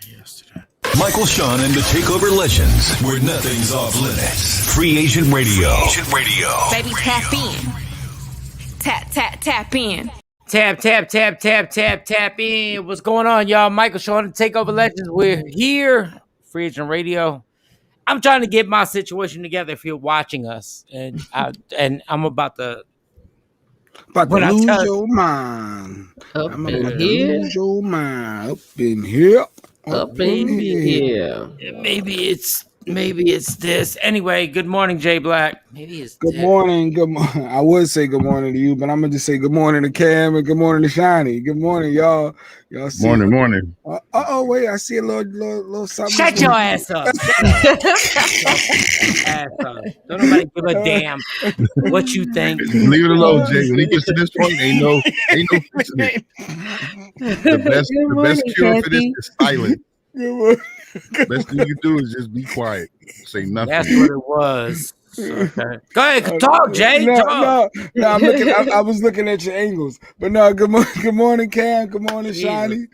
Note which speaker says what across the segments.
Speaker 1: yesterday.
Speaker 2: Michael, Shawn, and the TakeOver Legends, where nothing's off limits. Free Agent Radio.
Speaker 3: Baby, tap in. Tap in.
Speaker 1: Tap in. What's going on, y'all? Michael, Shawn, and the TakeOver Legends. We're here. Free Agent Radio. I'm trying to get my situation together if you're watching us. And I'm about to
Speaker 4: lose your mind.
Speaker 5: I'm about to lose
Speaker 4: your mind. Up in here.
Speaker 1: Maybe it's this. Anyway, good morning, Jay Black. Maybe it's
Speaker 4: good morning. I would say good morning to you, but I'm gonna just say good morning to Cam and good morning to Shiny. Good morning, y'all. Y'all see
Speaker 6: morning.
Speaker 4: Wait, I see a little something.
Speaker 1: Shut your ass up. Don't nobody give a damn what you think.
Speaker 6: Leave it alone, Jay. When he gets to this point, ain't no fixing it. The best cure for this is silence. Best thing you do is just be quiet. Say nothing.
Speaker 1: That's what it was. Okay. Go ahead, talk, Jay.
Speaker 4: No. I was looking at your angles, but no. Good morning, Cam. Good morning, Shiny.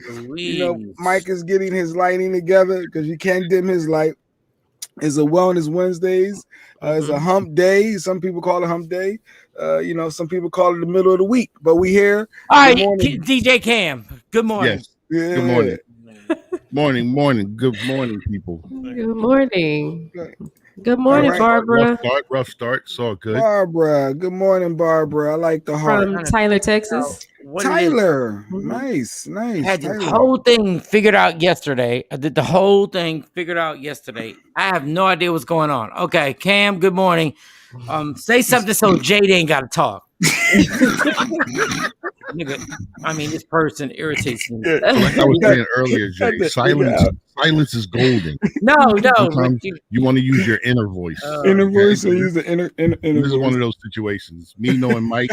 Speaker 4: Mike is getting his lighting together because you can't dim his light. It's a Wellness Wednesdays. It's a hump day. Some people call it hump day. Some people call it the middle of the week. But we here.
Speaker 1: All right, DJ Cam. Good morning.
Speaker 6: Yes. Yeah. Good morning. Morning. Good morning, people.
Speaker 5: Good morning. Good morning, right. Barbara.
Speaker 6: Rough start. It's all good.
Speaker 4: Barbara. Good morning, Barbara. I like the heart.
Speaker 5: From Tyler, Texas.
Speaker 4: Tyler. Nice.
Speaker 1: I had the whole thing figured out yesterday. I have no idea what's going on. Okay, Cam, good morning. Say something so Jade ain't got to talk. Nigga, this person irritates me.
Speaker 6: Like I was saying earlier, Jay, silence is golden.
Speaker 1: No.
Speaker 6: Sometimes you want to use your inner voice.
Speaker 4: Use the inner
Speaker 6: This is one of those situations. Me knowing Mike,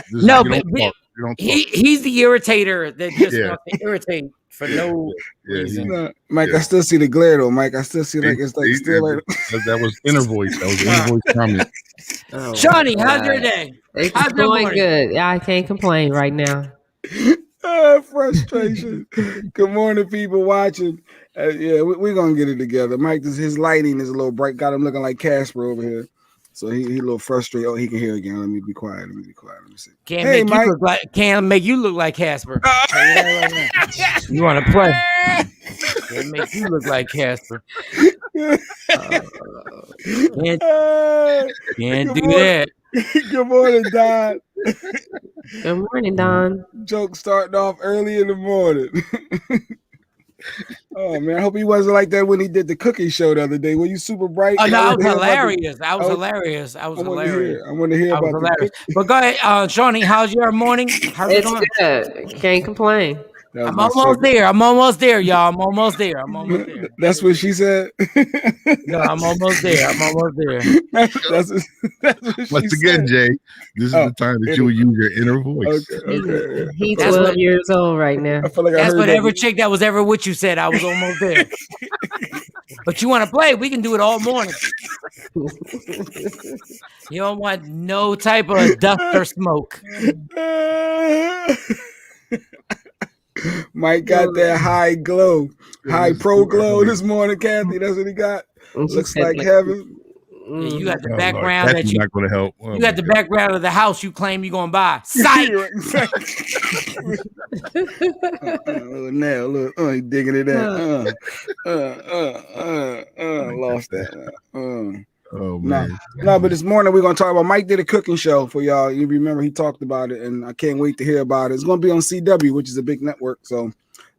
Speaker 6: he's
Speaker 1: the irritator that just wants to irritate for no reason.
Speaker 4: Mike, I still see the glare though. Mike, I still see that
Speaker 6: was inner voice. That was inner voice comment.
Speaker 1: Shawnee, how's your day?
Speaker 5: It's going good. I can't complain right now.
Speaker 4: Frustration. Good morning, people watching. We're gonna get it together. Mike, his lighting is a little bright. Got him looking like Casper over here. So he a little frustrated. Oh, he can hear again. Let me be quiet. Let me see.
Speaker 1: Can't make you look like Casper. You want to play? Can't make you look like Casper. Can't do that.
Speaker 4: Good morning, Don.
Speaker 5: Good morning, Don.
Speaker 4: Joke starting off early in the morning. Oh man, I hope he wasn't like that when he did the cooking show the other day. Were you super bright?
Speaker 1: Oh no, I was hilarious. I was hilarious. I
Speaker 4: want to hear about
Speaker 1: hilarious. But go ahead, Shawnee. How's your morning? How's it going?
Speaker 5: Good. Can't complain.
Speaker 1: I'm almost there, y'all. I'm almost there.
Speaker 4: That's what she said.
Speaker 1: No, I'm almost there.
Speaker 4: That's what
Speaker 6: Once again, Jay, this is the time that you will use your inner voice.
Speaker 4: Okay.
Speaker 5: He's 12 years old right now.
Speaker 4: I feel like
Speaker 1: that's what every chick that was ever with you said. I was almost there. But you want to play? We can do it all morning. You don't want no type of dust or smoke.
Speaker 4: Mike got that high pro glow this morning, Kathy. That's what he got. Looks like heaven.
Speaker 1: Yeah, you got the background
Speaker 6: that's not going to help.
Speaker 1: You got the background of the house you claim you're going to buy. Psych!
Speaker 4: Look, he digging it out. Lost that.
Speaker 6: Oh man.
Speaker 4: No, but this morning we're gonna talk about Mike did a cooking show for y'all. You remember he talked about it, and I can't wait to hear about it. It's gonna be on CW, which is a big network, so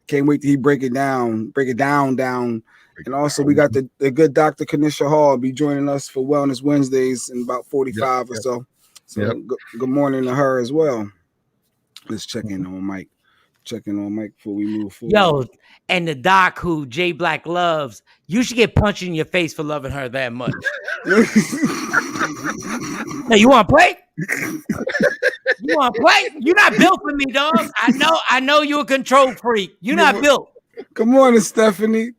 Speaker 4: can't wait till he break it down. And also we got the good Dr. KaNisha Hall be joining us for Wellness Wednesdays in about 45 or so. So good morning to her as well. Let's check in on Mike. Before we move forward.
Speaker 1: Yo, and the doc who Jay Black loves, you should get punched in your face for loving her that much. Now, you want to play? You're not built for me, dog. I know you're a control freak. You're not built.
Speaker 4: Good morning, Stephanie.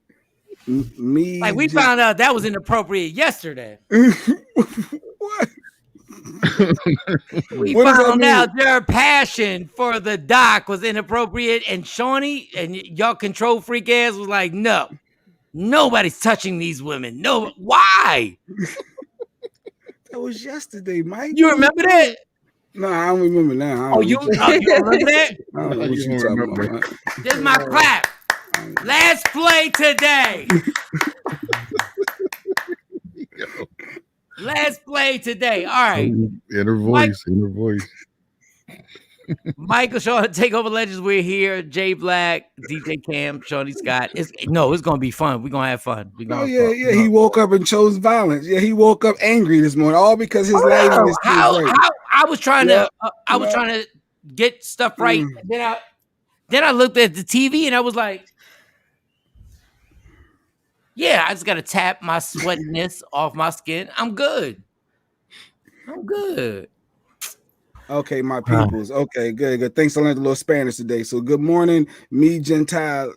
Speaker 4: We
Speaker 1: found out that was inappropriate yesterday.
Speaker 4: What?
Speaker 1: We found out their passion for the doc was inappropriate, and Shawnee and y'all control freak ass was like, no. Nobody's touching these women. No, why?
Speaker 4: That was yesterday, Mike.
Speaker 1: You remember that?
Speaker 4: No, I don't remember now.
Speaker 1: Oh, you remember that?
Speaker 4: I don't know what you talking about.
Speaker 1: This is my clap. Let's play today. Let's play today. All right.
Speaker 6: Inner voice.
Speaker 1: Michael, Shawn, TakeOver Legends. We're here. Jay Black, DJ Cam, Shawnee Scott. It's gonna be fun. We're gonna have fun.
Speaker 4: Yeah. He woke up and chose violence. Yeah, he woke up angry this morning, all because his lighting is too bright.
Speaker 1: I was trying to get stuff right. Then I looked at the TV and I was like, yeah, I just gotta tap my sweatiness off my skin. I'm good.
Speaker 4: Okay, my peoples. Okay, good. Thanks. I learned a little Spanish today. So good morning, me Gentile.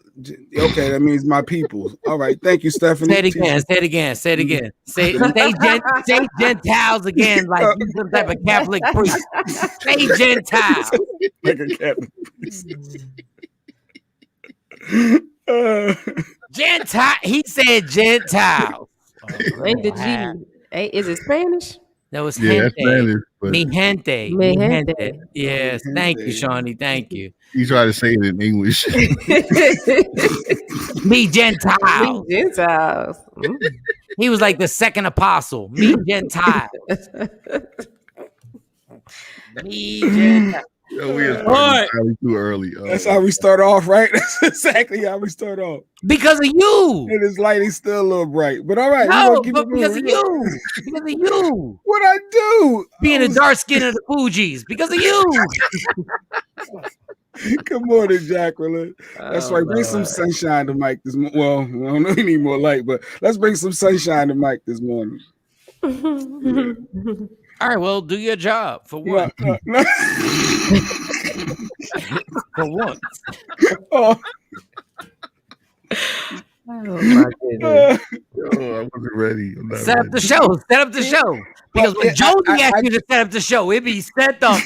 Speaker 4: Okay, that means my peoples. All right, thank you, Stephanie.
Speaker 1: Say it again. Say Gentiles again, like you're some type of Catholic priest. Say Gentiles.
Speaker 4: Like a Catholic priest.
Speaker 1: Gentile. He said Gentiles.
Speaker 5: Ain't the G? Is it Spanish?
Speaker 1: That was gente.
Speaker 6: Spanish,
Speaker 1: Mi gente. Yes, thank you, Shawnee. Thank you.
Speaker 6: He tried to say it in English.
Speaker 1: Me Gentiles.
Speaker 5: Me Gentiles.
Speaker 1: He was like the second apostle. Me Gentiles. Me Gentiles.
Speaker 6: Yo, we are too early.
Speaker 4: That's how we start off, right? That's exactly how we start off.
Speaker 1: Because of you.
Speaker 4: And his lighting's still a little bright. But all right.
Speaker 1: No, but because of you. Because of you.
Speaker 4: What'd I do?
Speaker 1: Being the dark skin of the Fugees. Because of you.
Speaker 4: Good morning, Jacqueline. That's right. Bring some sunshine to Mike this morning. Well, I don't know, we need more light, but let's bring some sunshine to Mike this morning.
Speaker 1: All right, well, do your job. For what?
Speaker 4: No.
Speaker 1: For what?
Speaker 4: Oh.
Speaker 5: My goodness.
Speaker 6: I wasn't ready.
Speaker 1: Set up the show. Because when Josie asked you to set up the show, it'd be set up.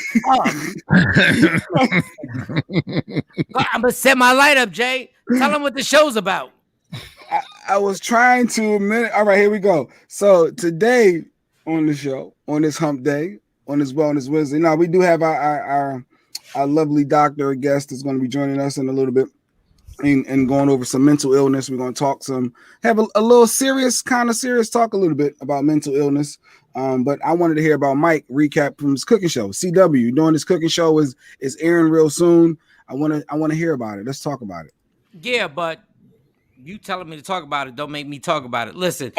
Speaker 1: I'm going to set my light up, Jay. Tell them what the show's about.
Speaker 4: I was trying to minute. All right, here we go. So today on the show, on this hump day, on this Wellness Wednesday, now we do have our lovely doctor, a guest that's going to be joining us in a little bit and going over some mental illness. We're going to have a little serious talk a little bit about mental illness. But I wanted to hear about Mike recap from his cooking show. CW doing this cooking show is airing real soon. I want to hear about it. Let's talk about it.
Speaker 1: Yeah, but you telling me to talk about it don't make me talk about it. Listen,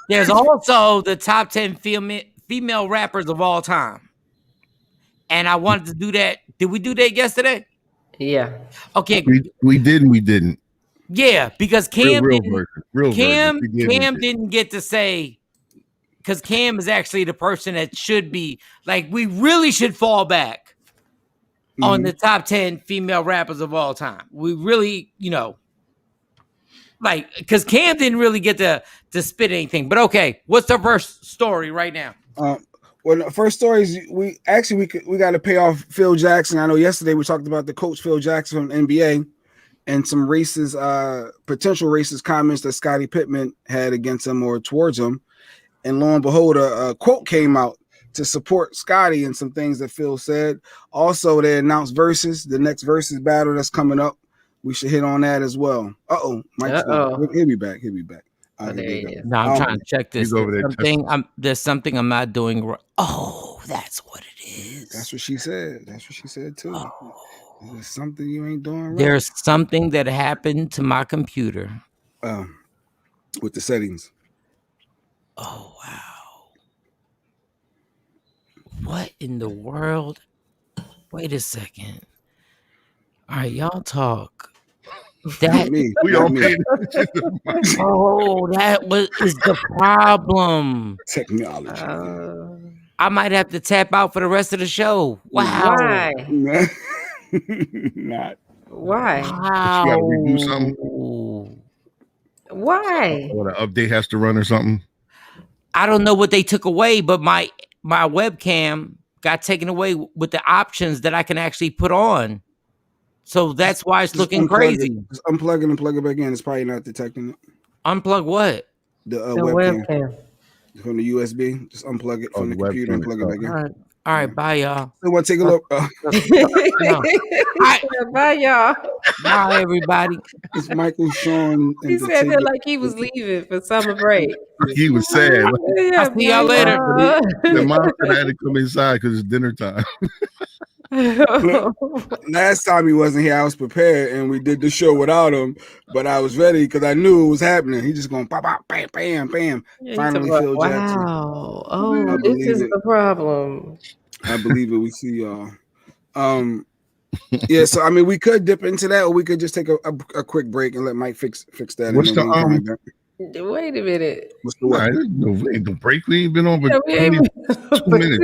Speaker 1: there's also the top 10 female rappers of all time. And I wanted to do that. Did we do that yesterday?
Speaker 5: Yeah.
Speaker 1: Okay.
Speaker 6: We did and we didn't.
Speaker 1: Yeah, because Cam
Speaker 6: didn't
Speaker 1: get to say, because Cam is actually the person that should be, like, we really should fall back on the top 10 female rappers of all time. We really, like, because Cam didn't really get to spit anything. But okay, what's the first story right now?
Speaker 4: Well, the first story is we got to pay off Phil Jackson. I know yesterday we talked about the coach Phil Jackson from NBA and some potential racist comments that Scottie Pippen had against him or towards him. And lo and behold, a quote came out to support Scottie and some things that Phil said. Also, they announced the next versus battle that's coming up. We should hit on that as well. Mike's he'll be back.
Speaker 1: No, I'm trying to check this. There's something I'm not doing right. Oh, that's what it is.
Speaker 4: That's what she said. That's what she said too. Oh. There's something you ain't doing right.
Speaker 1: There's something that happened to my computer.
Speaker 4: With the settings.
Speaker 1: Oh, wow. What in the world? Wait a second. All right, y'all talk. That
Speaker 6: we all made
Speaker 1: is the problem.
Speaker 4: Technology.
Speaker 1: I might have to tap out for the rest of the show. Wow.
Speaker 5: Why?
Speaker 4: Not.
Speaker 5: Why?
Speaker 6: Wow. You gotta redo something.
Speaker 5: Why?
Speaker 6: Or the update has to run or something.
Speaker 1: I don't know what they took away, but my webcam got taken away with the options that I can actually put on. So that's why it's looking crazy.
Speaker 4: Just unplug it and plug it back in. It's probably not detecting it.
Speaker 1: Unplug what?
Speaker 4: The webcam. From the USB. Just unplug it from the computer and plug it back in.
Speaker 1: All right, bye, y'all.
Speaker 4: So want to take a look?
Speaker 5: Bye, y'all.
Speaker 1: Bye, everybody.
Speaker 4: It's Michael Shawn.
Speaker 5: He said that like he was leaving for summer break.
Speaker 6: He was sad.
Speaker 1: I'll see y'all later.
Speaker 6: The mom said I had to come inside because it's dinner time.
Speaker 4: Last time he wasn't here, I was prepared and we did the show without him, but I was ready because I knew it was happening. He just going pop, pop, bam, bam, bam.
Speaker 5: Yeah,
Speaker 4: finally, Phil Jackson.
Speaker 5: Wow. Oh, this is the problem.
Speaker 4: I believe it. We see y'all. Yeah, so I mean, we could dip into that, or we could just take a quick break and let Mike fix that.
Speaker 6: What's the
Speaker 5: Wait a minute.
Speaker 4: What's the what?
Speaker 6: The break we ain't been on, but 2 minutes.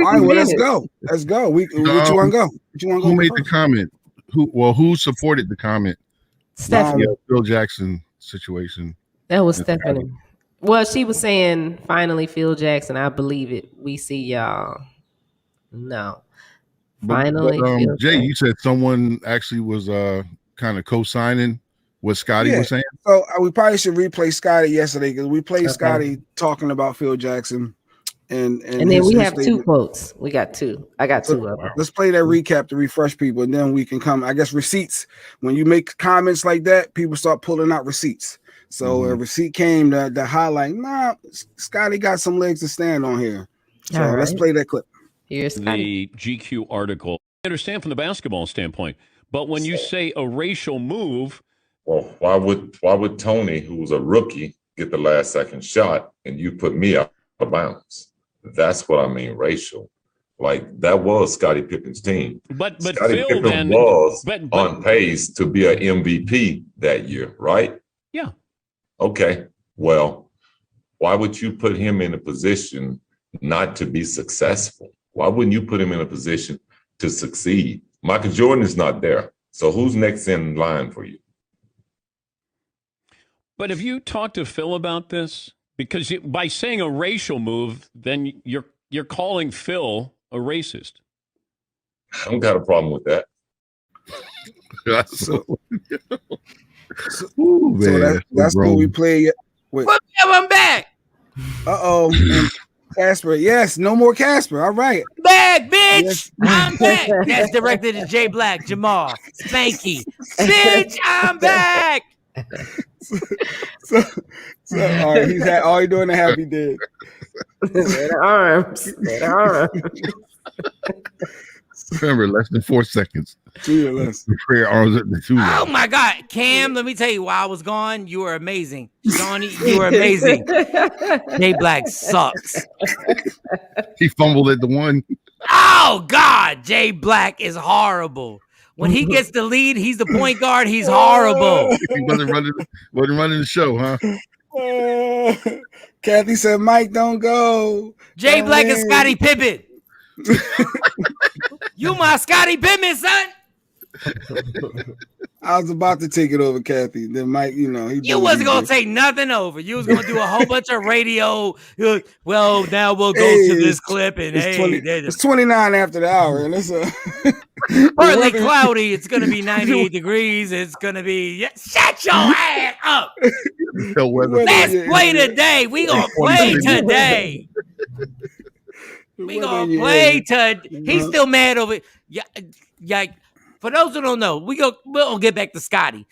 Speaker 4: All right, well, let's go. Let's go. What you want to go?
Speaker 6: Who made the comment? Who supported the comment?
Speaker 5: Stephanie.
Speaker 6: Phil Jackson situation.
Speaker 5: That was Stephanie. Well, she was saying, finally, Phil Jackson, I believe it. We see y'all. No. Finally.
Speaker 6: But, Jay, you said someone actually was kind of co-signing what Scotty was saying.
Speaker 4: So we probably should replay Scotty yesterday because we played Scotty talking about Phil Jackson. And then
Speaker 5: we have two quotes. We got two. I got two of them.
Speaker 4: Let's play that recap to refresh people, and then we can come. I guess receipts. When you make comments like that, people start pulling out receipts. So a receipt came to highlight. Nah, Scotty got some legs to stand on here. So let's play that clip.
Speaker 5: Here's Scotty.
Speaker 7: The GQ article. I understand from the basketball standpoint, but when you say a racial move,
Speaker 8: well, why would Tony, who was a rookie, get the last second shot, and you put me out of bounds? That's what I mean, racial. Like, that was Scottie Pippen's team.
Speaker 7: But
Speaker 8: Scottie
Speaker 7: Phil
Speaker 8: Pippen
Speaker 7: then
Speaker 8: was on pace to be an MVP that year, right?
Speaker 7: Yeah.
Speaker 8: Okay. Well, why would you put him in a position not to be successful? Why wouldn't you put him in a position to succeed? Michael Jordan is not there. So who's next in line for you?
Speaker 7: But have you talked to Phil about this? Because by saying a racial move, then you're calling Phil a racist.
Speaker 8: I don't got a problem with that.
Speaker 4: So that's what we play.
Speaker 1: I'm back.
Speaker 4: Uh-oh. Casper. Yes, no more Casper. All right.
Speaker 1: Back, bitch. Yes. I'm back. That's directed to Jay Black, Jamal, Spanky. Bitch, I'm back.
Speaker 4: So all right, he's had all he doing a happy did.
Speaker 5: That arms.
Speaker 6: Remember, less than 4 seconds.
Speaker 4: 2 or less.
Speaker 6: Prayer arms at the 2.
Speaker 1: Oh my God, Cam! Let me tell you, while I was gone, you were amazing. Shawnee, you were amazing. Jay Black sucks.
Speaker 6: He fumbled at the 1.
Speaker 1: Oh God, Jay Black is horrible. When he gets the lead, he's the point guard. He's horrible.
Speaker 6: He wasn't running the show, huh?
Speaker 4: Kathy said, "Mike, don't go."
Speaker 1: Jay Black and Scottie Pippen. You my Scottie Pippen, son.
Speaker 4: I was about to take it over, Kathy. Then Mike, you wasn't
Speaker 1: gonna take nothing over. You was gonna do a whole bunch of radio. Well, now we'll go to this clip, and
Speaker 4: it's 29 after the hour, and it's
Speaker 1: partly cloudy. It's gonna be 98 degrees. It's gonna be shut your ass up. Let's play today. We gonna play today. We gonna play today. He's still mad over it. Yeah. For those who don't know, we'll get back to Scotty.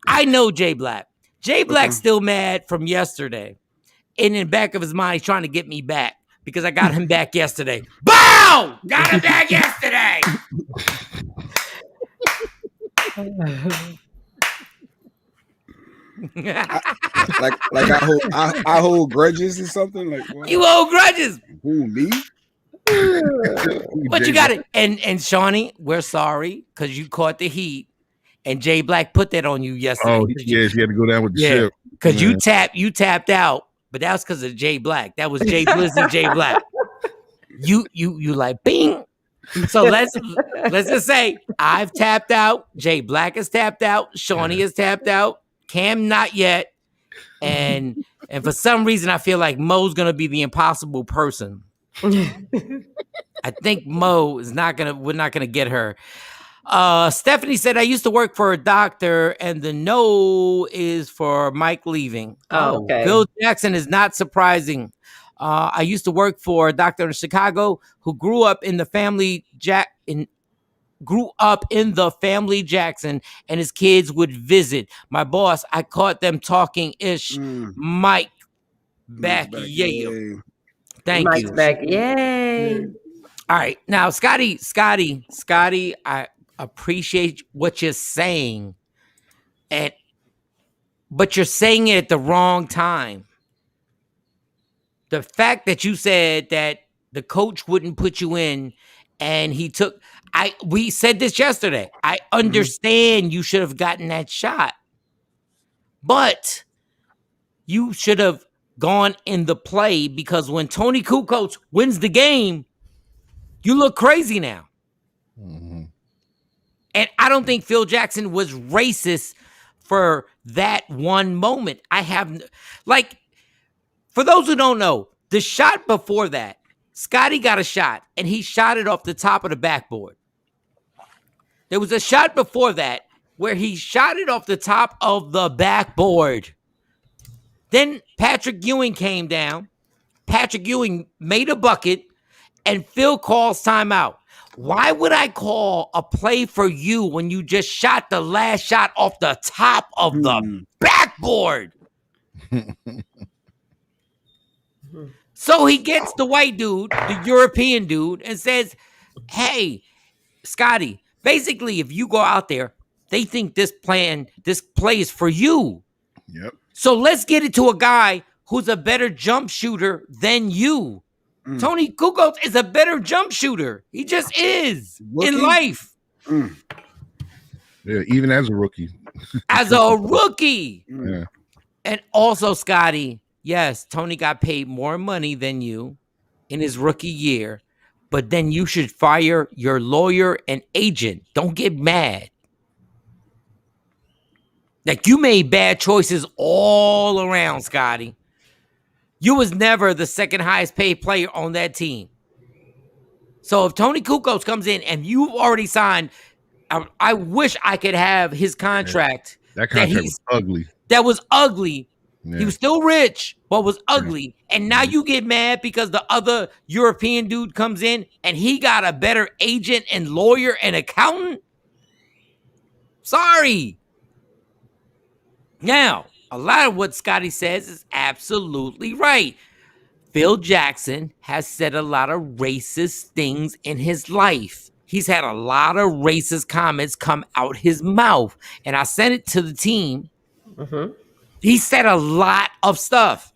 Speaker 1: I know Jay Black. Jay Black's still mad from yesterday. And in the back of his mind, he's trying to get me back because I got him back yesterday. Bow! Got him back yesterday.
Speaker 4: I hold grudges or something like what?
Speaker 1: You hold grudges.
Speaker 4: Who, me?
Speaker 1: But you got it. And Shawnee, we're sorry because you caught the heat. And Jay Black put that on you yesterday.
Speaker 6: Oh, yes, he had to go down with the ship.
Speaker 1: Because you tapped out, but that was because of Jay Black. That was Jay Blizz and Jay Black. You like bing. So let's just say I've tapped out. Jay Black has tapped out. Shawnee has tapped out. Cam not yet. And for some reason I feel like Mo's gonna be the impossible person. I think Mo is we're not gonna get her. Stephanie said, I used to work for a doctor, and the no is for Mike leaving.
Speaker 5: Oh, okay.
Speaker 1: Phil Jackson is not surprising. I used to work for a doctor in Chicago who grew up in the family Jackson, and his kids would visit. My boss, I caught them talking ish. Mike back, yeah. Thank
Speaker 5: Mike's
Speaker 1: you.
Speaker 5: Back, yay.
Speaker 1: All right. Now, Scotty, I appreciate what you're saying, but you're saying it at the wrong time. The fact that you said that the coach wouldn't put you in, and we said this yesterday. I understand you should have gotten that shot, but you should have gone in the play, because when Tony Kukoc wins the game, you look crazy now. And I don't think Phil Jackson was racist for that one moment. For those who don't know, the shot before that, Scotty got a shot, and he shot it off the top of the backboard. There was a shot before that where he shot it off the top of the backboard. Then Patrick Ewing came down. Patrick Ewing made a bucket, and Phil calls timeout. Why would I call a play for you when you just shot the last shot off the top of the backboard? So he gets the white dude, the European dude, and says, hey, Scotty, basically, if you go out there, they think this play is for you.
Speaker 6: Yep.
Speaker 1: So let's get it to a guy who's a better jump shooter than you. Tony Kukoc is a better jump shooter. He just is in life.
Speaker 6: Yeah, even as a rookie.
Speaker 1: Yeah. And also, Scotty, yes, Tony got paid more money than you in his rookie year, but then you should fire your lawyer and agent. Don't get mad. Like, you made bad choices all around, Scotty. You was never the second highest paid player on that team. So if Tony Kukoc comes in and you've already signed, I wish I could have his contract.
Speaker 6: Yeah. That contract was ugly.
Speaker 1: That was ugly.
Speaker 6: Yeah.
Speaker 1: He was still rich, but was ugly. And now you get mad because the other European dude comes in and he got a better agent and lawyer and accountant? Sorry. Now, a lot of what Scotty says is absolutely right. Phil Jackson has said a lot of racist things in his life. He's had a lot of racist comments come out his mouth. And I sent it to the team. He said a lot of stuff.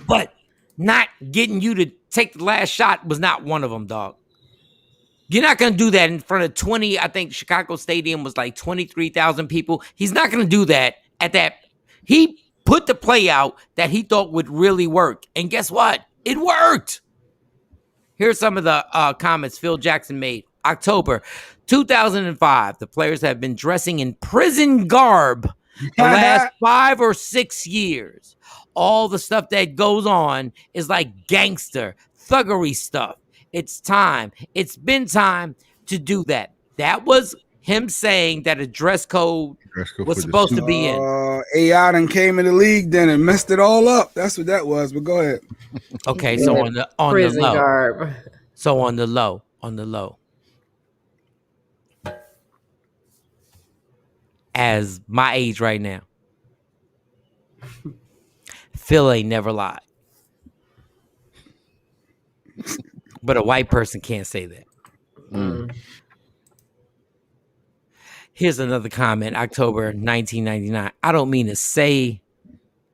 Speaker 1: But not getting you to take the last shot was not one of them, dog. You're not going to do that in front of 20. I think Chicago Stadium was like 23,000 people. He's not going to do that at that. He put the play out that he thought would really work. And guess what? It worked. Here's some of the comments Phil Jackson made. October 2005. The players have been dressing in prison garb the last 5 or 6 years. All the stuff that goes on is like gangster, thuggery stuff. It's time. It's been time to do that. That was him saying that a dress code was supposed to be in.
Speaker 4: AI done came in the league then and messed it all up. That's what that was. But go ahead.
Speaker 1: Okay, so on the low.
Speaker 5: Garb.
Speaker 1: So on the low. As my age right now, Phil ain't never lied. But a white person can't say that. Here's another comment, October 1999. I don't mean to say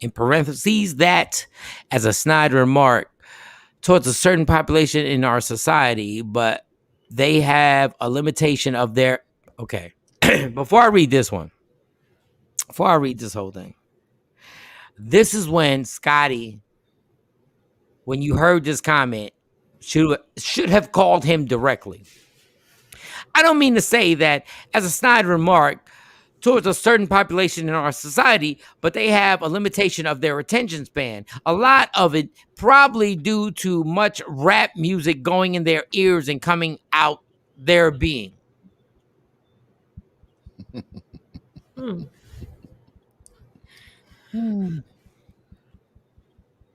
Speaker 1: in parentheses that as a snide remark towards a certain population in our society, but they have a limitation of their... Okay. Before I read this whole thing, this is when Scotty, when you heard this comment, should have called him directly. I don't mean to say that as a snide remark towards a certain population in our society, but they have a limitation of their attention span. A lot of it probably due to much rap music going in their ears and coming out their being.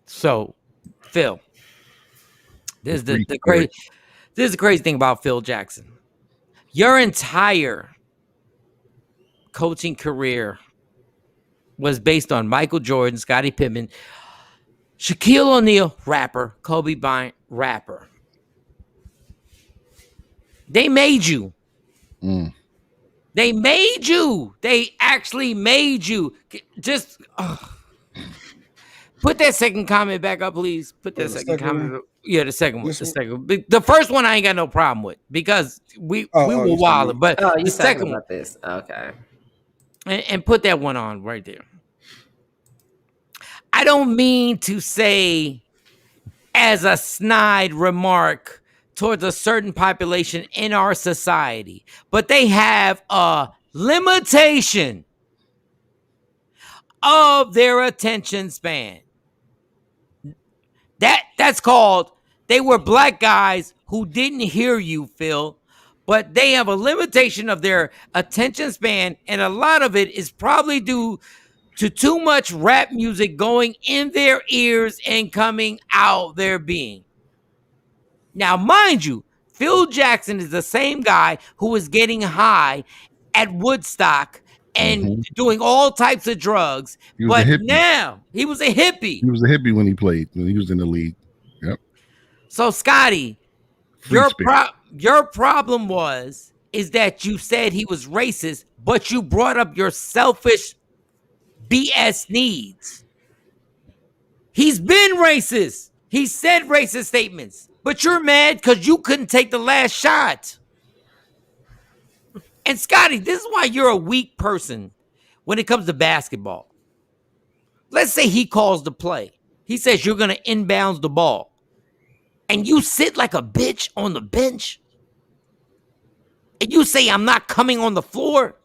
Speaker 1: So, Phil, this is the crazy thing about Phil Jackson. Your entire coaching career was based on Michael Jordan, Scottie Pippen, Shaquille O'Neal, rapper, Kobe Bryant, rapper. They made you. They made you. They actually made you. Just put that second comment back up, please. Put that second comment. Yeah, the second one. The first one I ain't got no problem with because we were wild. But the second one.
Speaker 5: This. Okay.
Speaker 1: And put that one on right there. I don't mean to say as a snide remark towards a certain population in our society, but they have a limitation of their attention span. That's called, they were black guys who didn't hear you, Phil, but they have a limitation of their attention span, and a lot of it is probably due to too much rap music going in their ears and coming out their being. Now, mind you, Phil Jackson is the same guy who was getting high at Woodstock and doing all types of drugs. But now he was a hippie.
Speaker 6: He was a hippie when he played, when he was in the league. Yep.
Speaker 1: So, Scotty, your problem is that you said he was racist, but you brought up your selfish BS needs. He's been racist. He said racist statements, but you're mad because you couldn't take the last shot. And Scotty, this is why you're a weak person when it comes to basketball. Let's say he calls the play. He says you're going to inbounds the ball. And you sit like a bitch on the bench. And you say, I'm not coming on the floor.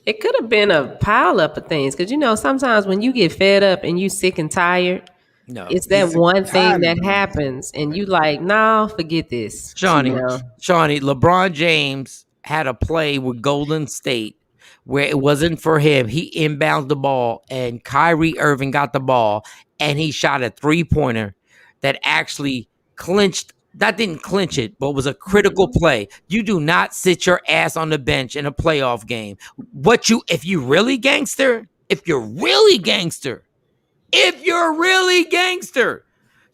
Speaker 5: It could have been a pile up of things. Because, sometimes when you get fed up and you sick and tired, it's that one thing that happens. And you like, no, forget this.
Speaker 1: Shawnee, LeBron James had a play with Golden State where it wasn't for him. He inbounds the ball and Kyrie Irving got the ball and he shot a 3-pointer that actually didn't clinch it, but was a critical play. You do not sit your ass on the bench in a playoff game. If you're really gangster,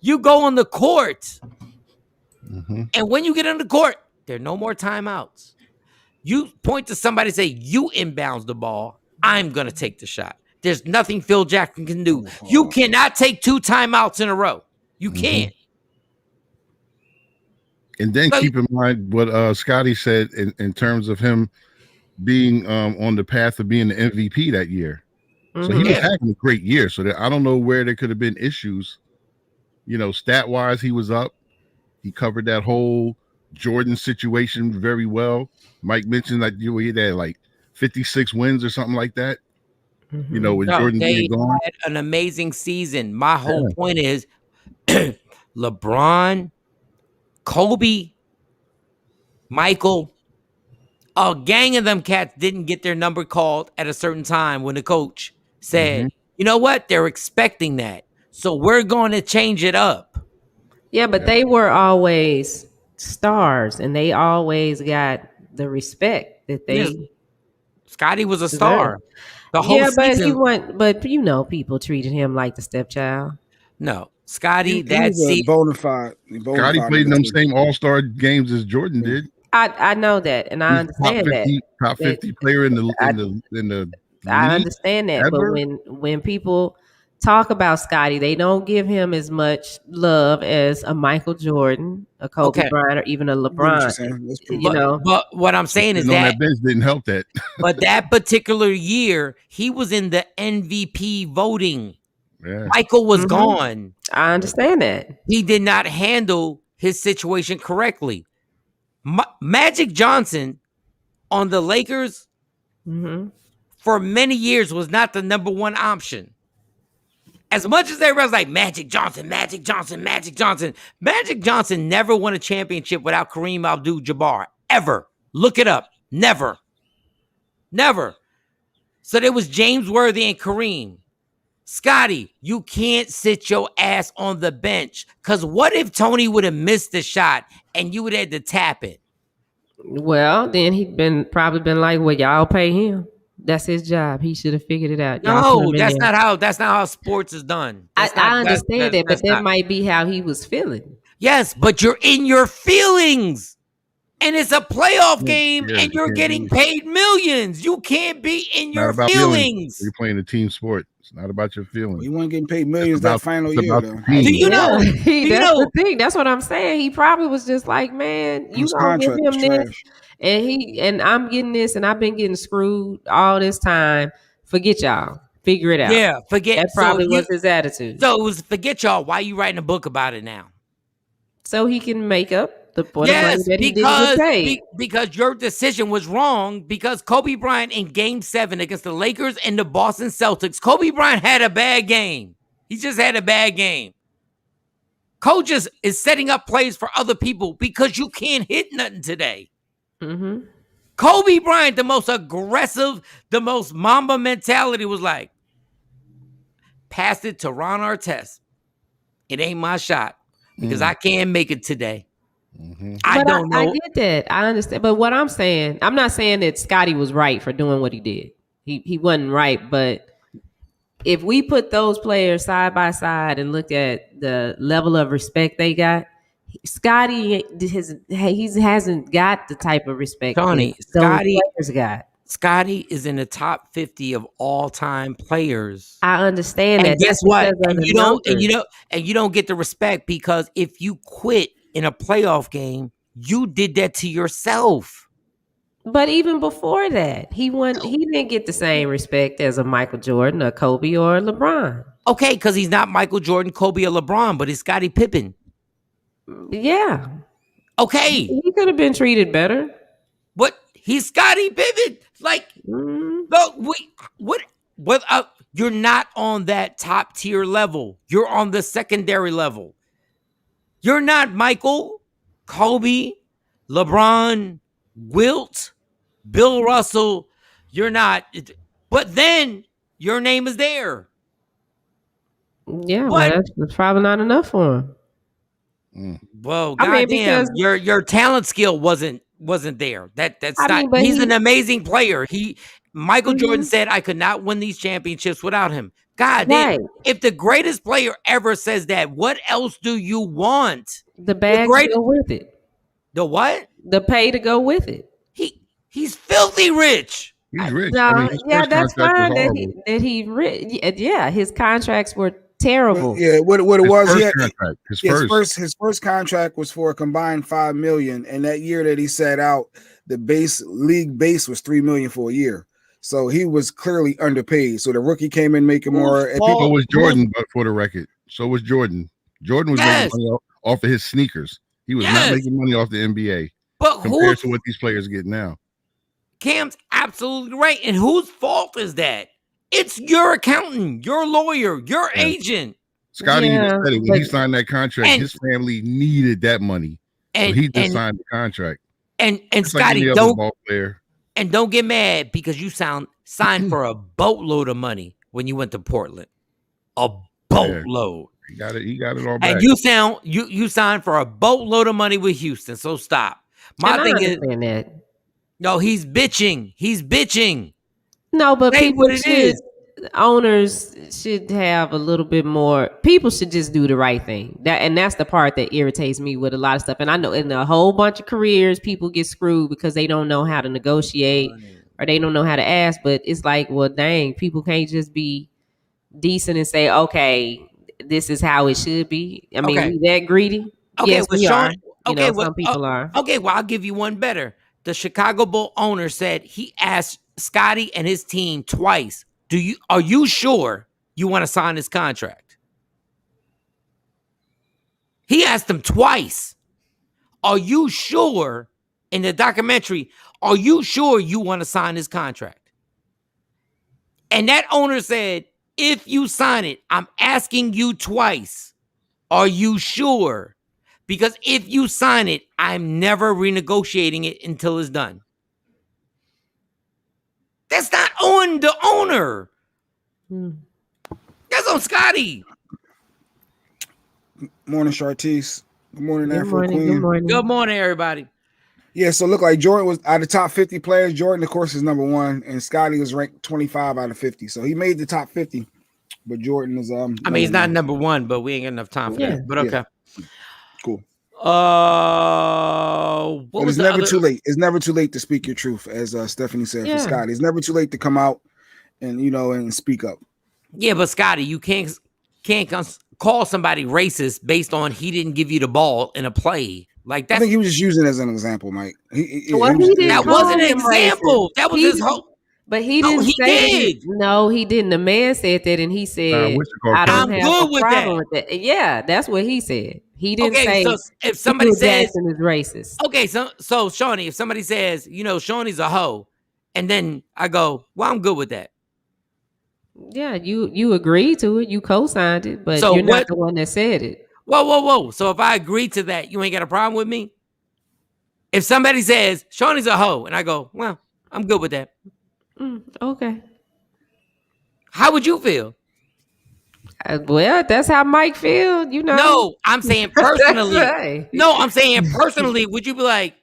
Speaker 1: you go on the court. And when you get on the court, there are no more timeouts. You point to somebody and say, you inbounds the ball. I'm going to take the shot. There's nothing Phil Jackson can do. You cannot take 2 timeouts in a row. You can't.
Speaker 6: And then keep in mind what Scotty said in terms of him being on the path of being the MVP that year. So he was having a great year. So I don't know where there could have been issues. Stat-wise, he was up. He covered that whole Jordan situation very well. Mike mentioned that he had like 56 wins or something like that. With Jordan being gone.
Speaker 1: Had an amazing season. My whole point is LeBron, Kobe, Michael, a gang of them cats didn't get their number called at a certain time when the coach said, you know what? They're expecting that. So we're going to change it up.
Speaker 5: Yeah, but they were always stars and they always got the respect that they.
Speaker 1: Scotty was a star. The whole season.
Speaker 5: But people treated him like the stepchild.
Speaker 1: No, Scotty, that's
Speaker 4: bona fide.
Speaker 6: Scotty played in them same All-Star games as Jordan did.
Speaker 5: I know that, and I understand that.
Speaker 6: Top 50 player in the
Speaker 5: I understand that,
Speaker 6: ever?
Speaker 5: But when people talk about Scotty, they don't give him as much love as a Michael Jordan, a Kobe Bryant, or even a LeBron.
Speaker 1: But what I'm saying is
Speaker 6: that bench didn't help that.
Speaker 1: But that particular year, he was in the MVP voting. Yeah. Michael was gone.
Speaker 5: I understand that.
Speaker 1: He did not handle his situation correctly. Magic Johnson on the Lakers for many years was not the number one option. As much as everybody's like Magic Johnson, Magic Johnson never won a championship without Kareem Abdul-Jabbar. Ever. Look it up. Never. So there was James Worthy and Kareem. Scotty, you can't sit your ass on the bench. Because what if Tony would have missed the shot and you would have had to tap it?
Speaker 5: Well, then he'd probably been like, well, y'all pay him. That's his job. He should have figured it out.
Speaker 1: No, that's not how sports is done.
Speaker 5: I understand that, but that might be how he was feeling.
Speaker 1: Yes, but you're in your feelings. And it's a playoff game, and you're getting paid millions. You can't be in your feelings.
Speaker 6: You're playing a team sport. It's not about your feelings.
Speaker 4: You weren't getting paid millions that final year, though.
Speaker 1: Do you know?
Speaker 5: That's the thing. That's what I'm saying. He probably was just like, man, you gonna give him this, and I'm getting this, and I've been getting screwed all this time. Forget y'all. Figure it out.
Speaker 1: Yeah, forget.
Speaker 5: That probably was his attitude.
Speaker 1: So it was forget y'all. Why are you writing a book about it now?
Speaker 5: So he can make up the money that he didn't get paid.
Speaker 1: Because your decision was wrong. Because Kobe Bryant in Game 7 against the Lakers and the Boston Celtics, Kobe Bryant had a bad game. He just had a bad game. Coaches is setting up plays for other people because you can't hit nothing today.
Speaker 5: Mm-hmm.
Speaker 1: Kobe Bryant, the most aggressive, the most Mamba mentality, was like, pass it to Ron Artest. It ain't my shot because I can't make it today.
Speaker 5: Mm-hmm. I don't know. I get that. I understand. But what I'm saying, I'm not saying that Scotty was right for doing what he did. He wasn't right. But if we put those players side by side and look at the level of respect they got, Scotty hasn't got the type of respect
Speaker 1: Tony,
Speaker 5: those players got.
Speaker 1: Scotty is in the top 50 of all-time players.
Speaker 5: I understand that.
Speaker 1: And guess what? And you don't get the respect because if you quit in a playoff game, you did that to yourself.
Speaker 5: But even before that, he didn't get the same respect as a Michael Jordan, a Kobe, or a LeBron.
Speaker 1: Okay, because he's not Michael Jordan, Kobe, or LeBron, but he's Scottie Pippen.
Speaker 5: Yeah.
Speaker 1: Okay.
Speaker 5: He could have been treated better.
Speaker 1: But he's Scottie Pippen. Like, you're not on that top tier level. You're on the secondary level. You're not Michael, Kobe, LeBron, Wilt, Bill Russell. You're not. But then your name is there.
Speaker 5: Yeah, but that's probably not enough for him.
Speaker 1: Well, goddamn, your talent skill wasn't there. That's not. He's an amazing player. Michael Jordan said, "I could not win these championships without him." God damn! If the greatest player ever says that, what else do you want?
Speaker 5: The bag to go with it.
Speaker 1: The what?
Speaker 5: The pay to go with it.
Speaker 1: He's filthy rich.
Speaker 6: He's rich.
Speaker 5: No, that's fine that he rich. Yeah, his contracts were terrible.
Speaker 4: Yeah, what it was,
Speaker 6: his
Speaker 4: first contract was for a combined $5 million, and that year that he sat out, the league base was $3 million for a year. So he was clearly underpaid. So the rookie came in making more. And
Speaker 6: so was Jordan, but for the record, so was Jordan. Jordan was making money off of his sneakers. He was not making money off the NBA.
Speaker 1: But
Speaker 6: compared to what these players get now.
Speaker 1: Cam's absolutely right. And whose fault is that? It's your accountant, your lawyer, your agent.
Speaker 6: Scotty even said it when he signed that contract. His family needed that money, so he just signed the contract.
Speaker 1: And Scotty, don't get mad because you signed for a boatload of money when you went to Portland. A boatload.
Speaker 6: He got it all back.
Speaker 1: And you signed for a boatload of money with Houston. So stop. My thing is, no, he's bitching.
Speaker 5: No, but owners should have a little bit more. People should just do the right thing. That's the part that irritates me with a lot of stuff. And I know in a whole bunch of careers, people get screwed because they don't know how to negotiate or they don't know how to ask. But it's like, well, dang, people can't just be decent and say, okay, this is how it should be. I mean, we that greedy?
Speaker 1: Okay,
Speaker 5: yes, we are.
Speaker 1: Some
Speaker 5: people are.
Speaker 1: Okay, well, I'll give you one better. The Chicago Bull owner said he asked Scotty and his team twice, are you sure you want to sign this contract? He asked them twice. Are you sure, in the documentary, are you sure you want to sign this contract? And that owner said, if you sign it, I'm asking you twice. Are you sure? Because if you sign it, I'm never renegotiating it until it's done. That's not on the owner. That's on Scotty.
Speaker 4: Morning, Chartice. Good morning, Afro Queen.
Speaker 5: Good morning.
Speaker 1: Good morning, everybody.
Speaker 4: Yeah, so look like Jordan was out of the top 50 players. Jordan, of course, is number 1, and Scotty was ranked 25 out of 50. So he made the top 50, but Jordan is
Speaker 1: I mean, he's not number 1, but we ain't got enough time for that. But okay,
Speaker 4: cool.
Speaker 1: What was
Speaker 4: it's never too late. It's never too late to speak your truth, as Stephanie said for Scotty. It's never too late to come out and and speak up.
Speaker 1: Yeah, but Scotty, you can't call somebody racist based on he didn't give you the ball in a play. Like that.
Speaker 4: I think he was just using it as an example, Mike.
Speaker 1: That wasn't an example.
Speaker 5: Racist.
Speaker 1: That was his whole.
Speaker 5: But he didn't say that. No, he didn't. The man said that, and he said, "I don't have a problem with that." Yeah, that's what he said. He didn't say.
Speaker 1: So if somebody says
Speaker 5: Jackson is racist,
Speaker 1: okay, so Shawnee, if somebody says, Shawnee's a hoe, and then I go, well, I'm good with that.
Speaker 5: Yeah, you agreed to it, you co-signed it, but you're not the one that said it.
Speaker 1: Whoa. So if I agree to that, you ain't got a problem with me? If somebody says, Shawnee's a hoe, and I go, well, I'm good with that.
Speaker 5: Okay.
Speaker 1: How would you feel?
Speaker 5: Well, that's how Mike feels,
Speaker 1: No, I'm saying personally. No, I'm saying personally, would you be like,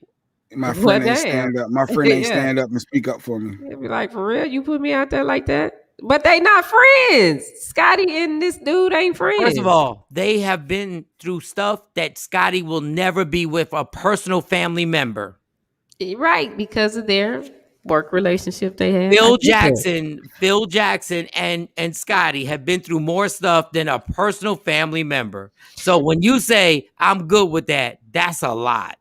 Speaker 4: my friend ain't stand up. My friend ain't stand up and speak up for me.
Speaker 5: They'd be like, for real, you put me out there like that? But they not friends. Scotty and this dude ain't friends.
Speaker 1: First of all, they have been through stuff that Scotty will never be with a personal family member.
Speaker 5: Right, because of their work relationship they have.
Speaker 1: Phil Jackson and Scotty have been through more stuff than a personal family member. So when you say, I'm good with that, that's a lot.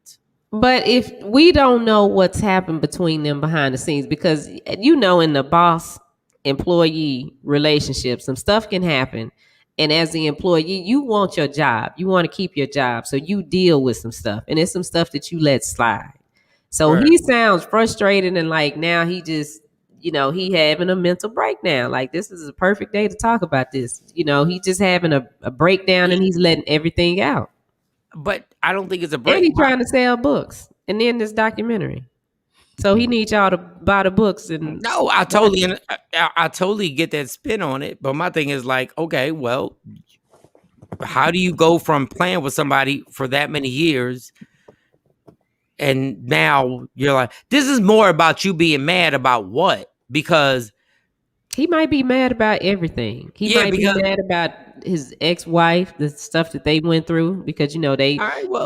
Speaker 5: But if we don't know what's happened between them behind the scenes, because in the boss employee relationship, some stuff can happen, and as the employee, you want your job, you want to keep your job, so you deal with some stuff, and it's some stuff that you let slide. So He sounds frustrated, and like now he just he having a mental breakdown. Like this is a perfect day to talk about this. He just having a breakdown, and he's letting everything out.
Speaker 1: But I don't think it's a break.
Speaker 5: And he's trying to sell books, and then this documentary. So he needs y'all to buy the books. And
Speaker 1: no, I totally get that spin on it. But my thing is like, okay, well, how do you go from playing with somebody for that many years, and now you're like, this is more about you being mad about what? Because
Speaker 5: he might be mad about everything. He might be mad about his ex-wife, the stuff that they went through, because they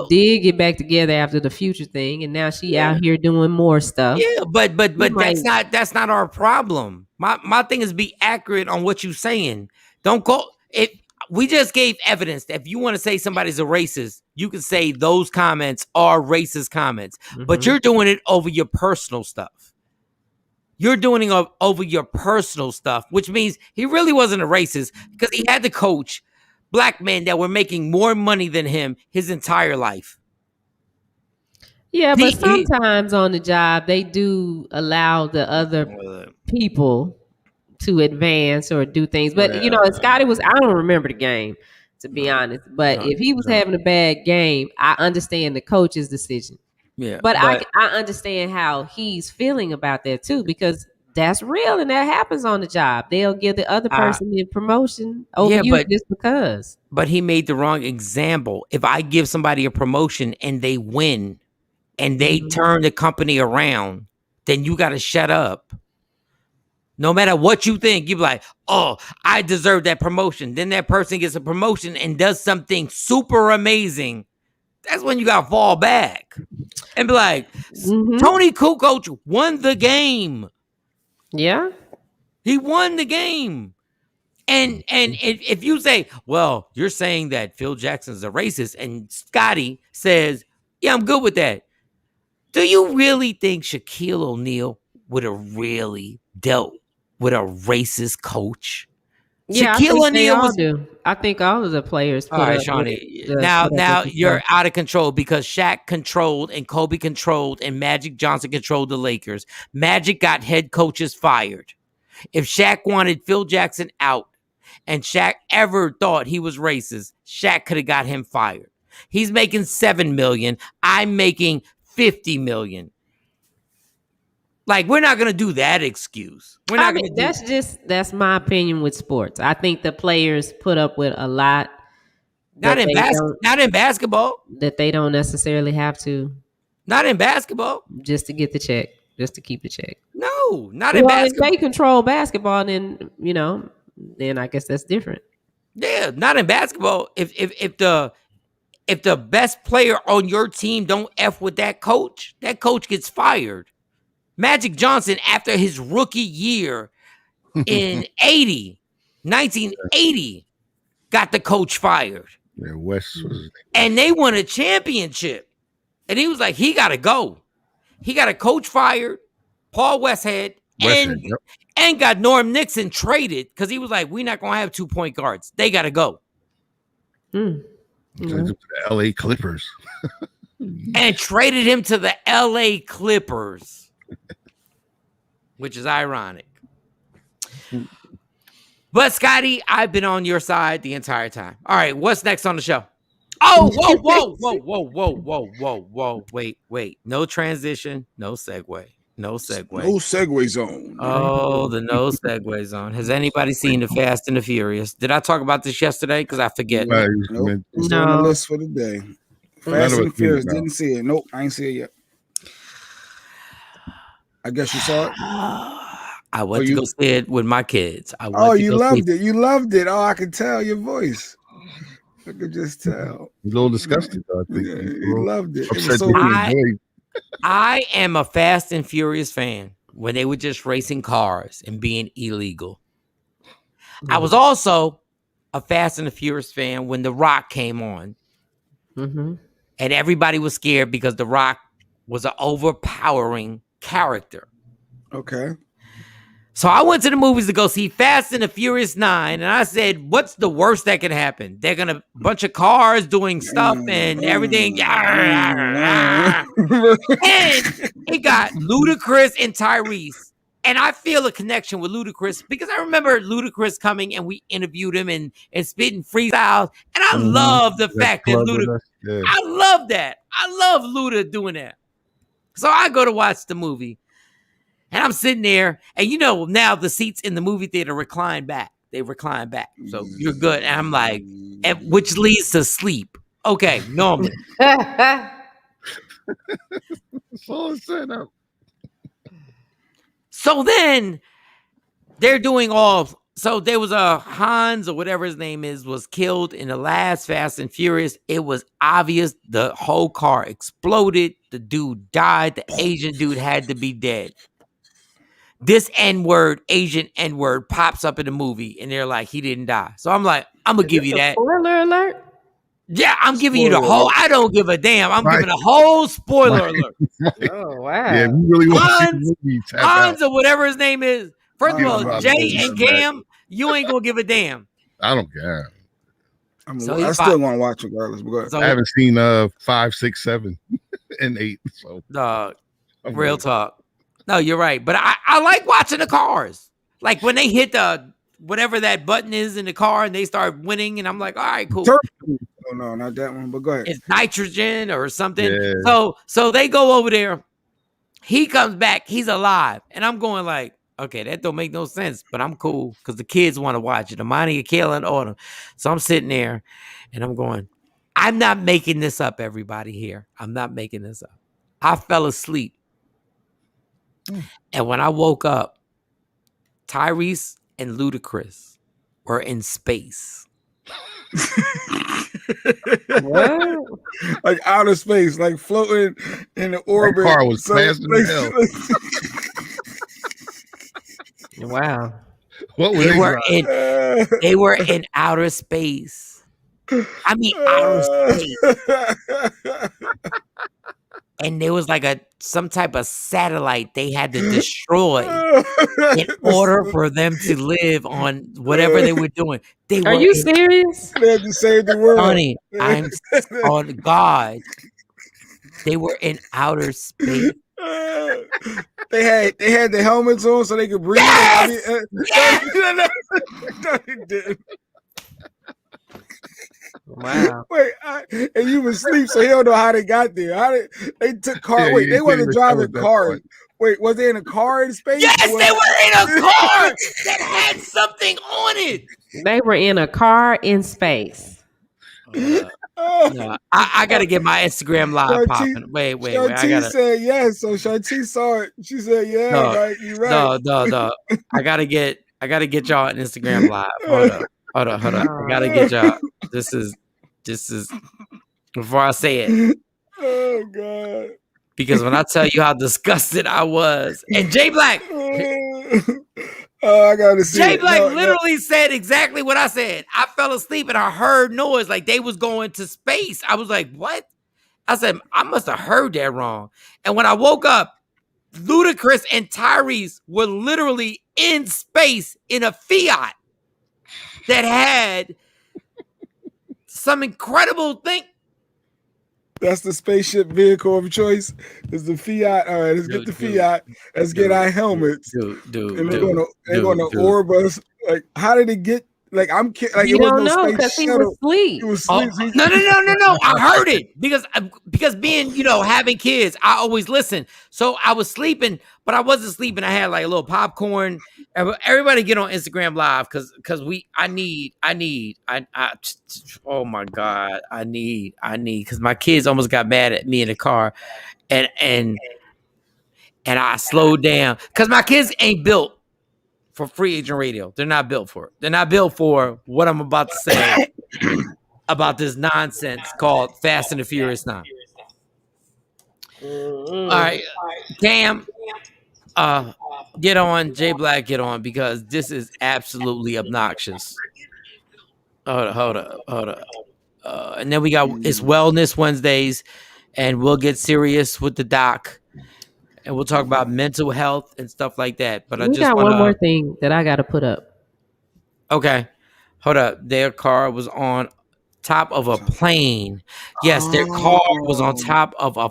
Speaker 5: did get back together after the Future thing, and now she out here doing more stuff.
Speaker 1: Yeah, but that's not our problem. My thing is be accurate on what you're saying. Don't call it. We just gave evidence that if you want to say somebody's a racist, you can say those comments are racist comments. But you're doing it over your personal stuff. You're doing it over your personal stuff, which means he really wasn't a racist because he had to coach black men that were making more money than him his entire life.
Speaker 5: Yeah, but sometimes on the job, they do allow the other people to advance or do things. But, Scotty I don't remember the game, to be honest. But if he was having a bad game, I understand the coach's decision.
Speaker 1: Yeah,
Speaker 5: but I understand how he's feeling about that too, because that's real and that happens on the job. They'll give the other person the promotion over you just because.
Speaker 1: But he made the wrong example. If I give somebody a promotion and they win and they turn the company around, then you got to shut up. No matter what you think, you're like, oh, I deserve that promotion. Then that person gets a promotion and does something super amazing. That's when you got to fall back and be like, Tony Kukoc won the game.
Speaker 5: Yeah.
Speaker 1: He won the game. And if you say, well, you're saying that Phil Jackson's a racist, and Scotty says, yeah, I'm good with that. Do you really think Shaquille O'Neal would have really dealt with a racist coach?
Speaker 5: Yeah,
Speaker 1: Shaquille O'Neal
Speaker 5: do. I think all of the players.
Speaker 1: All right, Shawnee. Now you're out of control because Shaq controlled and Kobe controlled and Magic Johnson controlled the Lakers. Magic got head coaches fired. If Shaq wanted Phil Jackson out and Shaq ever thought he was racist, Shaq could have got him fired. He's making $7 million. I'm making $50 million. Like, we're not gonna do that excuse. We're not gonna.
Speaker 5: That's my opinion with sports. I think the players put up with a lot.
Speaker 1: Not in basketball.
Speaker 5: That they don't necessarily have to.
Speaker 1: Not in basketball.
Speaker 5: Just to get the check. Just to keep the check.
Speaker 1: No, not in basketball.
Speaker 5: If they control basketball, then then I guess that's different.
Speaker 1: Yeah, not in basketball. If the best player on your team don't F with that coach gets fired. Magic Johnson, after his rookie year in 1980, got the coach fired.
Speaker 6: Yeah, West was...
Speaker 1: And they won a championship. And he was like, he got to go. He got a coach fired, Paul Westhead, and got Norm Nixon traded because he was like, we're not going to have 2-point guards. They got to go.
Speaker 6: The LA Clippers.
Speaker 1: And traded him to the LA Clippers, which is ironic. But Scotty, I've been on your side the entire time. All right, what's next on the show? Oh, whoa. Wait. No transition, no segue. No segue
Speaker 4: zone.
Speaker 1: Oh, the no segue zone. Has anybody seen the Fast and the Furious? Did I talk about this yesterday? Because I forget.
Speaker 4: Nope. It's on the list for the day. Fast and the Furious. Didn't see it. Nope, I ain't see it yet. I guess you saw it.
Speaker 1: I went to go see it with my kids.
Speaker 4: You loved it. You loved it. Oh, I could tell your voice. I could just tell.
Speaker 6: He's a little disgusted, I think.
Speaker 4: Yeah, you loved it. It was so
Speaker 1: I am a Fast and Furious fan when they were just racing cars and being illegal. I was also a Fast and the Furious fan when The Rock came on.
Speaker 5: Mm-hmm.
Speaker 1: And everybody was scared because The Rock was an overpowering character.
Speaker 4: Okay.
Speaker 1: So I went to the movies to go see Fast and the Furious 9, and I said, what's the worst that can happen? They're going to bunch of cars doing stuff and everything. And it got Ludacris and Tyrese. And I feel a connection with Ludacris because I remember Ludacris coming and we interviewed him and spitting freestyles. And I love the fact that Ludacris, I love that. I love Luda doing that. So I go to watch the movie. And I'm sitting there, and now the seats in the movie theater recline back. They recline back. So you're good. And I'm like, which leads to sleep. Okay, normally. So then they're doing so there was a Hans or whatever his name is was killed in the last Fast and Furious. It was obvious the whole car exploded. The dude died. The Asian dude had to be dead. This N-word, Asian N-word pops up in the movie and they're like, he didn't die. So I'm like, I'm going to give you that.
Speaker 5: Spoiler alert?
Speaker 1: Yeah, I'm giving you the whole, I don't give a damn. I'm giving a whole spoiler alert.
Speaker 5: Oh, wow.
Speaker 6: Yeah, we really want to see the movie.
Speaker 1: Hans or whatever his name is. First of all, Jay and Cam, you ain't going to give a damn.
Speaker 6: I don't care.
Speaker 4: I still want to watch it regardless.
Speaker 6: I haven't seen 5, 6, 7, and 8. So
Speaker 1: real talk. No, you're right. But I like watching the cars. Like when they hit the whatever that button is in the car and they start winning, and I'm like, all right, cool.
Speaker 4: Oh, no, not that one, but go ahead.
Speaker 1: It's nitrogen or something. Yeah. So they go over there. He comes back. He's alive. And I'm going like, okay, that don't make no sense, but I'm cool because the kids want to watch it. Amani, Akela, and Autumn. So I'm sitting there and I'm going, I'm not making this up, everybody here. I'm not making this up. I fell asleep. And when I woke up, Tyrese and Ludacris were in space.
Speaker 5: What?
Speaker 4: Like outer space, like floating in the orbit.
Speaker 6: That car was faster than hell.
Speaker 5: Wow.
Speaker 6: What were
Speaker 1: they were in outer space. I mean, outer space. And there was like some type of satellite they had to destroy in order for them to live on whatever they were doing.
Speaker 5: Are you serious?
Speaker 4: They had to save the world.
Speaker 1: Honey, I'm on God. They were in outer space.
Speaker 4: They had the helmets on so they could breathe.
Speaker 1: Yes!
Speaker 4: No, they didn't.
Speaker 5: Wow.
Speaker 4: Wait, and you was asleep, so he don't know how they got there. They took car. They wasn't driving cars. Wait, was they in a car in space?
Speaker 1: Yes, they were in a car that had something on it.
Speaker 5: They were in a car in space.
Speaker 1: No, I gotta get my Instagram live popping. Wait.
Speaker 4: Shanti said yes, so Shanti saw it. She said, "Yeah,
Speaker 1: no,
Speaker 4: Mike, you're right."
Speaker 1: No. I gotta get y'all on Instagram live. Hold up. I gotta get y'all. This is before I say it.
Speaker 4: Oh God.
Speaker 1: Because when I tell you how disgusted I was, and Jay Black,
Speaker 4: I gotta see.
Speaker 1: Jay Black literally said exactly what I said. I fell asleep and I heard noise like they was going to space. I was like, what? I said, I must have heard that wrong. And when I woke up, Ludacris and Tyrese were literally in space in a Fiat that had some incredible thing.
Speaker 4: That's the spaceship vehicle of choice. Is the Fiat. All right, let's get the Fiat. Let's get our helmets. And they're gonna orb us. Like, how did it get? Like, I'm like,
Speaker 5: you don't know because he was asleep.
Speaker 1: He was asleep. No. I heard it because being, having kids, I always listen. So I was sleeping, but I wasn't sleeping. I had like a little popcorn. Everybody get on Instagram Live because oh my God, I need because my kids almost got mad at me in the car, and I slowed down because my kids ain't built for free agent radio. They're not built for it. They're not built for what I'm about to say about this nonsense called Fast and the Furious 9. All right, Cam, get on. Jay Black, get on, because this is absolutely obnoxious. Hold up. And then we got it's Wellness Wednesdays, and we'll get serious with the doc. And we'll talk about mental health and stuff like that. But
Speaker 5: we got one more thing that I got to put up.
Speaker 1: Okay. Hold up. Their car was on top of a plane. Yes, their car was on top of a...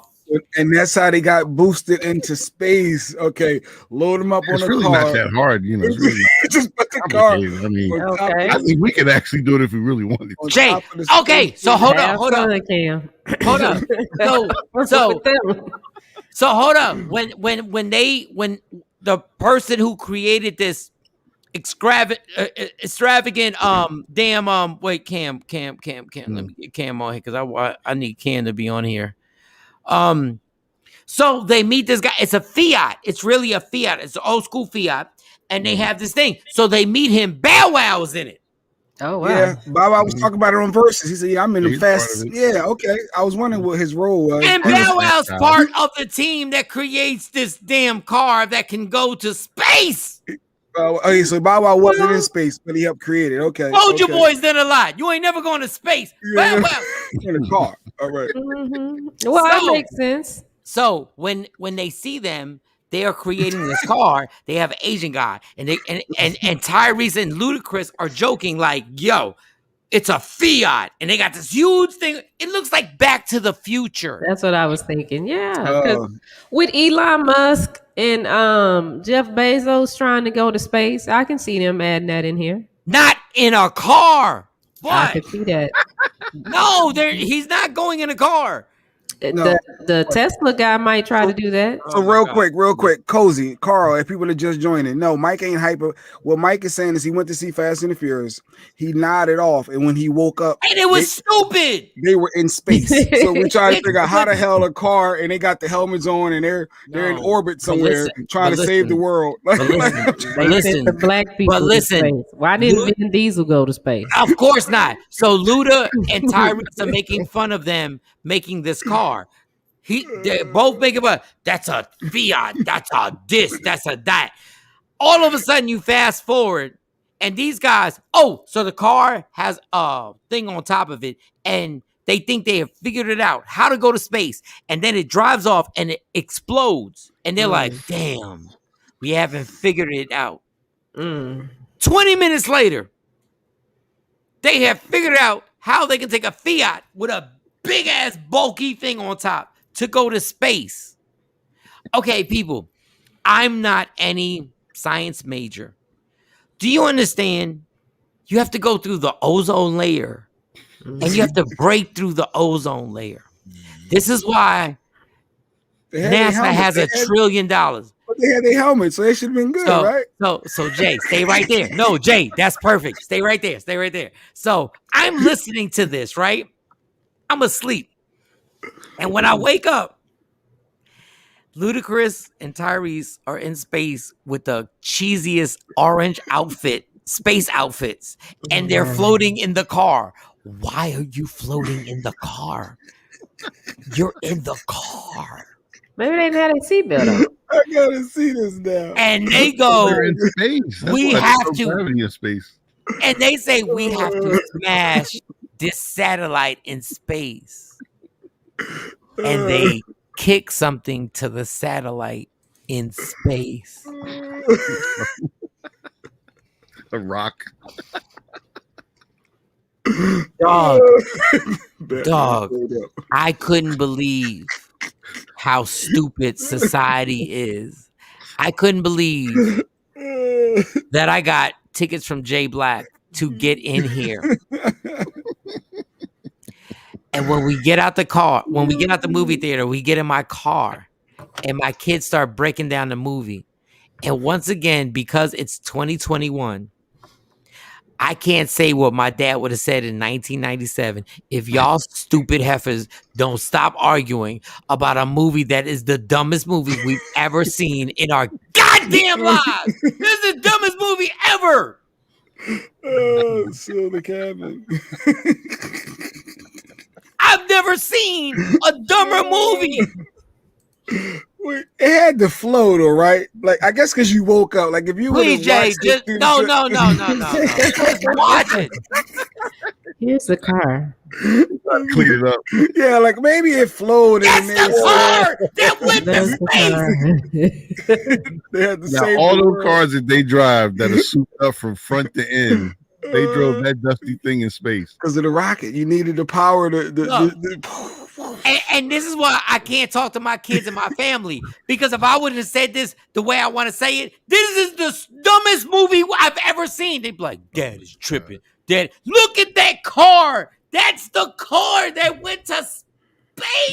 Speaker 4: And that's how they got boosted into space. Okay. Load them up on a
Speaker 6: really
Speaker 4: car.
Speaker 6: It's not that hard, It's really
Speaker 4: just put the car.
Speaker 6: I mean, I think we could actually do it if we really wanted to.
Speaker 1: Jay, okay. So hold up. Hold up. So hold up. When the person who created this extravagant wait, Cam, let me get Cam on here because I need Cam to be on here. So they meet this guy. It's a Fiat. It's really a Fiat. It's an old school Fiat, and they have this thing. So they meet him. Bow Wow's in it.
Speaker 5: Oh wow!
Speaker 4: Yeah, Bow Wow was talking about it on Versus. He said, "Yeah, I'm in the fast." Yeah, okay. I was wondering what his role was.
Speaker 1: And Bow Wow's part of the team that creates this damn car that can go to space.
Speaker 4: Okay, so Bow Wow wasn't in space, but he helped create it. Okay.
Speaker 1: Told you boys done a lot. You ain't never going to space.
Speaker 4: Yeah. Bow Wow in a car. All right.
Speaker 5: Mm-hmm. Well, that makes sense.
Speaker 1: So when they see them, they are creating this car. They have an Asian guy, and Tyrese and Ludacris are joking like, "Yo, it's a Fiat," and they got this huge thing. It looks like Back to the Future.
Speaker 5: That's what I was thinking. Yeah, with Elon Musk and Jeff Bezos trying to go to space, I can see them adding that in here.
Speaker 1: Not in a car. What?
Speaker 5: I can see that.
Speaker 1: No, he's not going in a car.
Speaker 4: No.
Speaker 5: The Tesla guy might try to do that.
Speaker 4: So real quick, Cozy, Carl, if people are just joining, no, Mike ain't hyper. What Mike is saying is he went to see Fast and the Furious. He nodded off, and when he woke up,
Speaker 1: and it was stupid.
Speaker 4: They were in space, so we trying to figure out how the hell a car, and they got the helmets on, and they're in orbit somewhere trying to save the world.
Speaker 1: Listen,
Speaker 5: the black people. To space. Why didn't Vin Diesel go to space?
Speaker 1: Of course not. So Luda and Tyrese are making fun of them making this car. They both make it, but that's a Fiat, that's a this, that's a that. All of a sudden, you fast forward, and these guys, so the car has a thing on top of it, and they think they have figured it out, how to go to space, and then it drives off, and it explodes, and they're like, damn, we haven't figured it out. 20 minutes later, they have figured out how they can take a Fiat with a big-ass bulky thing on top to go to space. Okay, people, I'm not any science major. Do you understand? You have to go through the ozone layer, and you have to break through the ozone layer. This is why NASA has $1 trillion.
Speaker 4: But they had their helmets, so they should have been good, right?
Speaker 1: So Jay, stay right there. No, Jay, that's perfect. Stay right there. Stay right there. So I'm listening to this, right? I'm asleep. And when I wake up, Ludacris and Tyrese are in space with the cheesiest orange space outfits, and they're floating in the car. Why are you floating in the car? You're in the car.
Speaker 5: Maybe they didn't have a seatbelt on.
Speaker 4: I gotta see this now.
Speaker 1: And they go,
Speaker 6: They're in space.
Speaker 1: we have to.
Speaker 6: Gravity in space.
Speaker 1: And they say we have to smash this satellite in space. And they kick something to the satellite in space.
Speaker 6: A rock.
Speaker 1: Dog, I couldn't believe how stupid society is. I couldn't believe that I got tickets from Jay Black to get in here. And when we get out the movie theater, we get in my car and my kids start breaking down the movie. And once again, because it's 2021, I can't say what my dad would have said in 1997. If y'all stupid heifers don't stop arguing about a movie that is the dumbest movie we've ever seen in our goddamn lives. This is the dumbest movie ever.
Speaker 4: Seal the cabin.
Speaker 1: I've never seen a dumber movie.
Speaker 4: Wait, it had to flow though, right? Like I guess because you woke up. Like if you
Speaker 1: please, Jay, just no. Just watch it.
Speaker 5: Here's the car.
Speaker 6: Clean it up.
Speaker 4: Yeah, like maybe it flowed.
Speaker 1: That's the car that went to
Speaker 4: space. They had the
Speaker 6: now, all those cars that they drive that are souped up from front to end. They drove that dusty thing in space
Speaker 4: because of the rocket. You needed the power
Speaker 1: and this is why I can't talk to my kids and my family, because if I would have said this the way I want to say it, this is the dumbest movie I've ever seen. They'd be like, Dad is tripping. Dad, look at that car. That's the car that went to space.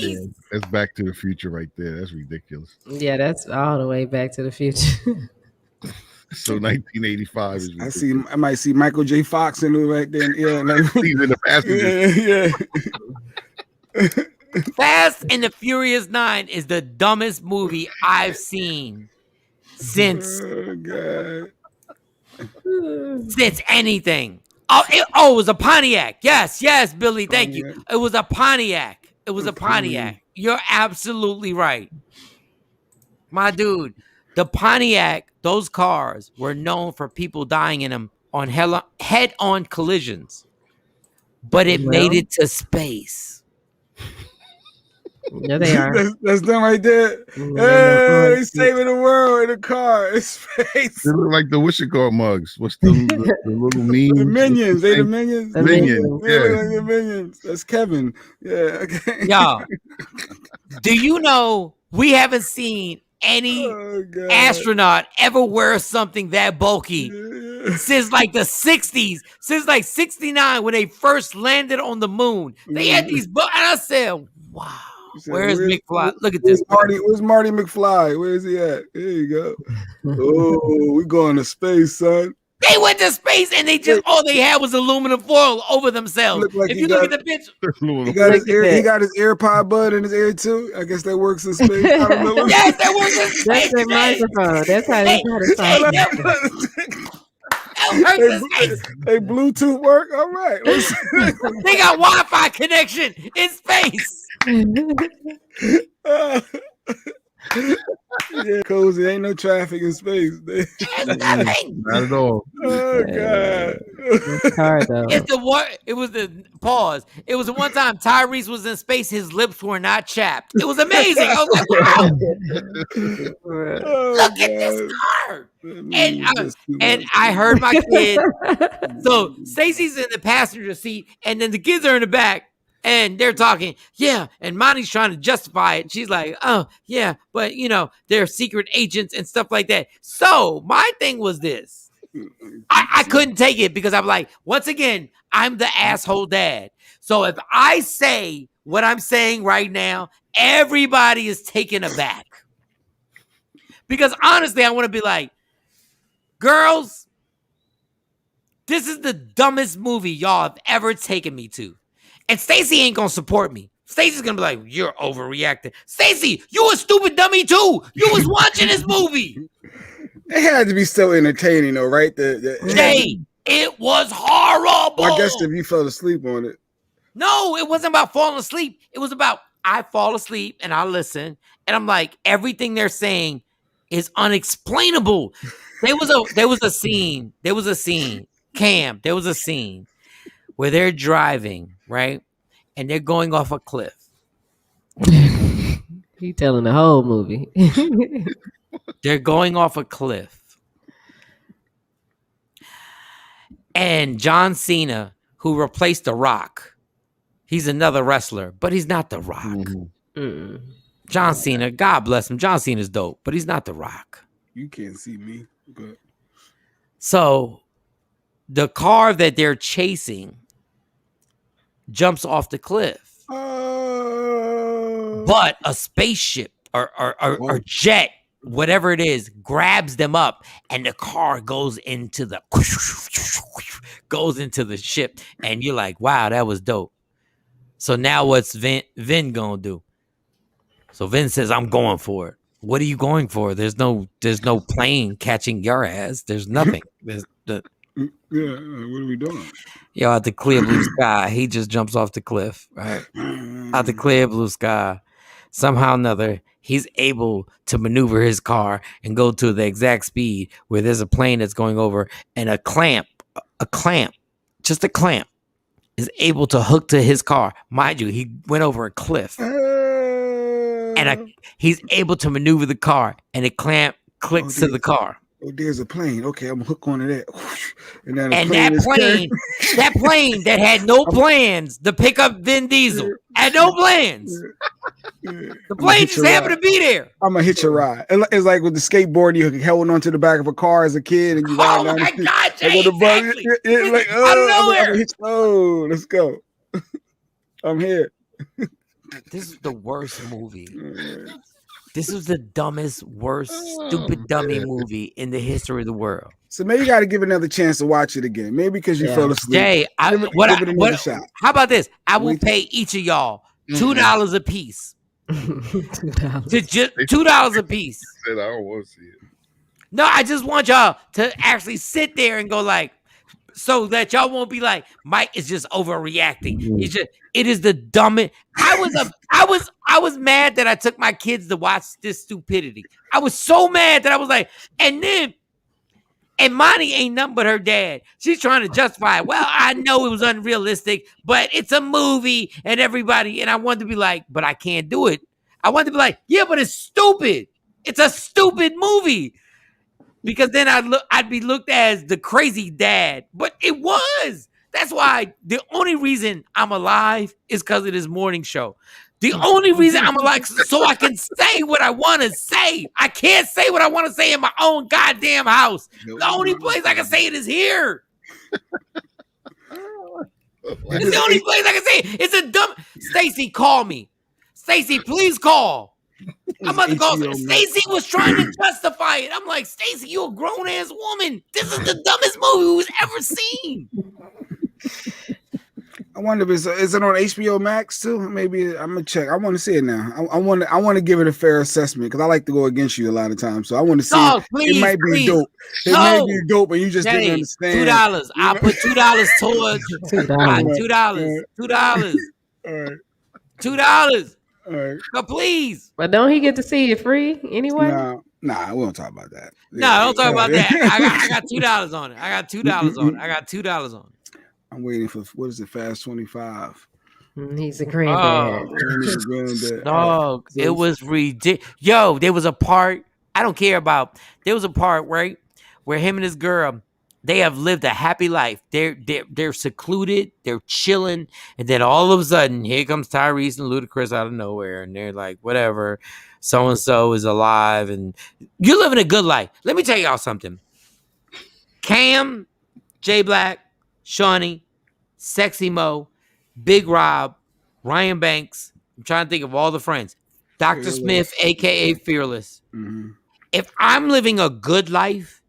Speaker 6: Yeah, that's Back to the Future right there. That's ridiculous.
Speaker 5: Yeah, that's all the way Back to the Future.
Speaker 6: So 1985 is ridiculous.
Speaker 4: I might see Michael J. Fox in it right there. Yeah, like,
Speaker 6: he's in the passenger.
Speaker 4: Yeah.
Speaker 1: Fast and the Furious 9 is the dumbest movie I've seen since anything. It was a Pontiac. Yes, Billy. Thank you. It was a Pontiac. You're absolutely right, my dude. The Pontiac, those cars were known for people dying in them on head-on collisions, but it made it to space.
Speaker 5: Yeah, they are.
Speaker 4: That's them right there. Hey, they saving the world in a car in space.
Speaker 6: They look like the Wishicott mugs. What's the little memes?
Speaker 4: The minions. They the minions.
Speaker 6: The minions.
Speaker 4: Yeah. Like the minions. That's Kevin. Yeah. Okay.
Speaker 1: Y'all, do you know we haven't seen any astronaut ever wear something that bulky since like the 60s, since like 69 when they first landed on the moon? They had these, and I said, wow. Where's McFly? Look at this.
Speaker 4: Where's Marty McFly? Where is he at? There you go. Oh, we going to space, son.
Speaker 1: They went to space and they just all they had was aluminum foil over themselves. Like if you look at the picture,
Speaker 4: he got his AirPod bud in his ear too. I guess that works in space. I don't know.
Speaker 1: Yes, that works in space.
Speaker 5: That's their microphone. That's how they got it.
Speaker 4: Hey, Bluetooth work. All right.
Speaker 1: They got Wi-Fi connection in space.
Speaker 4: Yeah, cozy. Ain't no traffic in space.
Speaker 6: Not at all.
Speaker 4: Oh God.
Speaker 1: It's the one. It was the pause. It was the one time Tyrese was in space. His lips were not chapped. It was amazing. I was like, wow. Look at this car. And I heard my kid. So Stacey's in the passenger seat, and then the kids are in the back. And they're talking, yeah, and Monty's trying to justify it. She's like, oh, yeah, but, they're secret agents and stuff like that. So my thing was this. I couldn't take it because I'm like, once again, I'm the asshole dad. So if I say what I'm saying right now, everybody is taken aback. Because honestly, I want to be like, girls, this is the dumbest movie y'all have ever taken me to. And Stacey ain't going to support me. Stacey's going to be like, you're overreacting. Stacey, you a stupid dummy too. You was watching this movie.
Speaker 4: It had to be still entertaining though, right?
Speaker 1: Jay, it was horrible.
Speaker 4: Well, I guess if you fell asleep on it.
Speaker 1: No, it wasn't about falling asleep. It was about I fall asleep and I listen. And I'm like, everything they're saying is unexplainable. There was a scene. Cam, there was a scene where they're driving, right? And they're going off a cliff.
Speaker 5: He telling the whole movie.
Speaker 1: They're going off a cliff. And John Cena, who replaced The Rock, he's another wrestler, but he's not The Rock.
Speaker 5: Mm-hmm.
Speaker 1: John Cena, God bless him. John Cena's dope, but he's not The Rock.
Speaker 4: You can't see me, but
Speaker 1: so the car that they're chasing jumps off the cliff. But a spaceship or jet, whatever it is, grabs them up, and the car goes into the ship, and you're like, wow, that was dope. So now what's Vin gonna do? So Vin says, I'm going for it. What are you going for? There's no plane catching your ass. There's nothing.
Speaker 4: Yeah, what are we doing?
Speaker 1: Yo, out the clear blue sky, he just jumps off the cliff, right? Out the clear blue sky. Somehow or another, he's able to maneuver his car and go to the exact speed where there's a plane that's going over, and a clamp, just a clamp, is able to hook to his car. Mind you, he went over a cliff. And he's able to maneuver the car, and a clamp clicks to the car.
Speaker 4: Oh, there's a plane. Okay, I'm hooked onto that. And
Speaker 1: that plane that had no plans to pick up Vin Diesel had no plans. The plane just happened to be there.
Speaker 4: I'm gonna hitch a ride. It's like with the skateboard, you held onto the back of a car as a kid, and you ride down the street.
Speaker 1: God, Jay, exactly.
Speaker 4: Like, oh, let's go. I'm here.
Speaker 1: This is the worst movie. This is the dumbest, worst, stupid dummy movie in the history of the world.
Speaker 4: So maybe you got to give another chance to watch it again. Maybe because you fell asleep.
Speaker 1: Jay, how about this? I will pay each of y'all $2 a piece. $2 a piece.
Speaker 6: I don't want to see it.
Speaker 1: No, I just want y'all to actually sit there and go like, so that y'all won't be like, Mike is just overreacting. It is the dumbest. I was mad that I took my kids to watch this stupidity. I was so mad that I was like, and Monty ain't nothing but her dad. She's trying to justify it. Well, I know it was unrealistic, but it's a movie and everybody. And I wanted to be like, but I can't do it. I wanted to be like, yeah, but it's stupid. It's a stupid movie. Because then I'd be looked at as the crazy dad. But it was. That's why the only reason I'm alive is because of this morning show. The only reason I'm alive is so I can say what I want to say. I can't say what I want to say in my own goddamn house. The only place I can say it is here. It's the only place I can say it. It's a dumb... Stacey, call me. Stacey, please call. I'm about to call. Stacey was trying to justify it. I'm like, Stacey, you a grown ass woman. This is the dumbest movie we've ever seen.
Speaker 4: I wonder if is it on HBO Max too? Maybe I'm gonna check. I want to see it now. I want to give it a fair assessment because I like to go against you a lot of times. So I want to see. It might be dope. It may be dope, and you just didn't understand.
Speaker 1: $2. I'll put $2 towards $2. $2.
Speaker 4: All right.
Speaker 1: $2.
Speaker 4: All right.
Speaker 1: But please.
Speaker 5: But don't he get to see it free anyway?
Speaker 4: Nah, we don't talk about that.
Speaker 1: No, don't talk about that. I got $2 on it. I got $2 on it.
Speaker 4: I'm waiting for what is it? Fast 25.
Speaker 5: He's a granddad.
Speaker 1: Dog, it was ridiculous. Yo, there was a part I don't care about. There was a part right where him and his girl, they have lived a happy life. They're secluded. They're chilling, and then all of a sudden, here comes Tyrese and Ludacris out of nowhere, and they're like, "Whatever, so and so is alive, and you're living a good life." Let me tell y'all something. Cam, J Black, Shawnee, Sexy Mo, Big Rob, Ryan Banks. I'm trying to think of all the friends. Dr. Smith, aka Fearless.
Speaker 4: Mm-hmm.
Speaker 1: if I'm living a good life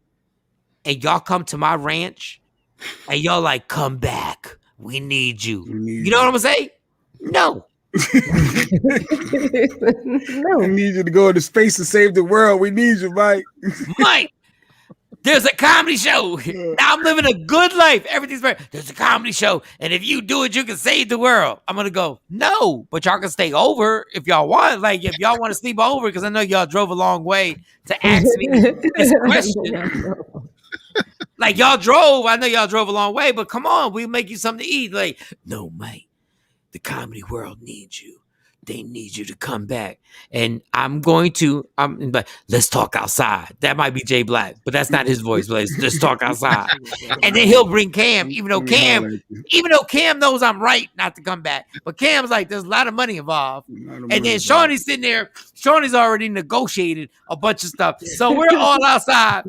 Speaker 1: and y'all come to my ranch and y'all like, come back, we need you. You know what I'm gonna say? No.
Speaker 5: No.
Speaker 4: We need you to go into space and save the world. We need you, Mike.
Speaker 1: Mike, there's a comedy show. Now I'm living a good life. Everything's better. There's a comedy show. And if you do it, you can save the world. I'm going to go, no, but y'all can stay over if y'all want. Like, if y'all want to sleep over, because I know y'all drove a long way to ask me this question. Like, y'all drove. I know y'all drove a long way, but come on, we'll make you something to eat. Like, no, Mike, the comedy world needs you. They need you to come back. And I'm but let's talk outside. That might be Jay Black, but that's not his voice. But let's talk outside. And then he'll bring Cam, even though Cam knows I'm right not to come back. But Cam's like, there's a lot of money involved. And then Shawnee's sitting there. Shawnee's already negotiated a bunch of stuff. So we're all outside.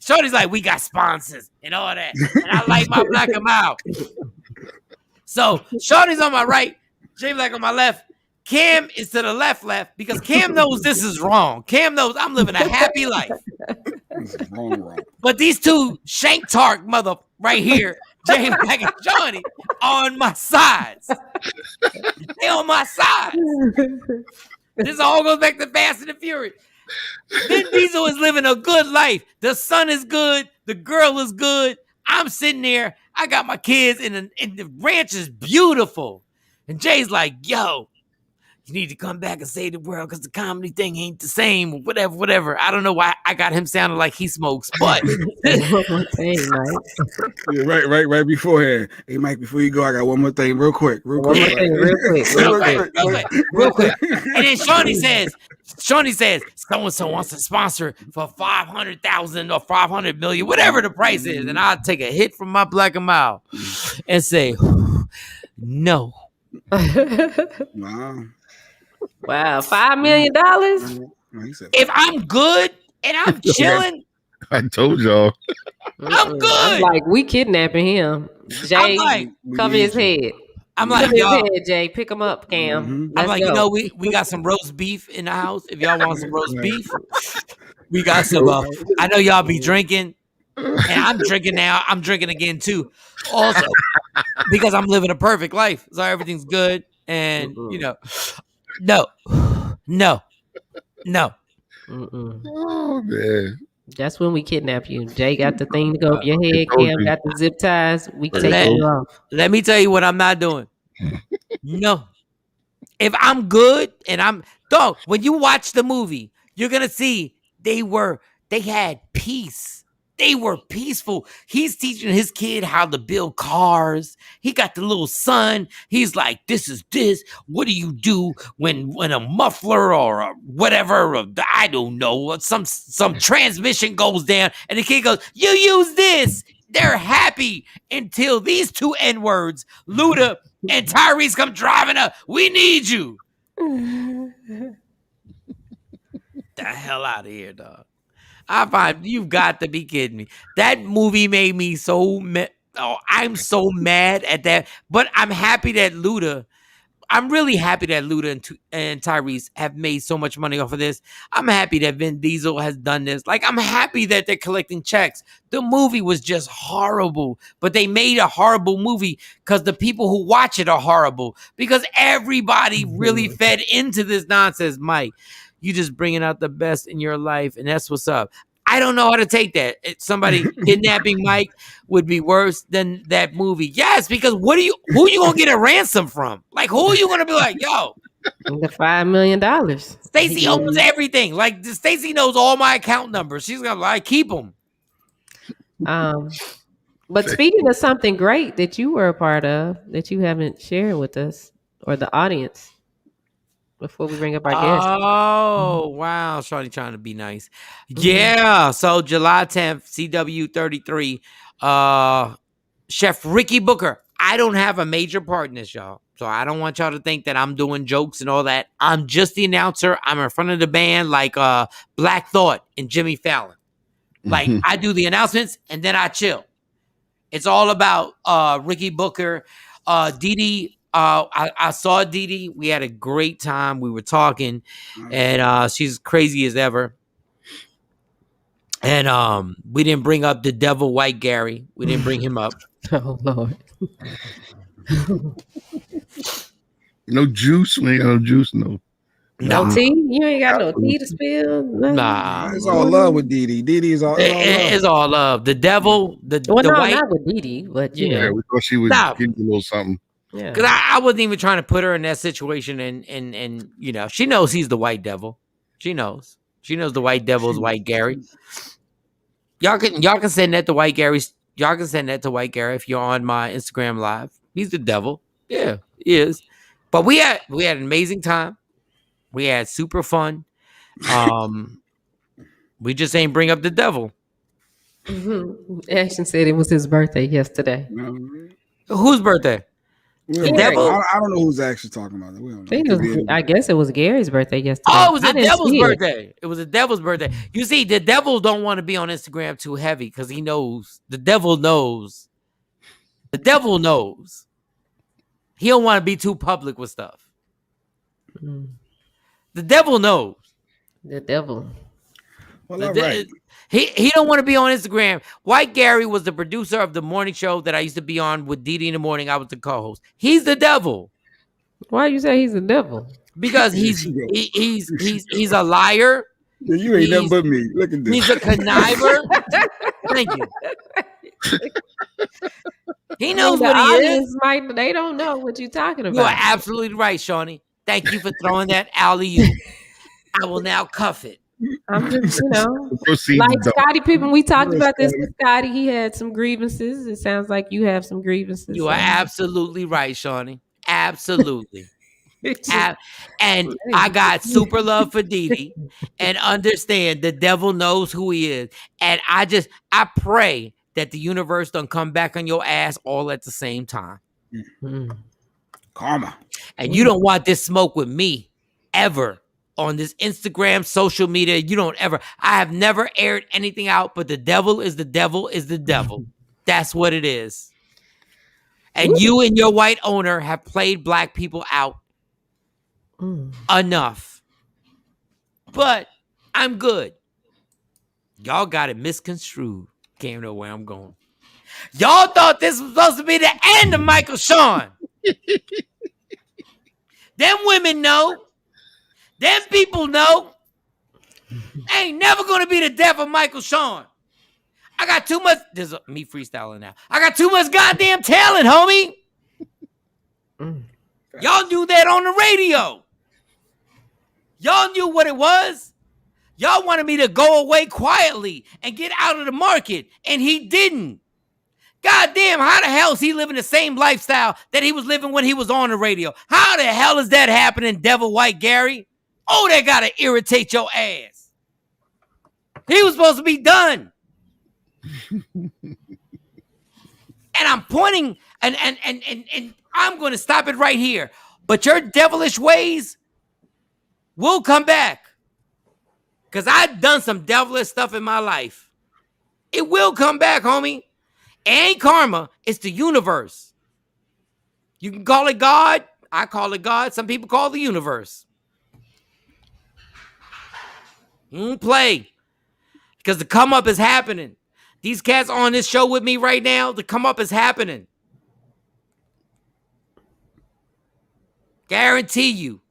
Speaker 1: Shawnee's like, we got sponsors and all that. And I like my black and mild. So Shawnee's on my right, Jay Black on my left. Cam is to the left, because Cam knows this is wrong. Cam knows I'm living a happy life.
Speaker 4: Wrong.
Speaker 1: But these two shank tark mother right here, Jay Black and Shawnee, on my sides. They on my sides. This all goes back to Fast and the Furious. Vin Diesel is living a good life. The son is good. The girl is good. I'm sitting there. I got my kids, and the ranch is beautiful. And Jay's like, yo, you need to come back and save the world because the comedy thing ain't the same, or whatever. I don't know why I got him sounding like he smokes, but
Speaker 5: Hey, Mike.
Speaker 4: Yeah, right beforehand. Hey, Mike, before you go, I got one more thing real quick.
Speaker 5: Real quick.
Speaker 1: And then Shawnee says, so-and-so wants to sponsor for $500,000 or $500 million, whatever the price is. And I'll take a hit from my black and mild and say, no.
Speaker 4: Wow,
Speaker 5: $5 million?
Speaker 1: If I'm good and I'm chilling,
Speaker 6: I told y'all.
Speaker 1: I'm good.
Speaker 5: I'm like, we kidnapping him. Jay, cover his head.
Speaker 1: I'm like,
Speaker 5: cover
Speaker 1: y'all,
Speaker 5: his head, Jay. Pick him up, Cam.
Speaker 1: I'm like,
Speaker 5: go.
Speaker 1: we got some roast beef in the house. If y'all want some roast beef, we got some. I know y'all be drinking, and I'm drinking now. I'm drinking again too, also because I'm living a perfect life, so everything's good. And no.
Speaker 6: Oh man.
Speaker 5: That's when we kidnap you. Jay got the thing to go over your head. Cam got the zip ties. We take you off.
Speaker 1: Let me tell you what I'm not doing. No. If I'm good and when you watch the movie, you're going to see they had peace. They were peaceful. He's teaching his kid how to build cars. He got the little son. He's like, this is this. What do you do when a muffler or a whatever, or I don't know, some transmission goes down, and the kid goes, you use this. They're happy until these two N-words, Luda and Tyrese, come driving up. We need you. The hell out of here, dog. I find you've got to be kidding me. That movie made me so I'm so mad at that. But I'm happy that I'm really happy that Luda and Tyrese have made so much money off of this. I'm happy that Vin Diesel has done this. Like, I'm happy that they're collecting checks. The movie was just horrible, but they made a horrible movie because the people who watch it are horrible, because everybody really fed into this nonsense. Mike, you just bringing out the best in your life, and that's what's up. I don't know how to take that. Somebody kidnapping Mike would be worse than that movie. Yes, because who are you gonna get a ransom from? Like, who are you gonna be like, yo?
Speaker 5: The $5 million.
Speaker 1: Stacey owns everything. Like, Stacey knows all my account numbers. She's gonna like keep them.
Speaker 5: But speaking of something great that you were a part of that you haven't shared with us or the audience before we bring up our guest.
Speaker 1: Oh, wow. Shawnee trying to be nice. Yeah. So July 10th, CW 33, Chef Ricky Booker. I don't have a major part in this, y'all. So I don't want y'all to think that I'm doing jokes and all that. I'm just the announcer. I'm in front of the band like Black Thought and Jimmy Fallon. Like, I do the announcements and then I chill. It's all about Ricky Booker, Dee Dee. I saw Dee Dee. We had a great time. We were talking, and she's crazy as ever. And we didn't bring up the devil White Gary. We didn't bring him up.
Speaker 5: Oh Lord.
Speaker 6: No juice. We ain't got no juice. No.
Speaker 5: No tea? You ain't got no tea to spill?
Speaker 1: Nah.
Speaker 4: It's all love with Didi. Didi is all love.
Speaker 1: It's all love. The devil, the
Speaker 5: no,
Speaker 1: white.
Speaker 5: not with Didi, but you know.
Speaker 6: Yeah, we thought she would give you a little something.
Speaker 5: Yeah.
Speaker 1: Because I wasn't even trying to put her in that situation, and you know, she knows he's the white devil. She knows the white devil is White Gary. Y'all can send that to White Gary. Y'all can send that to White Gary if you're on my Instagram live. He's the devil. Yeah, he is. But we had an amazing time. We had super fun. We just ain't bring up the devil.
Speaker 5: Action said it was his birthday yesterday.
Speaker 1: Whose birthday?
Speaker 4: The devil? I don't know who's actually talking about it. We don't know.
Speaker 5: I guess it was Gary's birthday yesterday.
Speaker 1: Oh, it was the devil's birthday. It was the devil's birthday. You see, the devil don't want to be on Instagram too heavy because he knows. The devil knows. The devil knows. He don't want to be too public with stuff. The devil knows.
Speaker 5: The devil.
Speaker 4: Well, all right.
Speaker 1: He don't want to be on Instagram. White Gary was the producer of the morning show that I used to be on with Didi in the morning. I was the co-host. He's the devil.
Speaker 5: Why you say he's the devil?
Speaker 1: Because he's a liar.
Speaker 4: Yeah, you ain't nothing but me. Look at this.
Speaker 1: He's a conniver. Thank you. He knows what he is.
Speaker 5: They don't know what you're talking about.
Speaker 1: You are absolutely right, Shawnee. Thank you for throwing that alley-oop. I will now cuff it.
Speaker 5: I'm just, like Scottie Pippen. We talked about this with Scottie. He had some grievances. It sounds like you have some grievances.
Speaker 1: You are absolutely right, Shawnee. Absolutely. And I got super love for Didi and understand the devil knows who he is. And I pray that the universe don't come back on your ass all at the same time.
Speaker 4: Karma.
Speaker 1: And you don't want this smoke with me ever. On this Instagram, social media, you don't ever. I have never aired anything out, but the devil is the devil is the devil. That's what it is. And you and your white owner have played black people out enough. But I'm good. Y'all got it misconstrued. Can't know where I'm going. Y'all thought this was supposed to be the end of Michael Shawn. Them women know. Them people know. Ain't never gonna be the death of Michael Shawn. I got too much. This is me freestyling now. I got too much goddamn talent, homie. Y'all knew that on the radio. Y'all knew what it was. Y'all wanted me to go away quietly and get out of the market, and he didn't. Goddamn, how the hell is he living the same lifestyle that he was living when he was on the radio? How the hell is that happening, Devil White Gary? Oh, that gotta irritate your ass. He was supposed to be done. And I'm pointing, and I'm going to stop it right here. But your devilish ways will come back. Because I've done some devilish stuff in my life. It will come back, homie. It ain't karma. It's the universe. You can call it God. I call it God. Some people call it the universe. Play. Because the come up is happening. These cats on this show with me right now, the come up is happening. Guarantee you.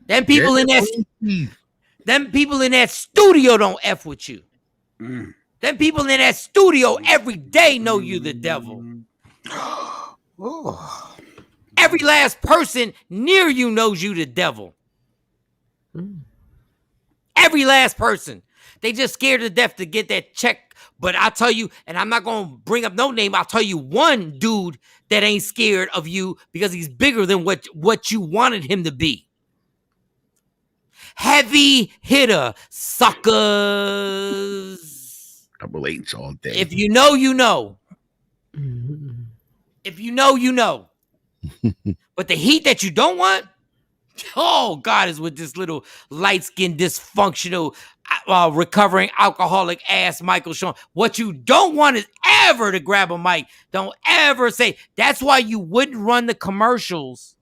Speaker 1: Them people in that studio don't F with you. Them people in that studio every day know you the devil. Every last person near you knows you the devil. Every last person. They just scared to death to get that check. But I'll tell you, and I'm not going to bring up no name, I'll tell you one dude that ain't scared of you because he's bigger than what you wanted him to be. Heavy hitter, suckers.
Speaker 6: Double H all day.
Speaker 1: If you know, you know. If you know, you know. But the heat that you don't want, oh, God is with this little light-skinned, dysfunctional, recovering alcoholic ass Michael Shawn. What you don't want is ever to grab a mic. Don't ever say. That's why you wouldn't run the commercials.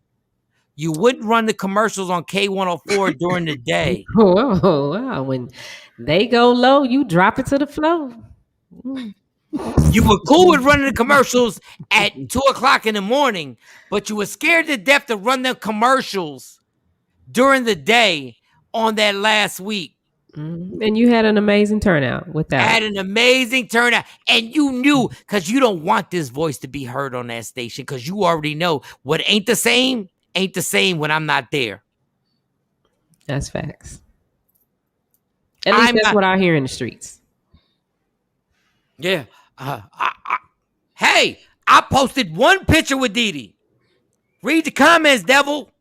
Speaker 1: You wouldn't run the commercials on K104 during the day.
Speaker 5: Whoa, wow. When they go low, you drop it to the floor.
Speaker 1: You were cool with running the commercials at 2:00 in the morning, but you were scared to death to run the commercials during the day on that last week.
Speaker 5: And you had an amazing turnout with that.
Speaker 1: Had an amazing turnout. And you knew, because you don't want this voice to be heard on that station, because you already know what ain't the same when I'm not there.
Speaker 5: That's facts. At least that's what I hear in the streets.
Speaker 1: Yeah. Hey, I posted one picture with Didi. Read the comments, devil.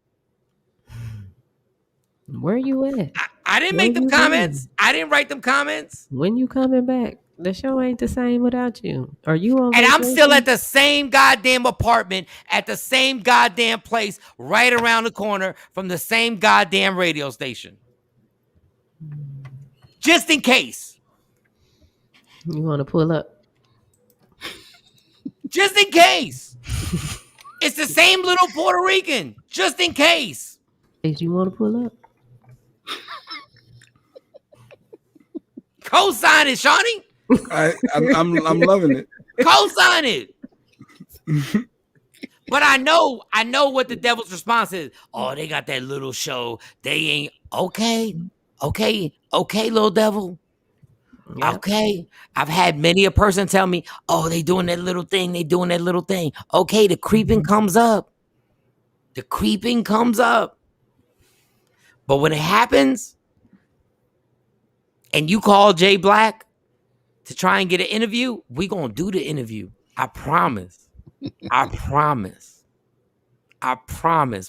Speaker 5: Where you at?
Speaker 1: I didn't make them comments. I didn't write them comments.
Speaker 5: When you coming back? The show ain't the same without you. Are you on vacation?
Speaker 1: I'm still at the same goddamn apartment, at the same goddamn place, right around the corner from the same goddamn radio station. Just in case.
Speaker 5: You want to pull up?
Speaker 1: Just in case. It's the same little Puerto Rican. Just in case.
Speaker 5: Did you want to pull up?
Speaker 1: Co-sign it, Shawnee.
Speaker 4: I'm loving it.
Speaker 1: Co-sign it. But I know what the devil's response is. Oh, they got that little show. They ain't okay, little devil. Yep. Okay. I've had many a person tell me, oh, they doing that little thing. Okay, the creeping comes up. But when it happens, and you call Jay Black to try and get an interview, we gonna do the interview. I promise.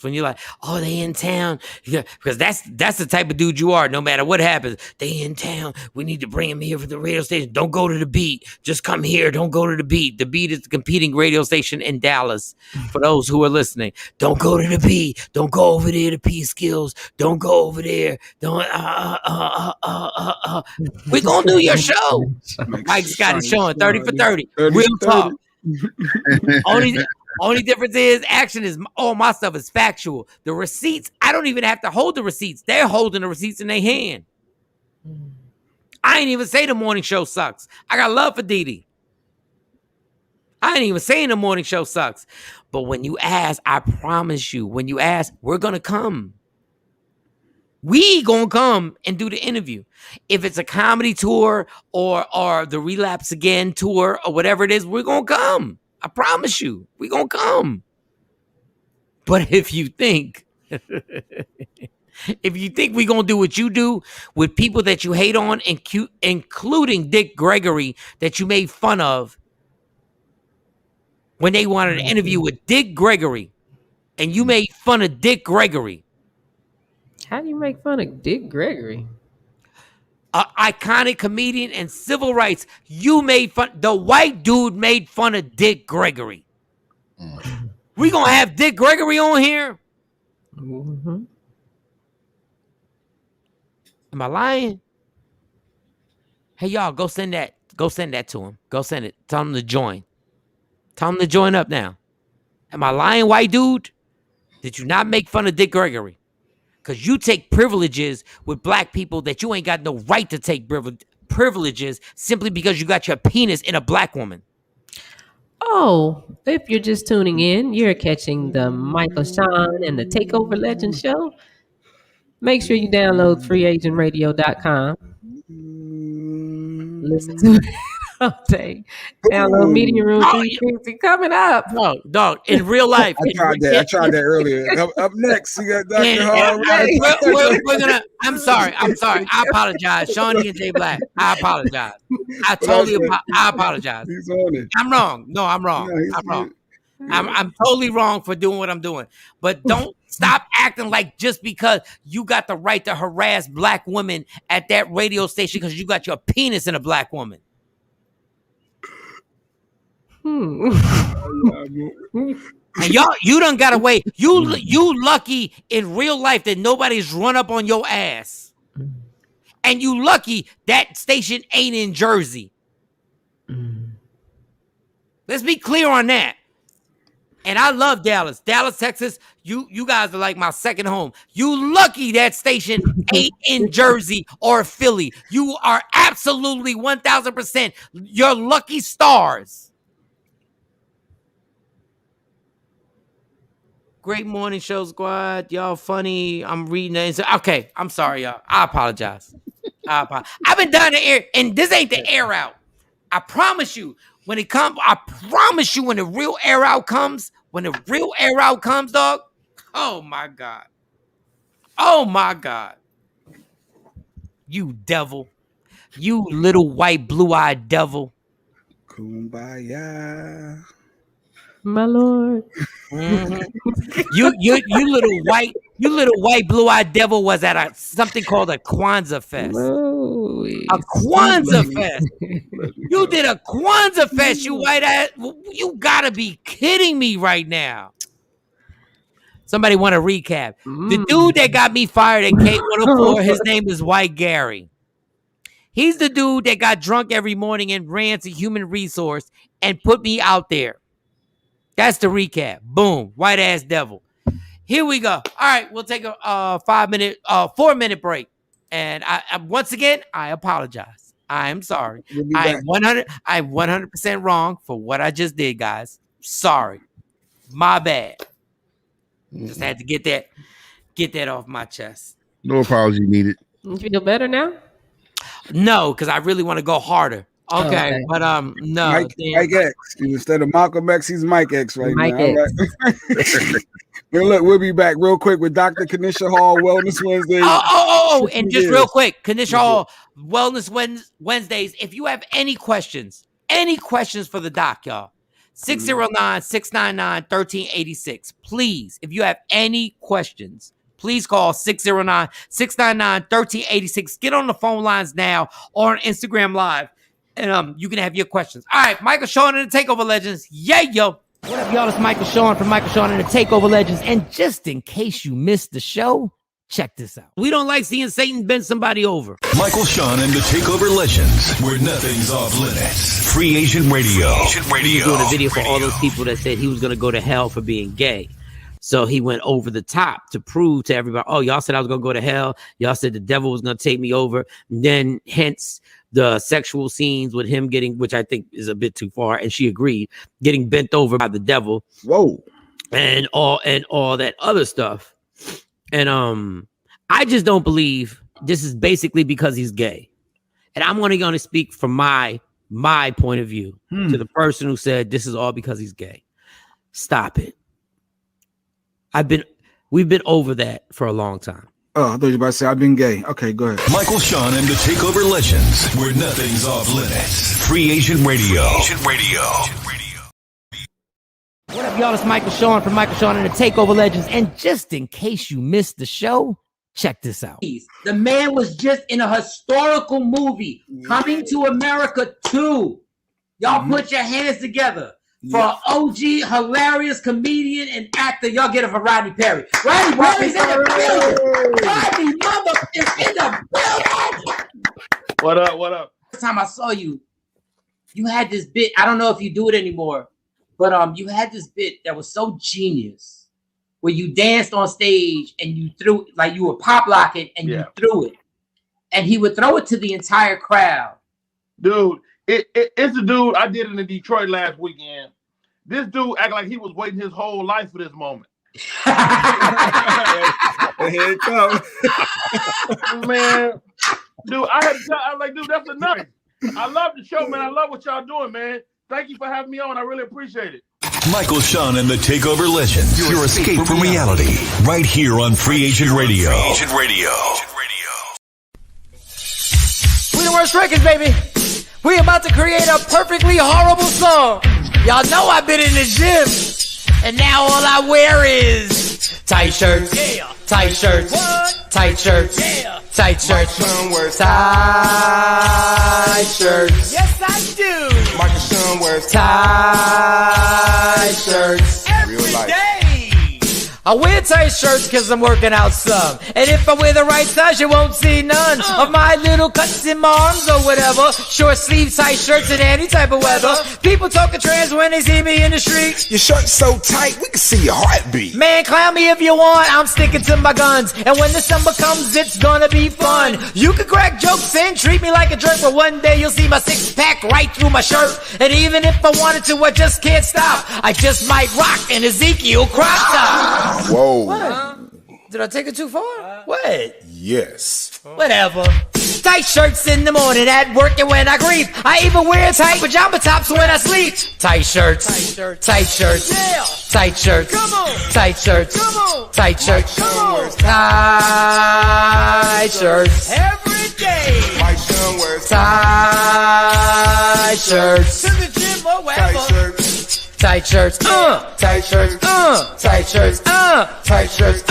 Speaker 1: When you're like, oh, they in town, yeah, because that's the type of dude you are. No matter what happens, they in town. We need to bring him here for the radio station. Don't go to the Beat. Just come here. Don't go to the Beat. The Beat is the competing radio station in Dallas. For those who are listening, don't go to the Beat. Don't go over there to P Skills. Don't go over there. Don't. We gonna do your show. Mike Scott is showing 30 for 30. Real talk. Only difference is action is all my stuff is factual. The receipts, I don't even have to hold the receipts. They're holding the receipts in their hand. I ain't even say the morning show sucks. I got love for Didi. I ain't even saying the morning show sucks. But when you ask, I promise you, when you ask, we're gonna come. We gonna come and do the interview. If it's a comedy tour or the Relapse Again tour or whatever it is, we're gonna come. I promise you, we gonna come. But if you think we gonna do what you do with people that you hate on, including Dick Gregory that you made fun of when they wanted an interview with Dick Gregory, and you made fun of Dick Gregory.
Speaker 5: How do you make fun of Dick Gregory?
Speaker 1: An iconic comedian and civil rights. You made fun. The white dude made fun of Dick Gregory. We gonna have Dick Gregory on here? Mm-hmm. Am I lying? Hey y'all, go send that to him. Go send it. Tell him to join. Tell him to join up now. Am I lying, white dude? Did you not make fun of Dick Gregory? Because you take privileges with black people that you ain't got no right to take privileges simply because you got your penis in a black woman.
Speaker 5: Oh, if you're just tuning in, you're catching the Michael Shawn and the TakeOver Legend show. Make sure you download freeagentradio.com. Listen to it all day. Download Media Room 360 coming up.
Speaker 1: Dog, in real life.
Speaker 4: I tried that earlier. Up next, you got Dr. Hall.
Speaker 1: We're gonna. I'm sorry. I apologize, Shawnee and Jay Black. I apologize. I apologize.
Speaker 4: He's on it.
Speaker 1: I'm wrong. No, I'm wrong. I'm wrong. I'm totally wrong for doing what I'm doing. But don't stop acting like just because you got the right to harass black women at that radio station because you got your penis in a black woman. And you done got away. You lucky in real life that nobody's run up on your ass. And you lucky that station ain't in Jersey. Let's be clear on that. And I love Dallas. Dallas, Texas, you guys are like my second home. You lucky that station ain't in Jersey or Philly. You are absolutely 1,000%. You're lucky stars. Great morning show, squad. Y'all funny. I'm reading it. Okay, I'm sorry, y'all. I apologize. I've been down the air, and this ain't the air out. I promise you, when it comes, I promise you, when the real air out comes, dog. Oh my God. Oh my God. You devil. You little white blue-eyed devil.
Speaker 4: Kumbaya.
Speaker 5: My Lord.
Speaker 1: Mm-hmm. you little white blue-eyed devil was at something called a Kwanzaa Fest. A Kwanzaa Fest. You did a Kwanzaa Fest, you white ass. You gotta be kidding me right now. Somebody want to recap. The dude that got me fired at K104, his name is White Gary. He's the dude that got drunk every morning and ran to human resource and put me out there. That's the recap. Boom. White ass devil. Here we go. All right, we'll take a 4-minute break. And I once again, I apologize. I am sorry. I'm 100% wrong for what I just did, guys. Sorry. My bad. Just had to get that off my chest.
Speaker 6: No apology needed.
Speaker 5: You feel better now?
Speaker 4: No,
Speaker 1: because I really want to go harder. Okay, but no.
Speaker 4: Mike X. Instead of Malcolm X, he's Mike X right now. Right. Well, look, we'll be back real quick with Dr. KaNisha Hall Wellness Wednesdays.
Speaker 1: And just real quick, KaNisha Hall Wellness Wednesdays. If you have any questions for the doc, y'all, 609-699-1386. Please, if you have any questions, please call 609-699-1386. Get on the phone lines now or on Instagram Live, and you can have your questions. All right, Michael Shawn and the TakeOver Legends. Yeah, yo. What up, y'all? It's Michael Shawn from Michael Shawn and the TakeOver Legends. And just in case you missed the show, check this out. We don't like seeing Satan bend somebody over.
Speaker 2: Michael Shawn and the TakeOver Legends, where nothing's off limits. Free Agent Radio.
Speaker 1: He was doing a video for all those people that said he was going to go to hell for being gay. So he went over the top to prove to everybody, oh, y'all said I was going to go to hell. Y'all said the devil was going to take me over. And then hence the sexual scenes with him getting, which I think is a bit too far. And she agreed, getting bent over by the devil.
Speaker 4: Whoa.
Speaker 1: And all that other stuff. And I just don't believe this is basically because he's gay. And I'm only going to speak from my point of view to the person who said this is all because he's gay. Stop it. We've been over that for a long time.
Speaker 4: Oh, I thought you were about to say I've been gay. Okay, go ahead.
Speaker 2: Michael Shawn and the TakeOver Legends, where nothing's off limits. Free Agent Radio.
Speaker 1: What up, y'all? It's Michael Shawn from Michael Shawn and the TakeOver Legends. And just in case you missed the show, check this out. The man was just in a historical movie, Coming to America 2. Y'all put your hands together. For an OG, hilarious comedian and actor, y'all get it for Rodney Perry. Rodney Perry's in the building. Rodney mother is in the building.
Speaker 9: What up?
Speaker 1: First time I saw you, you had this bit. I don't know if you do it anymore, but you had this bit that was so genius, where you danced on stage and you threw, like you were pop locking and you threw it, and he would throw it to the entire crowd.
Speaker 9: Dude. It's the dude I did in Detroit last weekend. This dude acted like he was waiting his whole life for this moment.
Speaker 4: Here it comes.
Speaker 9: Man, dude, I was like, dude, that's enough. I love the show, man. I love what y'all doing, man. Thank you for having me on. I really appreciate it.
Speaker 2: Michael Shawn and the TakeOver Legends. Your escape from reality. Right here on Free Agent Radio.
Speaker 1: We the worst records, baby. We about to create a perfectly horrible song. Y'all know I've been in the gym, and now all I wear is tight shirts, tight shirts, tight shirts, tight shirts, tight shirts. Yes, I do.
Speaker 10: Michael Shawn wears
Speaker 1: tight shirts
Speaker 10: every day.
Speaker 1: I wear tight shirts because I'm working out some. And if I wear the right size, you won't see none of my little cuts in my arms or whatever. Short sleeve tight shirts in any type of weather. People talking trans when they see me in the street.
Speaker 10: Your shirt's so tight, we can see your heartbeat.
Speaker 1: Man, clown me if you want, I'm sticking to my guns. And when the summer comes, it's gonna be fun. You can crack jokes and treat me like a jerk, but one day you'll see my six-pack right through my shirt. And even if I wanted to, I just can't stop. I just might rock an Ezekiel crop top.
Speaker 10: Whoa.
Speaker 1: What? Did I take it too far? What?
Speaker 10: Yes.
Speaker 1: Whatever. Tight shirts in the morning at work and when I grieve. I even wear tight pajama tops when I sleep. Tight shirts. Tight shirts. Tight shirts. Yeah. Tight shirts. Come on. Tight shirts. Come on. Tight shirts. Come on. Tight shirts. Every day.
Speaker 10: My son wears
Speaker 1: tight shirts. To the gym or wherever.
Speaker 10: tight shirts.
Speaker 1: Tight shirts, tight shirts, tight shirts, tight shirts,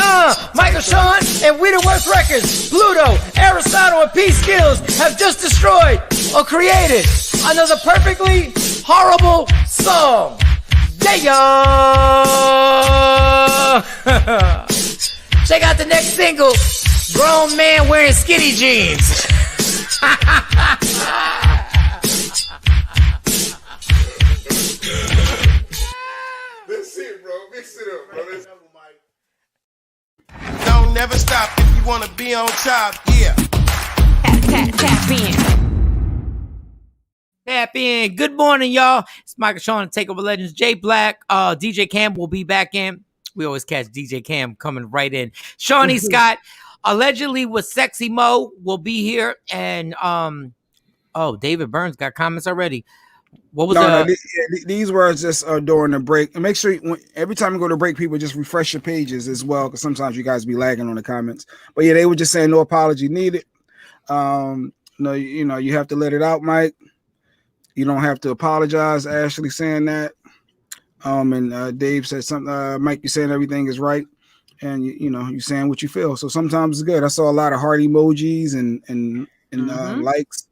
Speaker 1: Michael, Shawn, and We the Worst Records, Pluto, Aristotle, and P Skills have just destroyed or created another perfectly horrible song. Yeah. Check out the next single, Grown Man Wearing Skinny Jeans.
Speaker 10: That's it, bro. Mix it up, bro.
Speaker 11: Don't never stop if you want to be on top. Yeah.
Speaker 3: Tap in.
Speaker 1: Tap in. Good morning, y'all. It's Michael, Shawn, the TakeOver Legends. Jay Black, DJ Cam will be back in. We always catch DJ Cam coming right in. Shawnee Scott, allegedly with Sexy Mo, will be here. And David Burns got comments already. What was
Speaker 4: these words just during the break. And make sure every time you go to break, people just refresh your pages as well, because sometimes you guys be lagging on the comments. But yeah, they were just saying no apology needed. No, you have to let it out, Mike. You don't have to apologize. Ashley saying that. And Dave said something. Mike, you saying everything is right, and you saying what you feel. So sometimes it's good. I saw a lot of heart emojis and likes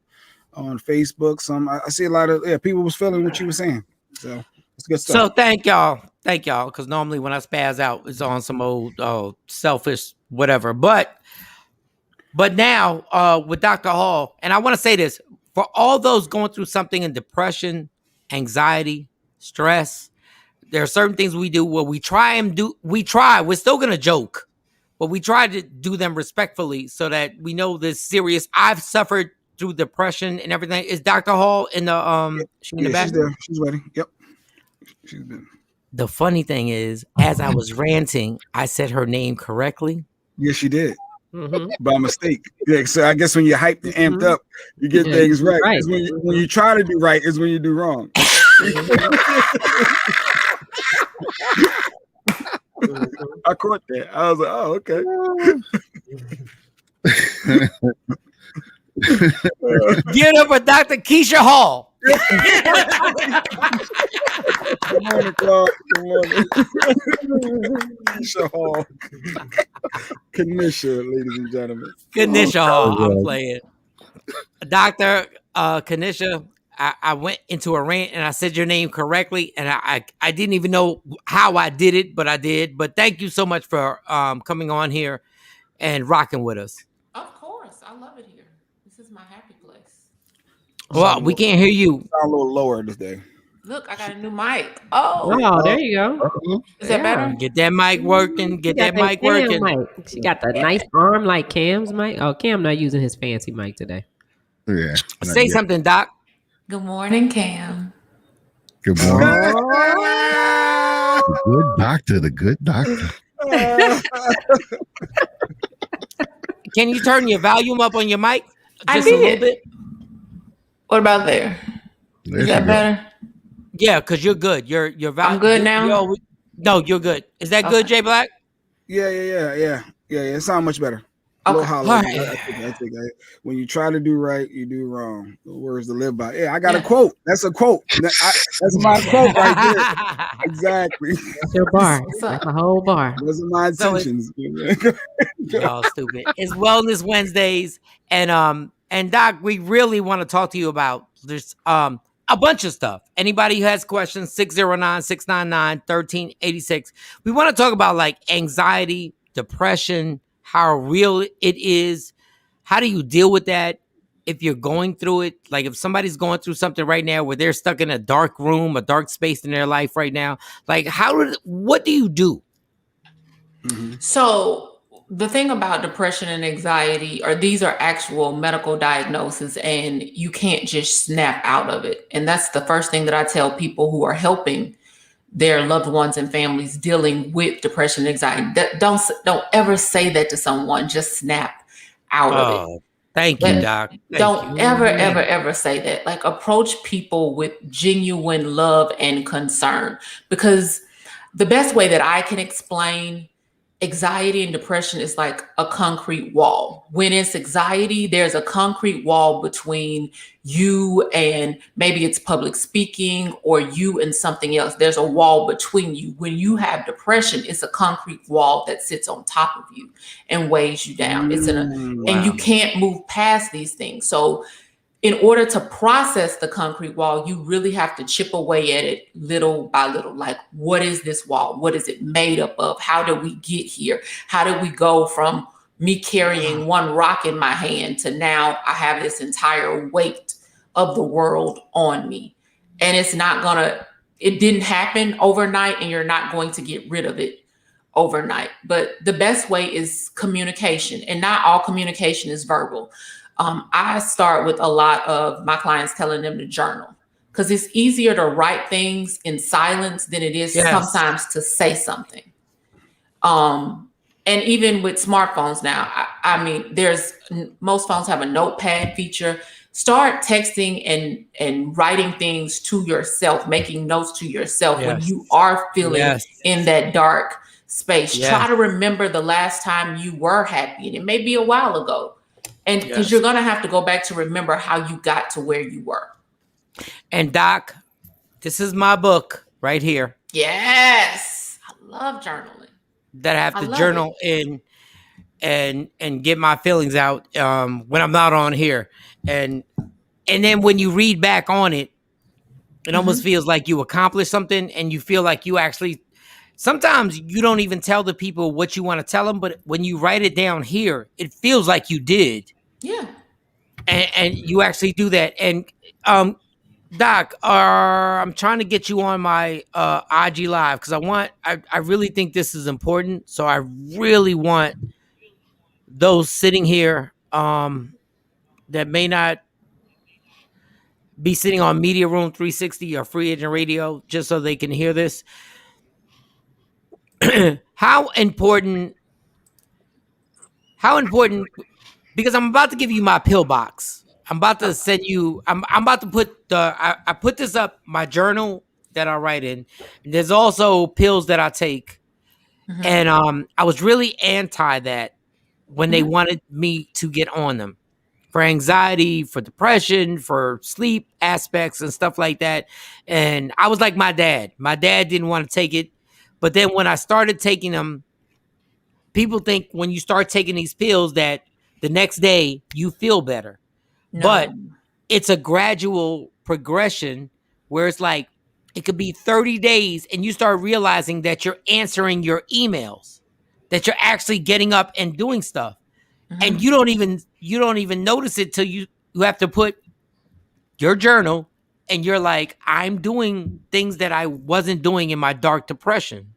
Speaker 4: on Facebook. I see a lot of people was feeling what you were saying. So it's good stuff.
Speaker 1: So thank y'all, because normally when I spaz out, it's on some old selfish whatever. But now with Dr. Hall, and I want to say this for all those going through something in depression, anxiety, stress. There are certain things we do where we're still gonna joke, but we try to do them respectfully so that we know this serious. I've suffered through depression and everything. Is Dr. Hall in the
Speaker 4: in the back? She's there. She's ready. Yep. She's been.
Speaker 1: The funny thing is, as I was ranting, I said her name correctly.
Speaker 4: Yes, you did. By mistake. Yeah, so I guess when you're hyped and amped up, you get things right. Right. When you try to do right is when you do wrong. I caught that. I was like, oh, okay.
Speaker 1: Give it up for Dr. KaNisha Hall.
Speaker 4: Good morning, Clark. Good morning. KaNisha Hall. KaNisha, ladies and gentlemen.
Speaker 1: KaNisha Hall. I'm playing. Dr. KaNisha, I went into a rant and I said your name correctly, and I didn't even know how I did it, but I did. But thank you so much for coming on here and rocking with us.
Speaker 12: Of course. I love it here. This is my happy place.
Speaker 1: Well, we can't hear you.
Speaker 4: Sound a little lower today.
Speaker 12: Look, I got a new mic. Oh,
Speaker 5: there you go.
Speaker 12: Is that better?
Speaker 1: Get that mic working. Get that mic working.
Speaker 5: She got the nice arm like Cam's mic. Oh, Cam not using his fancy mic today.
Speaker 6: Yeah.
Speaker 1: Say something, Doc.
Speaker 12: Good morning, Cam.
Speaker 6: Good morning. The good doctor. The good doctor.
Speaker 1: Can you turn your volume up on your mic?
Speaker 12: Just a little bit. What about there? Is that better?
Speaker 1: Yeah, because you're good. Your volume.
Speaker 12: I'm good now?
Speaker 1: No, you're good. Is that good, Jay Black?
Speaker 4: Yeah. It sounds much better.
Speaker 12: Okay.
Speaker 4: I think when you try to do right, you do wrong. The words to live by. Yeah, I got a quote. That's a quote. That's my quote right there. Exactly.
Speaker 5: That's your bar. That's a whole bar.
Speaker 4: Those are my intentions.
Speaker 1: Y'all stupid. It's Wellness Wednesdays, and Doc, we really want to talk to you about this A bunch of stuff. Anybody who has questions, 609-699-1386. We want to talk about like anxiety, depression, how real it is. How do you deal with that if you're going through it? Like if somebody's going through something right now where they're stuck in a dark room, a dark space in their life right now, like what do you do?
Speaker 12: Mm-hmm. So the thing about depression and anxiety these are actual medical diagnoses, and you can't just snap out of it. And that's the first thing that I tell people who are helping their loved ones and families dealing with depression and anxiety. Don't ever say that to someone. Just snap out of it.
Speaker 1: Thank you, Doc.
Speaker 12: Don't ever say that. Like, approach people with genuine love and concern, because the best way that I can explain anxiety and depression is like a concrete wall. When it's anxiety, there's a concrete wall between you and maybe it's public speaking, or you and something else. There's a wall between you. When you have depression, it's a concrete wall that sits on top of you and weighs you down. And you can't move past these things. So in order to process the concrete wall, you really have to chip away at it little by little. Like, what is this wall? What is it made up of? How did we get here? How did we go from me carrying one rock in my hand to now I have this entire weight of the world on me? And it didn't happen overnight, and you're not going to get rid of it overnight. But the best way is communication, and not all communication is verbal. I start with a lot of my clients telling them to journal, because it's easier to write things in silence than it is sometimes to say something. And even with smartphones now, I mean, most phones have a notepad feature. Start texting and writing things to yourself, making notes to yourself when you are feeling in that dark space. Try to remember the last time you were happy, and it may be a while ago. And because you're going to have to go back to remember how you got to where you were.
Speaker 1: And Doc, this is my book right here.
Speaker 12: Yes. I love journaling.
Speaker 1: That I have to journal in and get my feelings out when I'm not on here. And then when you read back on it, it almost feels like you accomplished something, and you feel like you actually, sometimes you don't even tell the people what you want to tell them, but when you write it down here, it feels like you did.
Speaker 12: Yeah.
Speaker 1: And you actually do that. And Doc, I'm trying to get you on my IG Live, because I really think this is important. So I really want those sitting here that may not be sitting on Media Room 360 or Free Agent Radio, just so they can hear this. How important, because I'm about to give you my pill box. I'm about to send you, I'm about to put I put this up, my journal that I write in. There's also pills that I take. And I was really anti that when they wanted me to get on them for anxiety, for depression, for sleep aspects and stuff like that. And I was like my dad. My dad didn't want to take it. But then when I started taking them, people think when you start taking these pills that the next day you feel better. No. But it's a gradual progression where it's like it could be 30 days and you start realizing that you're answering your emails, that you're actually getting up and doing stuff. And you don't even notice it till you have to put your journal and you're like, I'm doing things that I wasn't doing in my dark depression.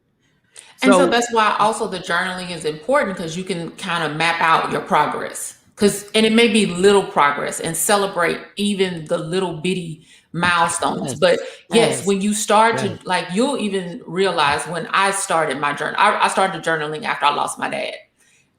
Speaker 12: And so that's why also the journaling is important, because you can kind of map out your progress. And it may be little progress, and celebrate even the little bitty milestones. But yes, when you start to, like, you'll even realize when I started my journal, I started journaling after I lost my dad.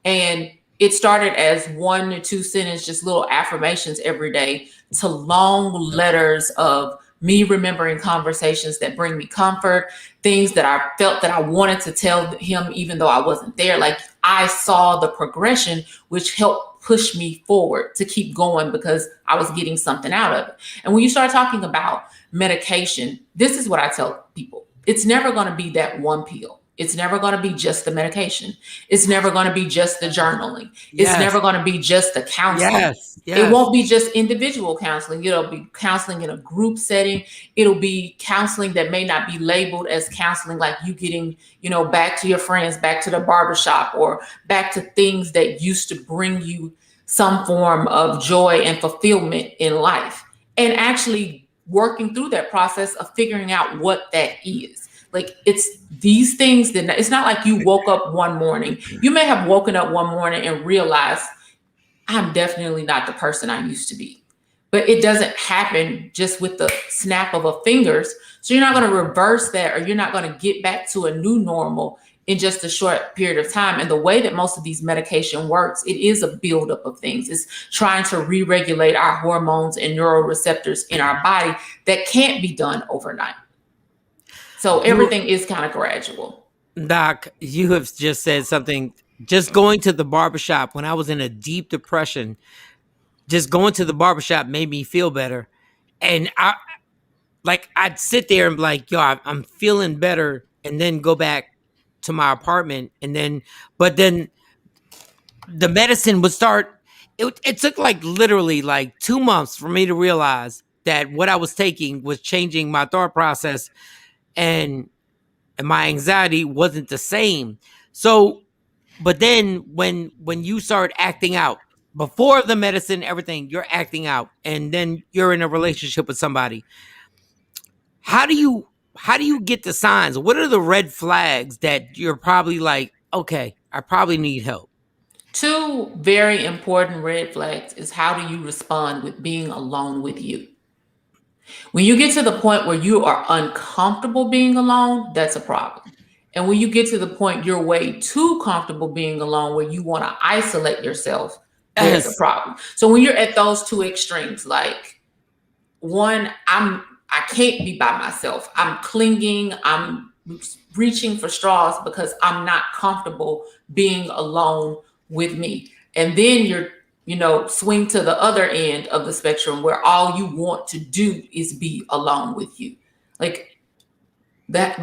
Speaker 12: And it started as 1 to 2 sentences, just little affirmations every day, to long letters of me remembering conversations that bring me comfort, things that I felt that I wanted to tell him, even though I wasn't there. Like, I saw the progression, which helped push me forward to keep going, because I was getting something out of it. And when you start talking about medication, this is what I tell people. It's never going to be that one pill. It's never going to be just the medication. It's never going to be just the journaling.
Speaker 1: Yes.
Speaker 12: It's never going to be just the counseling.
Speaker 1: Yes.
Speaker 12: It won't be just individual counseling. It'll be counseling in a group setting. It'll be counseling that may not be labeled as counseling, like you getting, back to your friends, back to the barbershop, or back to things that used to bring you some form of joy and fulfillment in life. And actually working through that process of figuring out what that is. Like, it's these things that it's not like you woke up one morning. You may have woken up one morning and realized, I'm definitely not the person I used to be. But it doesn't happen just with the snap of a fingers. So you're not going to reverse that, or you're not going to get back to a new normal in just a short period of time. And the way that most of these medication works, it is a buildup of things. It's trying to re-regulate our hormones and neuroreceptors in our body that can't be done overnight. So everything is kind of gradual.
Speaker 1: Doc, you have just said something. Just going to the barbershop when I was in a deep depression, just going to the barbershop made me feel better. And I'd sit there and be like, yo, I'm feeling better, and then go back to my apartment. But then the medicine would start. It took literally 2 months for me to realize that what I was taking was changing my thought process, and my anxiety wasn't the same. So, but then when you start acting out, before the medicine, everything, you're acting out, and then you're in a relationship with somebody. How do you get the signs? What are the red flags that you're probably like, okay, I probably need help?
Speaker 12: 2 very important red flags is, how do you respond with being alone with you? When you get to the point where you are uncomfortable being alone, that's a problem. And when you get to the point you're way too comfortable being alone, where you want to isolate yourself, there's a problem. So when you're at those 2 extremes, like, one, I can't be by myself. I'm clinging. I'm reaching for straws because I'm not comfortable being alone with me. And then you're, swing to the other end of the spectrum, where all you want to do is be alone with you. Like that,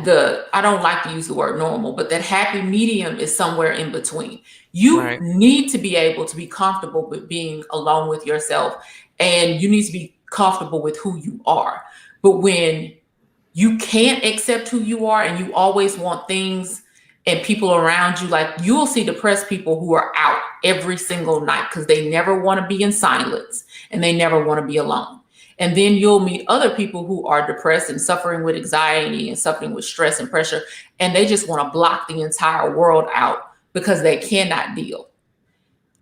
Speaker 12: I don't like to use the word normal, but that happy medium is somewhere in between. You need to be able to be comfortable with being alone with yourself, and you need to be comfortable with who you are. But when you can't accept who you are, and you always want things and people around you, like, you will see depressed people who are out every single night because they never want to be in silence and they never want to be alone. And then you'll meet other people who are depressed and suffering with anxiety and suffering with stress and pressure, and they just want to block the entire world out because they cannot deal.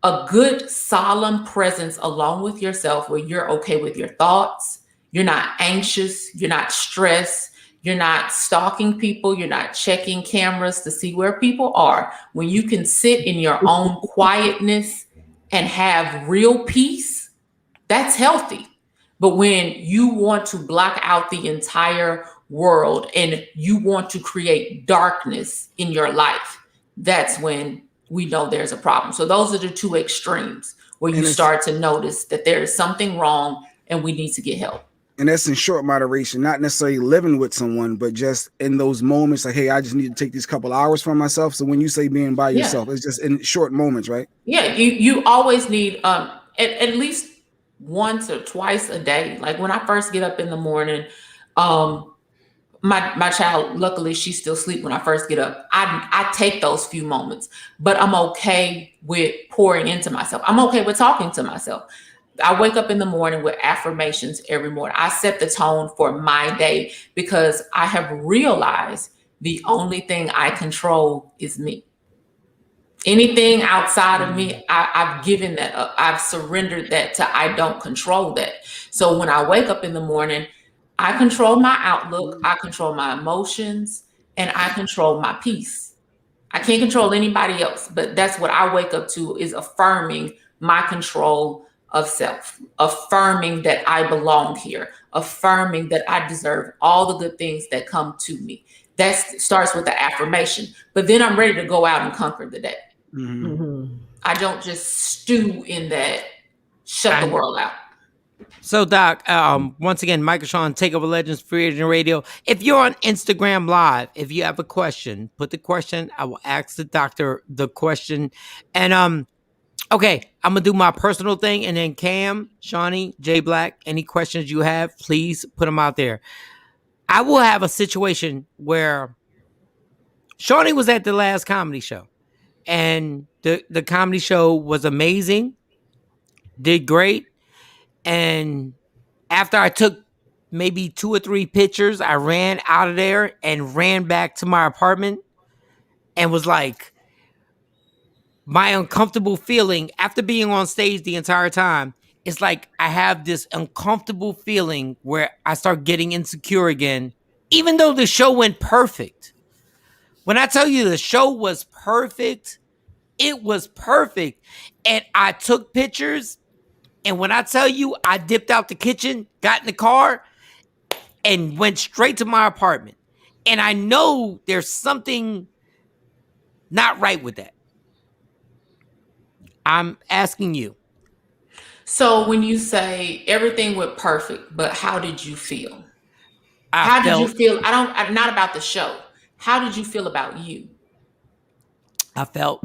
Speaker 12: A good solemn presence alone with yourself, where you're okay with your thoughts, you're not anxious, you're not stressed, you're not stalking people, you're not checking cameras to see where people are. When you can sit in your own quietness and have real peace, that's healthy. But when you want to block out the entire world and you want to create darkness in your life, that's when we know there's a problem. So those are the 2 extremes where you start to notice that there is something wrong and we need to get help.
Speaker 4: And that's in short moderation, not necessarily living with someone, but just in those moments, like, hey, I just need to take these couple hours for myself. So when you say being by yourself, it's just in short moments, right?
Speaker 12: Yeah, you always need at least once or twice a day. Like, when I first get up in the morning, my child, luckily she's still asleep when I first get up. I take those few moments, but I'm okay with pouring into myself. I'm okay with talking to myself. I wake up in the morning with affirmations every morning. I set the tone for my day because I have realized the only thing I control is me. Anything outside of me, I've given that up. I've surrendered that to I don't control that. So when I wake up in the morning, I control my outlook, I control my emotions, and I control my peace. I can't control anybody else, but that's what I wake up to, is affirming my control of self, affirming that I belong here, affirming that I deserve all the good things that come to me. That starts with the affirmation, but then I'm ready to go out and conquer the day.
Speaker 1: Mm-hmm.
Speaker 12: I don't just stew in that, shut the world out.
Speaker 1: So, Doc, once again, Michael Shawn, TakeOver Legends, Free Agent Radio. If you're on Instagram Live, if you have a question, put the question. I will ask the doctor the question. And okay, I'm gonna do my personal thing, and then Cam, Shawnee, J Black, any questions you have, please put them out there. I will have a situation where Shawnee was at the last comedy show, and the comedy show was amazing, did great, and after I took maybe 2 or 3 pictures, I ran out of there and ran back to my apartment and was like, my uncomfortable feeling after being on stage the entire time, it's like I have this uncomfortable feeling where I start getting insecure again, even though the show went perfect. When I tell you the show was perfect, it was perfect. And I took pictures, and when I tell you I dipped out the kitchen, got in the car, and went straight to my apartment. And I know there's something not right with that. I'm asking you.
Speaker 12: So when you say everything went perfect, but how did you feel? Did you feel? I'm not about the show. How did you feel about you?
Speaker 1: I felt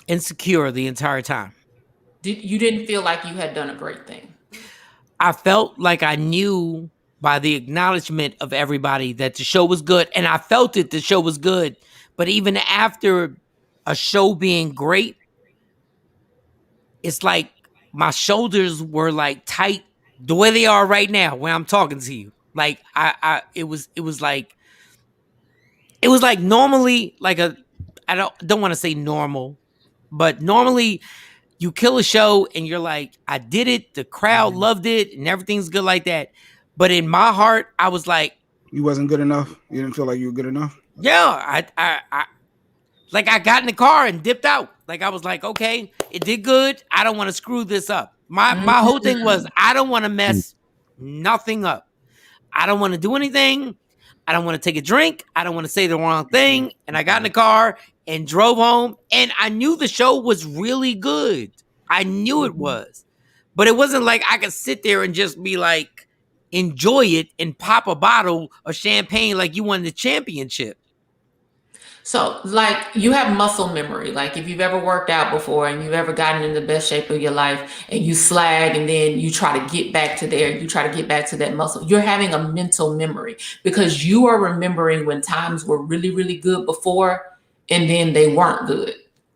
Speaker 1: insecure the entire time.
Speaker 12: You didn't feel like you had done a great thing?
Speaker 1: I felt like I knew by the acknowledgement of everybody that the show was good, and I felt it, the show was good. But even after a show being great, it's like my shoulders were like tight the way they are right now when I'm talking to you. Like it was like normally like I don't want to say normal, but normally you kill a show and you're like, I did it, the crowd loved it, and everything's good like that. But in my heart, I was like,
Speaker 4: you wasn't good enough. You didn't feel like you were good enough.
Speaker 1: Yeah, I like I got in the car and dipped out. Like I was like, okay, it did good. I don't want to screw this up. My whole thing was I don't want to mess nothing up. I don't want to do anything. I don't want to take a drink. I don't want to say the wrong thing. And I got in the car and drove home, and I knew the show was really good. I knew it was. But it wasn't like I could sit there and just be like, enjoy it and pop a bottle of champagne like you won the championship.
Speaker 12: So, like, you have muscle memory. Like, if you've ever worked out before and you've ever gotten in the best shape of your life and you slag and then you try to get back to there, you try to get back to that muscle, you're having a mental memory because you are remembering when times were really, really good before and then they weren't good.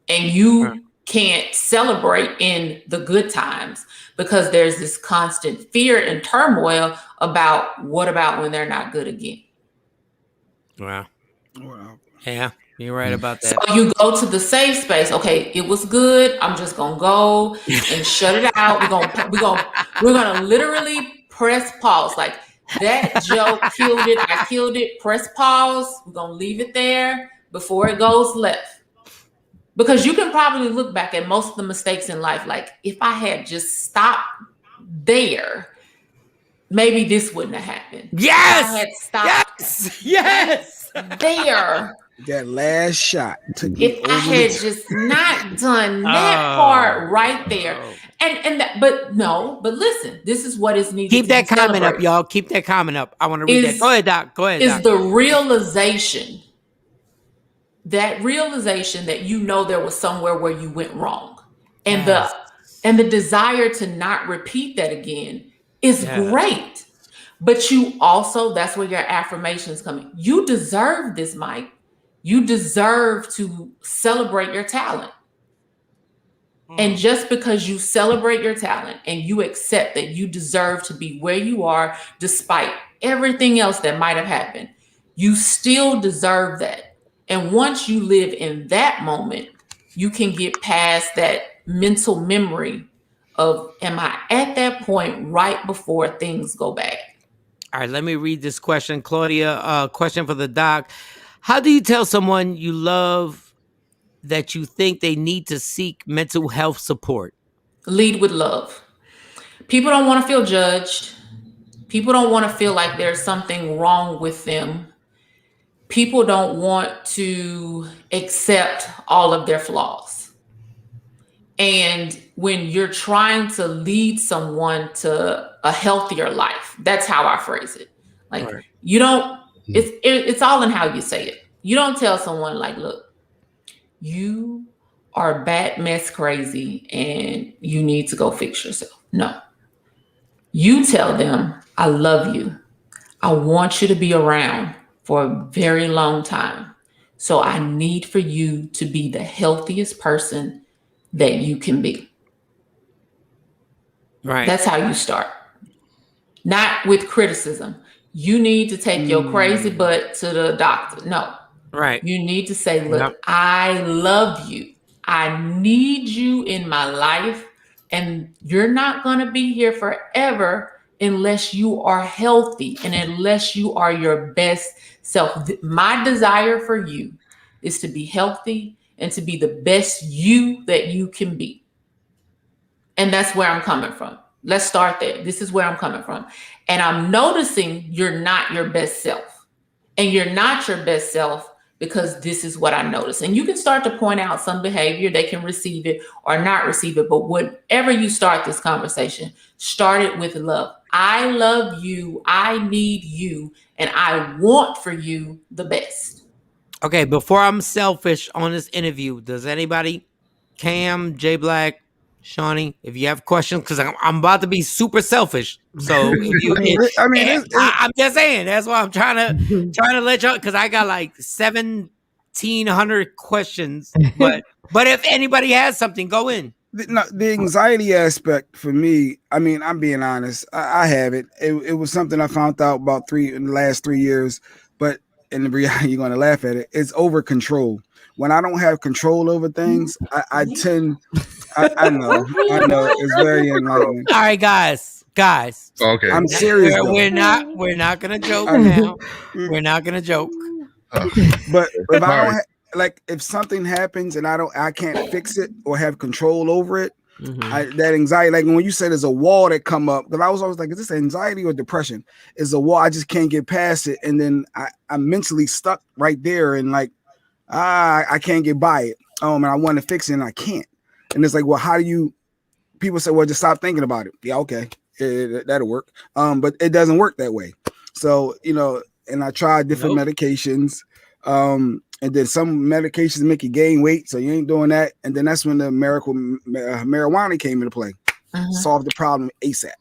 Speaker 12: And you can't celebrate in the good times because there's this constant fear and turmoil about what about when they're not good again.
Speaker 1: Wow. Yeah, you're right about that.
Speaker 12: So you go to the safe space. Okay, it was good. I'm just gonna go and shut it out. We're gonna literally press pause. Like that joke killed it. I killed it. Press pause. We're gonna leave it there before it goes left. Because you can probably look back at most of the mistakes in life. Like if I had just stopped there, maybe this wouldn't have happened.
Speaker 1: Yes.
Speaker 12: If I had stopped
Speaker 1: yes.
Speaker 12: there.
Speaker 4: That last shot.
Speaker 12: If I had just not done that part right there, but listen, this is what is needed.
Speaker 1: Keep that comment up, y'all. Keep that comment up. I want to read that. Go ahead, Doc. Go ahead.
Speaker 12: Is
Speaker 1: Doc.
Speaker 12: the realization that you know there was somewhere where you went wrong, and the desire to not repeat that again is great. But you also, that's where your affirmations come in. You deserve this, Mike. You deserve to celebrate your talent. And just because you celebrate your talent and you accept that you deserve to be where you are, despite everything else that might have happened, you still deserve that. And once you live in that moment, you can get past that mental memory of, am I at that point right before things go bad?
Speaker 1: All right, let me read this question. Claudia, question for the doc. How do you tell someone you love that you think they need to seek mental health support?
Speaker 12: Lead with love. People don't want to feel judged. People don't want to feel like there's something wrong with them. People don't want to accept all of their flaws. And when you're trying to lead someone to a healthier life, that's how I phrase it. Like you don't, it's all in how you say it. You don't tell someone like, look, you are bat mess crazy and you need to go fix yourself. No. You tell them, I love you. I want you to be around for a very long time. So I need for you to be the healthiest person that you can be.
Speaker 1: Right.
Speaker 12: That's how you start. Not with criticism. You need to take your crazy butt to the doctor. No.
Speaker 1: Right.
Speaker 12: You need to say, look, I love you. I need you in my life. And you're not going to be here forever unless you are healthy and unless you are your best self. My desire for you is to be healthy and to be the best you that you can be. And that's where I'm coming from. Let's start there. This is where I'm coming from. And I'm noticing you're not your best self. And you're not your best self because this is what I notice. And you can start to point out some behavior. They can receive it or not receive it. But whatever you start this conversation, start it with love. I love you. I need you. And I want for you the best.
Speaker 1: Okay, before I'm selfish on this interview, does anybody, Cam, J Black, Shawnee, if you have questions, because I'm about to be super selfish. So if you, I'm just saying that's why I'm trying to let y'all, because I got like 1,700 questions. But if anybody has something, go in.
Speaker 4: The anxiety aspect for me, I mean, I'm being honest. I have it. It was something I found out about in the last 3 years. But in the reality, you're going to laugh at it. It's over control. When I don't have control over things, I tend. I know. It's very enlightening.
Speaker 1: All right, guys.
Speaker 6: Okay.
Speaker 4: I'm serious.
Speaker 1: We're not gonna joke now. We're not gonna joke.
Speaker 4: But if I don't if something happens and I can't fix it or have control over it, that anxiety, like when you said there's a wall that come up, because I was always like, is this anxiety or depression? It's a wall. I just can't get past it. And then I'm mentally stuck right there and like, I can't get by it. And I want to fix it and I can't. And it's like, well, how do you, people say, well, just stop thinking about it. Yeah, okay. That'll work. But it doesn't work that way. So, and I tried different medications. And then some medications make you gain weight. So you ain't doing that. And then that's when the miracle marijuana came into play. Solved the problem ASAP.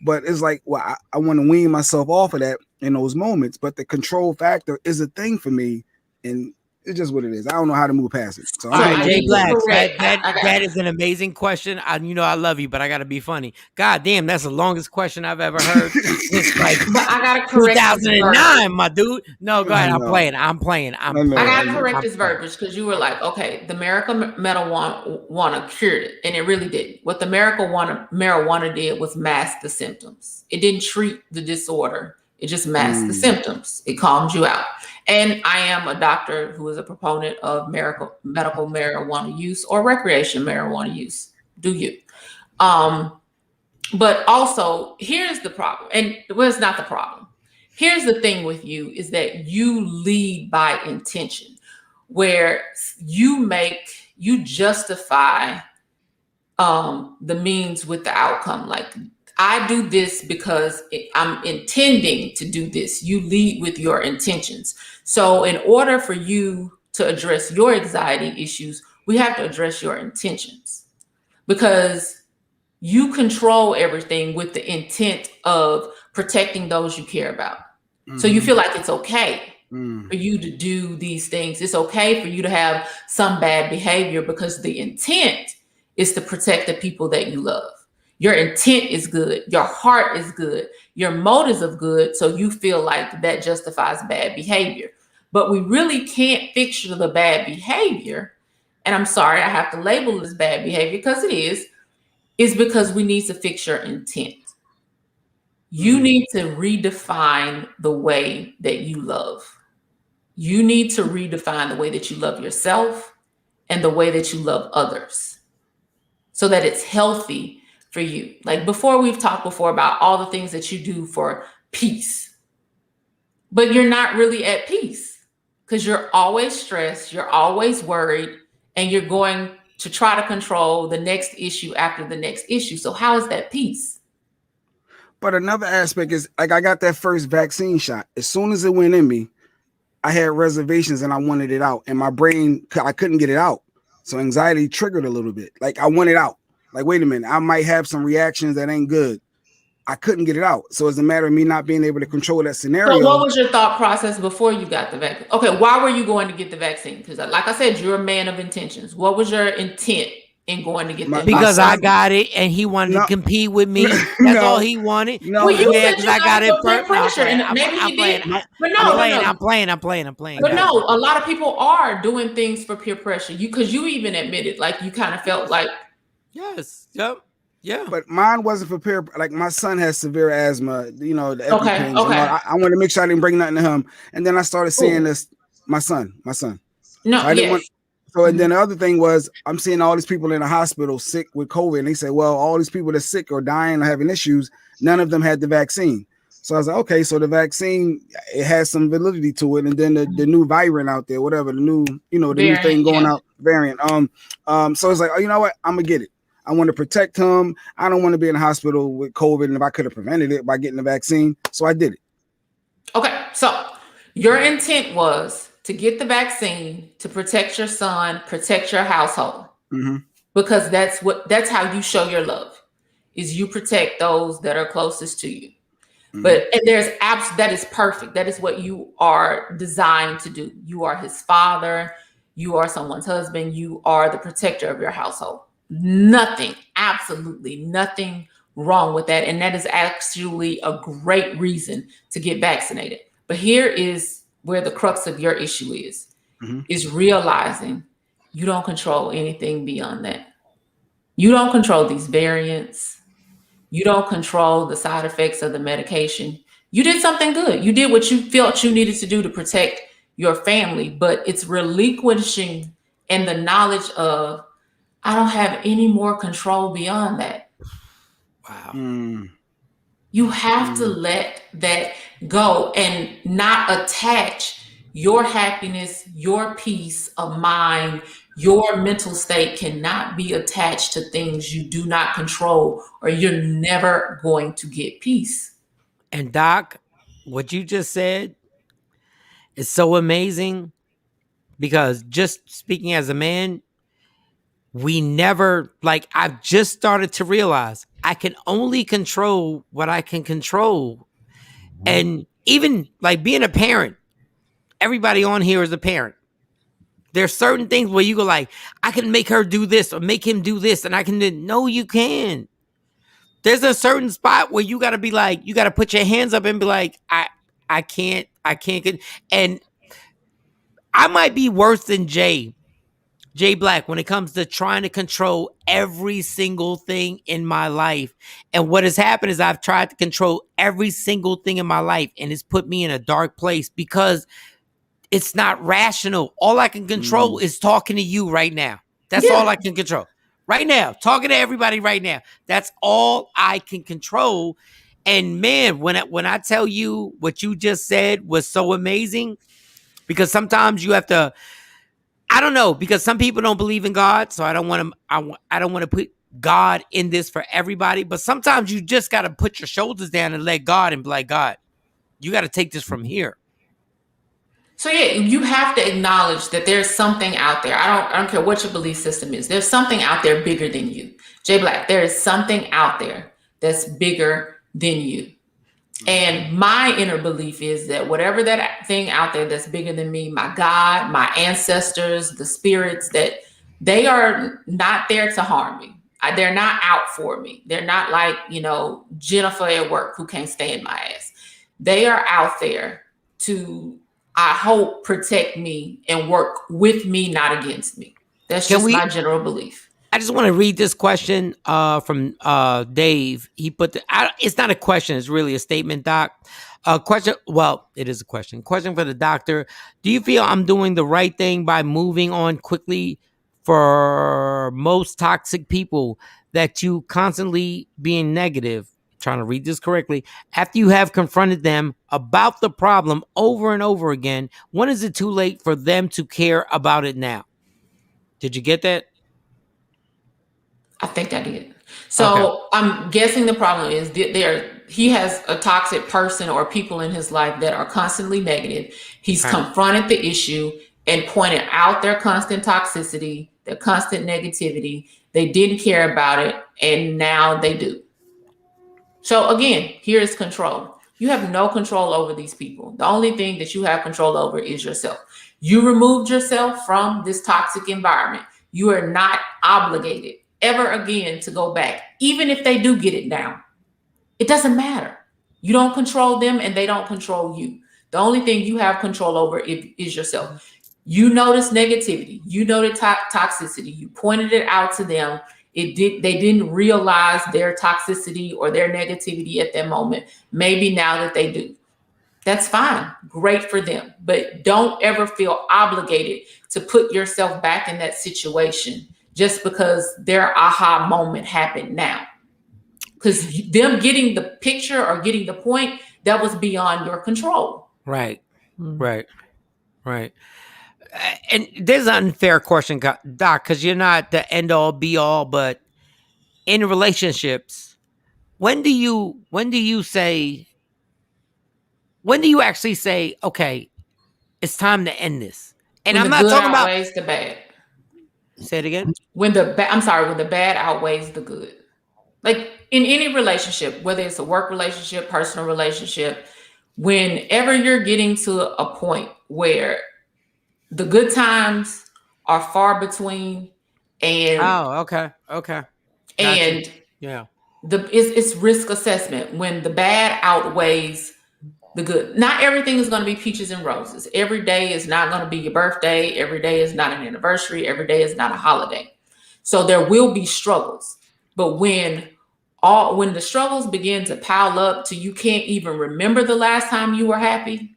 Speaker 4: But it's like, well, I want to wean myself off of that in those moments. But the control factor is a thing for me. And it's just what it is. I don't know how to move past it. So,
Speaker 1: all right, Jay Black, that is an amazing question. I love you, but I got to be funny. God damn, that's the longest question I've ever heard. It's like,
Speaker 12: but I got to correct
Speaker 1: 2009, my dude. No, go ahead. I'm playing.
Speaker 12: I got to correct this verbiage because you were like, okay, the marijuana cured it, and it really didn't. What the marijuana did was mask the symptoms. It didn't treat the disorder. It just masked the symptoms. It calmed you out. And I am a doctor who is a proponent of medical marijuana use or recreational marijuana use. Do you? But also, here's the problem. And it's not the problem. Here's the thing with you is that you lead by intention, where you justify the means with the outcome. Like, I do this because I'm intending to do this. You lead with your intentions. So in order for you to address your anxiety issues, we have to address your intentions, because you control everything with the intent of protecting those you care about. So you feel like it's okay for you to do these things. It's okay for you to have some bad behavior because the intent is to protect the people that you love. Your intent is good. Your heart is good. Your motives are good. So you feel like that justifies bad behavior. But we really can't fix the bad behavior. And I'm sorry, I have to label it as bad behavior because it is because we need to fix your intent. You need to redefine the way that you love. You need to redefine the way that you love yourself and the way that you love others so that it's healthy for you. Like we've talked before about all the things that you do for peace, but you're not really at peace because you're always stressed, you're always worried, and you're going to try to control the next issue after the next issue. So how is that peace?
Speaker 4: But another aspect is like I got that first vaccine shot. As soon as it went in me, I had reservations and I wanted it out. And my brain, I couldn't get it out. So anxiety triggered a little bit. Like I want it out. Like, wait a minute, I might have some reactions that ain't good. I couldn't get it out. So it's a matter of me not being able to control that scenario.
Speaker 12: So what was your thought process before you got the vaccine? Okay, why were you going to get the vaccine? Because like I said, you're a man of intentions. What was your intent in going to get that?
Speaker 1: Because I got it and he wanted to compete with me. That's all he wanted.
Speaker 4: No,
Speaker 12: well, you
Speaker 1: yeah,
Speaker 12: said
Speaker 1: because
Speaker 12: you
Speaker 1: I got it
Speaker 12: first.
Speaker 1: first.
Speaker 12: And maybe he did. But no,
Speaker 1: I'm playing.
Speaker 12: But no, a lot of people are doing things for peer pressure. Because you even admitted, like you kind of felt like.
Speaker 1: Yes. Yep. Yeah.
Speaker 4: But mine wasn't for peer. Like my son has severe asthma. You know, the EpiPens.
Speaker 12: Okay.
Speaker 4: I want to make sure I didn't bring nothing to him. And then I started seeing this. My son.
Speaker 12: No.
Speaker 4: So I didn't want. So and then the other thing was I'm seeing all these people in the hospital sick with COVID, and they say, well, all these people that's sick or dying or having issues, none of them had the vaccine. So I was like, okay, so the vaccine, it has some validity to it, and then the new variant out there, whatever the new, new thing going out, variant. So it's like, oh, you know what, I'm gonna get it. I want to protect him. I don't want to be in the hospital with COVID, and if I could have prevented it by getting the vaccine, so I did it. Okay,
Speaker 12: so your intent was to get the vaccine to protect your son, protect your household, because that's how you show your love, is you protect those that are closest to you. But and that is perfect. That is what you are designed to do. You are his father. You are someone's husband. You are the protector of your household. Nothing, absolutely nothing wrong with that. And that is actually a great reason to get vaccinated. But here is where the crux of your issue is realizing you don't control anything beyond that. You don't control these variants. You don't control the side effects of the medication. You did something good. You did what you felt you needed to do to protect your family, but it's relinquishing and the knowledge of, I don't have any more control beyond that.
Speaker 1: Wow.
Speaker 12: You have to let that go and not attach your happiness, your peace of mind, your mental state cannot be attached to things you do not control, or you're never going to get peace.
Speaker 1: And Doc, what you just said is so amazing, because just speaking as a man, we never, like, I've just started to realize I can only control what I can control. And even like being a parent, everybody on here is a parent. There's certain things where you go like, I can make her do this or make him do this, and I can do, no, you can. There's a certain spot where you got to be like, you got to put your hands up and be like, I can't. And I might be worse than Jay Black when it comes to trying to control every single thing in my life. And what has happened is I've tried to control every single thing in my life, and it's put me in a dark place because it's not rational. All I can control is talking to you right now. That's all I can control. Right now, talking to everybody right now. That's all I can control. And man, when I tell you what you just said was so amazing, because sometimes you have to, I don't know, because some people don't believe in God, so I don't want to put God in this for everybody. But sometimes you just got to put your shoulders down and let God and be like, God, you got to take this from here.
Speaker 12: So yeah, you have to acknowledge that there's something out there. I don't care what your belief system is. There's something out there bigger than you. Jay Black, there is something out there that's bigger than you. And my inner belief is that whatever that thing out there that's bigger than me, my God, my ancestors, the spirits, that they are not there to harm me. They're not out for me. They're not like, Jennifer at work who can't stand my ass. They are out there to, I hope, protect me and work with me, not against me. That's just my general belief.
Speaker 1: I just want to read this question from Dave. He put it's not a question, it's really a statement, Doc. Question. Well, it is a question. Question for the doctor. Do you feel I'm doing the right thing by moving on quickly for most toxic people that you constantly being negative? Trying to read this correctly. After you have confronted them about the problem over and over again, when is it too late for them to care about it now? Did you get that?
Speaker 12: I think I did. So I'm guessing the problem is he has a toxic person or people in his life that are constantly negative. He's confronted the issue and pointed out their constant toxicity, their constant negativity. They didn't care about it, and now they do. So again, here's control. You have no control over these people. The only thing that you have control over is yourself. You removed yourself from this toxic environment. You are not obligated ever again to go back, even if they do get it down. It doesn't matter. You don't control them and they don't control you. The only thing you have control over is yourself. You notice negativity. You notice toxicity. You pointed it out to them. They didn't realize their toxicity or their negativity at that moment. Maybe now that they do. That's fine. Great for them. But don't ever feel obligated to put yourself back in that situation just because their aha moment happened now. Because them getting the picture or getting the point, that was beyond your control.
Speaker 1: Right. Right. And there's an unfair question, Doc, because you're not the end all be all, but in relationships, when do you actually say, okay, it's time to end this? And
Speaker 12: when
Speaker 1: I'm not talking about
Speaker 12: outweighs the bad.
Speaker 1: Say it again.
Speaker 12: When the bad outweighs the good. Like in any relationship, whether it's a work relationship, personal relationship, whenever you're getting to a point where the good times are far between and and it's risk assessment when the bad outweighs the good. Not everything is going to be peaches and roses. Every day is not going to be your birthday. Every day is not an anniversary. Every day is not a holiday. So there will be struggles. But when the struggles begin to pile up till you can't even remember the last time you were happy.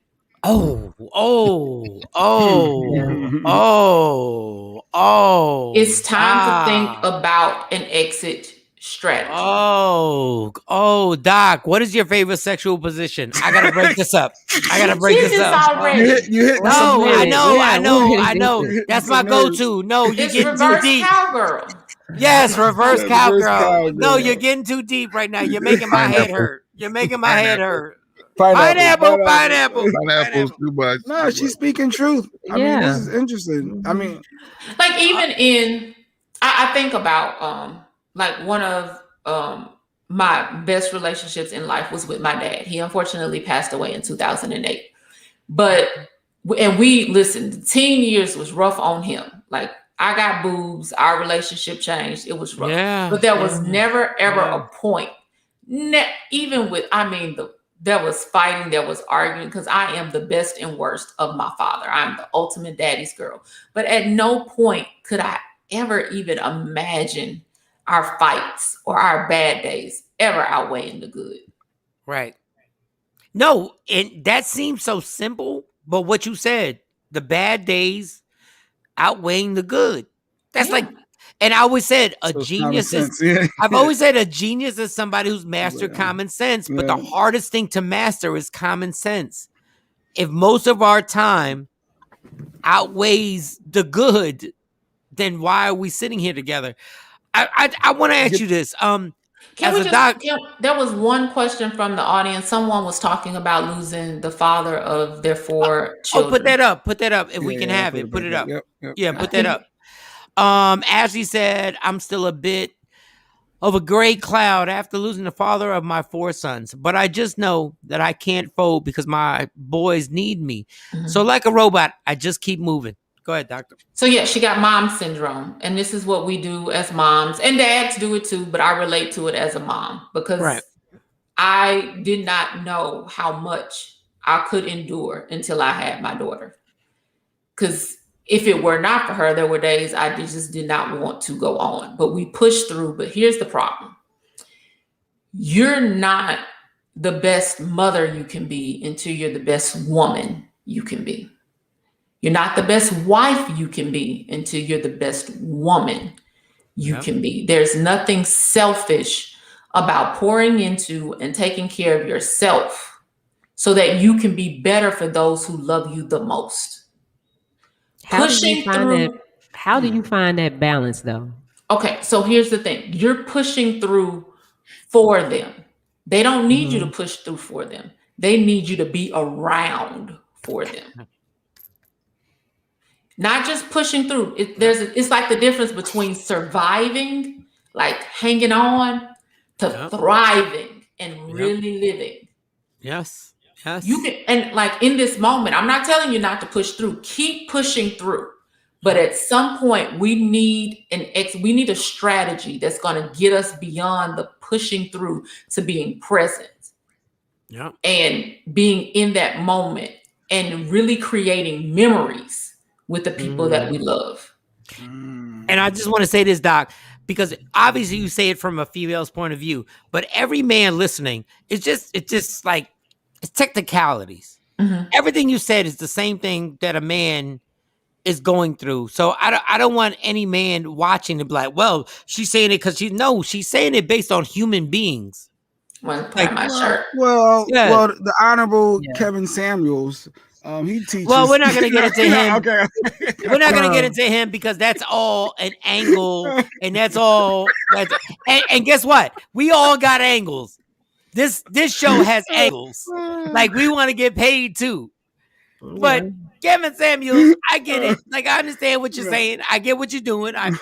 Speaker 12: It's time to think about an exit strategy.
Speaker 1: Doc, what is your favorite sexual position? I gotta break this up.
Speaker 12: Already.
Speaker 4: You hit
Speaker 1: No, I know. That's my go-to. No, you're getting too deep.
Speaker 12: Cowgirl.
Speaker 1: Yes, reverse cowgirl. No, you're getting too deep right now. You're making my head hurt. Pineapple.
Speaker 6: Pineapple's too much.
Speaker 4: No, she's speaking truth. I mean, this is interesting. I mean,
Speaker 12: like even I think about like one of my best relationships in life was with my dad. He unfortunately passed away in 2008. And the teen years was rough on him. Like I got boobs, our relationship changed. It was rough.
Speaker 1: Yeah,
Speaker 12: but there was never ever a point. Even with, there was fighting, there was arguing, because I am the best and worst of my father. I'm the ultimate daddy's girl. But at no point could I ever even imagine our fights or our bad days ever outweighing the good.
Speaker 1: Right. No, and that seems so simple, but what you said, the bad days outweighing the good. That's like, and I always said a genius is, I've always said a genius is somebody who's mastered common sense, but the hardest thing to master is common sense. If most of our time outweighs the good, then why are we sitting here together? I want to ask you this.
Speaker 12: There was one question from the audience. Someone was talking about losing the father of their 4 children.
Speaker 1: Put that up. If we can have it, put it up.
Speaker 4: Yep.
Speaker 1: Yeah, put that up. Ashley said, I'm still a bit of a gray cloud after losing the father of my 4 sons, but I just know that I can't fold because my boys need me. Mm-hmm. So like a robot, I just keep moving. Go ahead, doctor.
Speaker 12: So yeah, she got mom syndrome. And this is what we do as moms, and dads do it too, but I relate to it as a mom because I did not know how much I could endure until I had my daughter. Because if it were not for her, there were days I just did not want to go on, but we pushed through. But here's the problem. You're not the best mother you can be until you're the best woman you can be. You're not the best wife you can be until you're the best woman you can be. There's nothing selfish about pouring into and taking care of yourself so that you can be better for those who love you the most.
Speaker 5: How do you find that balance though?
Speaker 12: Okay, so here's the thing. You're pushing through for them. They don't need you to push through for them. They need you to be around for them. Not just pushing through. It's like the difference between surviving, like hanging on, to thriving and really living.
Speaker 1: Yes.
Speaker 12: You can, and like in this moment, I'm not telling you not to push through. Keep pushing through. But at some point, we need a strategy that's going to get us beyond the pushing through to being present.
Speaker 1: Yeah.
Speaker 12: And being in that moment and really creating memories with the people that we love.
Speaker 1: And I just want to say this, Doc, because obviously you say it from a female's point of view, but every man listening, it's just like it's technicalities. Everything you said is the same thing that a man is going through. So I don't want any man watching to be like, well, she's saying it because she's saying it based on human beings.
Speaker 12: Well, the
Speaker 4: Honorable Kevin Samuels, he teaches.
Speaker 1: Well, we're not going to get into him.
Speaker 4: Okay.
Speaker 1: We're not going to get into him because that's all an angle, and that's all. And guess what? We all got angles. This show has angles. Like we want to get paid too. But Kevin Samuels, I get it. Like I understand what you're saying. I get what you're doing. I'm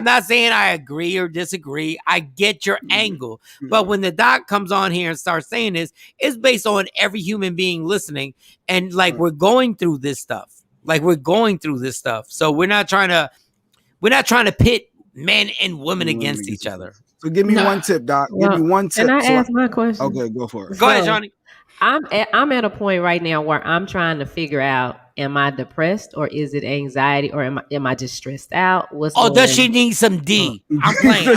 Speaker 1: not saying I agree or disagree. I get your angle. But when the doc comes on here and starts saying this, it's based on every human being listening. And like we're going through this stuff. So we're not trying to pit men and women against each other.
Speaker 4: So give me one tip, Doc. Give me one tip.
Speaker 5: Can I ask my question?
Speaker 4: Okay, go for it.
Speaker 1: Go ahead, Johnny.
Speaker 5: I'm at a point right now where I'm trying to figure out: am I depressed, or is it anxiety, or am I just stressed out?
Speaker 1: Does she need some D? I'm playing.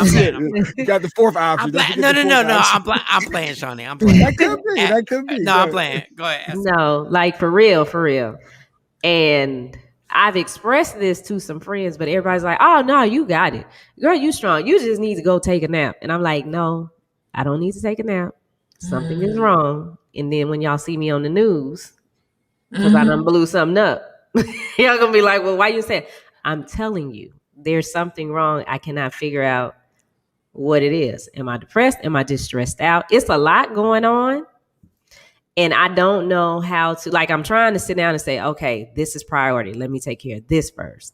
Speaker 4: You got the fourth option.
Speaker 1: No. I'm playing, Shawnee. I'm playing.
Speaker 4: That could be.
Speaker 1: No, I'm playing. Go ahead.
Speaker 5: No, like for real. And I've expressed this to some friends, but everybody's like, "Oh no, you got it, girl. You strong. You just need to go take a nap." And I'm like, "No, I don't need to take a nap. Something is wrong." And then when y'all see me on the news, because I done blew something up, y'all gonna be like, well, why you saying? I'm telling you, there's something wrong. I cannot figure out what it is. Am I depressed? Am I just stressed out? It's a lot going on. And I don't know how to, like, I'm trying to sit down and say, okay, this is priority. Let me take care of this first.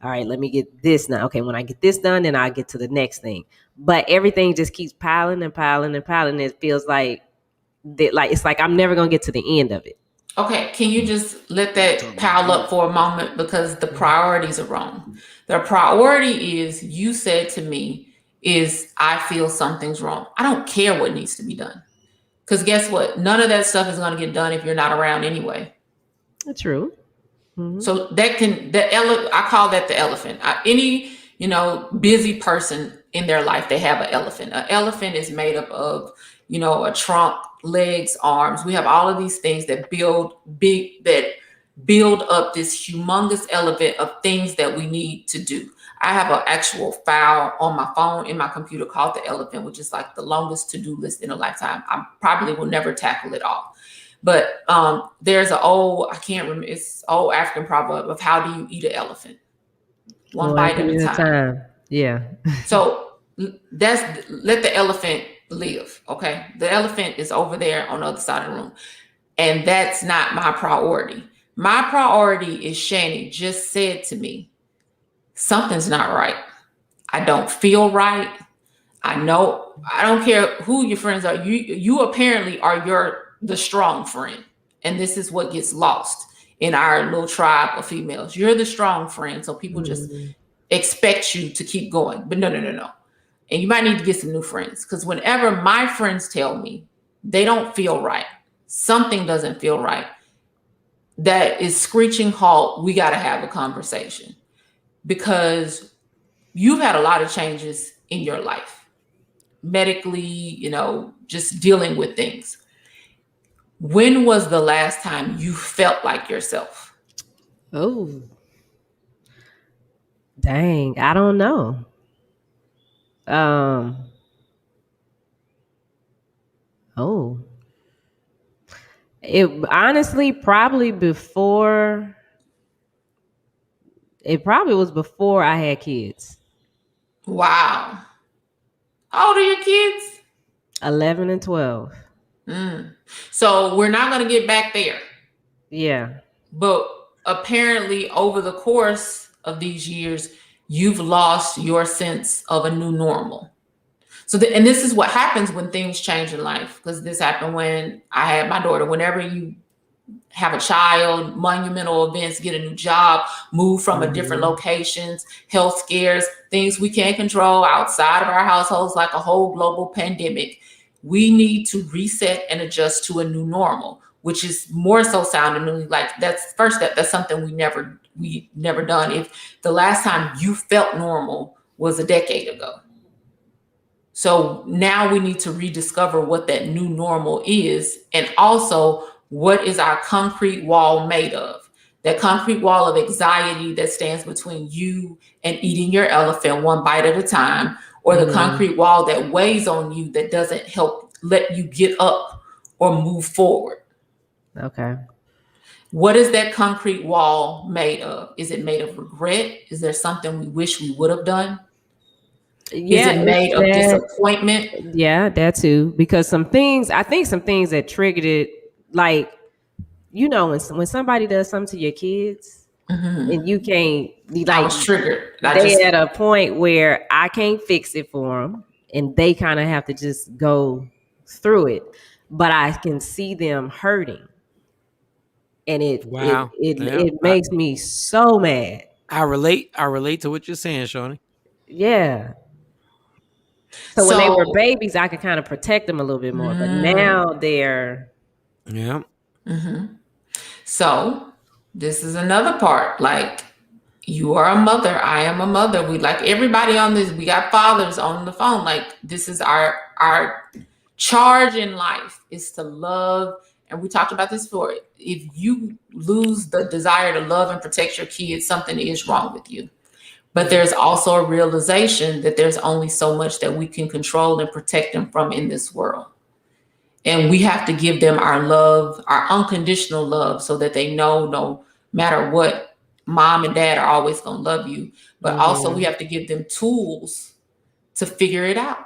Speaker 5: All right, let me get this done. Okay, when I get this done, then I'll get to the next thing. But everything just keeps piling and piling and piling. It feels like it's like I'm never gonna get to the end of it.
Speaker 12: Okay, can you just let that pile up for a moment, because the priorities are wrong. The priority is, you said to me, is I feel something's wrong. I don't care what needs to be done, because guess what? None of that stuff is going to get done if you're not around anyway.
Speaker 5: That's true.
Speaker 12: So I call that the elephant. Any busy person in their life, they have an elephant. An elephant is made up of a trunk, legs, arms. We have all of these things that build up this humongous elephant of things that we need to do. I have an actual file on my phone in my computer called the elephant, which is like the longest to-do list in a lifetime. I probably will never tackle it all. But there's it's old African proverb of how do you eat an elephant? One bite at a time.
Speaker 5: Yeah.
Speaker 12: So let the elephant live. Okay. The elephant is over there on the other side of the room. And that's not my priority. My priority is, Shani just said to me, something's not right. I don't feel right. I know, I don't care who your friends are. You apparently are the strong friend. And this is what gets lost in our little tribe of females. You're the strong friend. So people just expect you to keep going. But no. And you might need to get some new friends, because whenever my friends tell me they don't feel right, something doesn't feel right, that is screeching halt, we got to have a conversation, because you've had a lot of changes in your life, medically, just dealing with things. When was the last time you felt like yourself?
Speaker 5: Oh, dang. I don't know. It honestly probably was before I had kids.
Speaker 12: Wow. How old are your kids?
Speaker 5: 11 and 12.
Speaker 12: So we're not going to get back there.
Speaker 5: Yeah.
Speaker 12: But apparently over the course of these years, you've lost your sense of a new normal. So, and this is what happens when things change in life, because this happened when I had my daughter. Whenever you have a child, monumental events, get a new job, move from a different locations, health scares, things we can't control outside of our households, like a whole global pandemic, we need to reset and adjust to a new normal, which is more so sounding like that's first step. That's something we never done. If the last time you felt normal was a decade ago. So now we need to rediscover what that new normal is, and also what is our concrete wall made of? That concrete wall of anxiety that stands between you and eating your elephant one bite at a time, or the concrete wall that weighs on you that doesn't help let you get up or move forward.
Speaker 5: Okay.
Speaker 12: What is that concrete wall made of? Is it made of regret? Is there something we wish we would have done?
Speaker 5: Yeah,
Speaker 12: is it made of disappointment?
Speaker 5: Yeah, that too. Because I think some things that triggered it, like, you know, when somebody does something to your kids and you can't, like,
Speaker 12: I was triggered.
Speaker 5: They at a point where I can't fix it for them, and they kind of have to just go through it. But I can see them hurting, and it makes me so mad.
Speaker 1: I relate to what you're saying, Shawnee.
Speaker 5: Yeah. So when they were babies, I could kind of protect them a little bit more, but now they're.
Speaker 1: Yeah.
Speaker 12: So this is another part. Like, you are a mother. I am a mother. We, like everybody on this, we got fathers on the phone. Like, this is our charge in life is to love. And we talked about this before. If you lose the desire to love and protect your kids, something is wrong with you. But there's also a realization that there's only so much that we can control and protect them from in this world. And we have to give them our love, our unconditional love, so that they know no matter what, mom and dad are always going to love you. But also we have to give them tools to figure it out.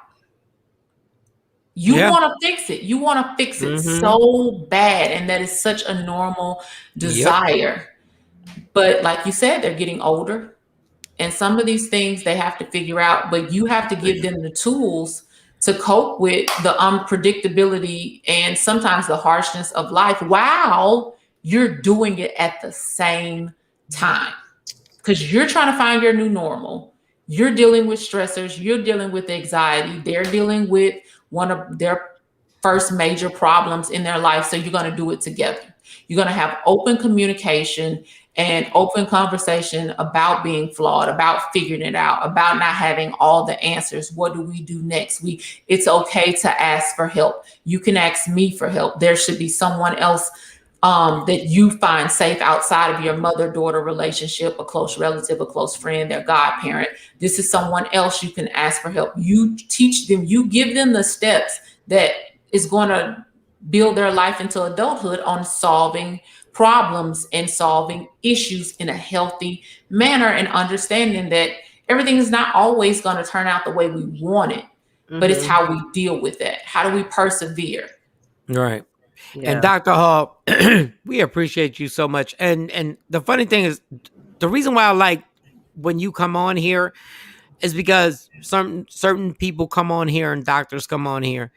Speaker 12: You want to fix it. You want to fix it so bad. And that is such a normal desire. But like you said, they're getting older. And some of these things they have to figure out, but you have to give them the tools to cope with the unpredictability and sometimes the harshness of life while you're doing it at the same time. Because you're trying to find your new normal. You're dealing with stressors. You're dealing with anxiety. They're dealing with one of their first major problems in their life. So you're going to do it together. You're going to have open communication and open conversation about being flawed, about figuring it out, about not having all the answers. What do we do next? It's okay to ask for help. You can ask me for help. There should be someone else that you find safe outside of your mother-daughter relationship, a close relative, a close friend, their godparent. This is someone else you can ask for help. You teach them, you give them the steps that is going to build their life into adulthood on solving problems and solving issues in a healthy manner, and understanding that everything is not always going to turn out the way we want it, but it's how we deal with it. How do we persevere?
Speaker 1: Right. Yeah. And Dr. Hall, we appreciate you so much. And the funny thing is, the reason why I like when you come on here is because certain people come on here and doctors come on here.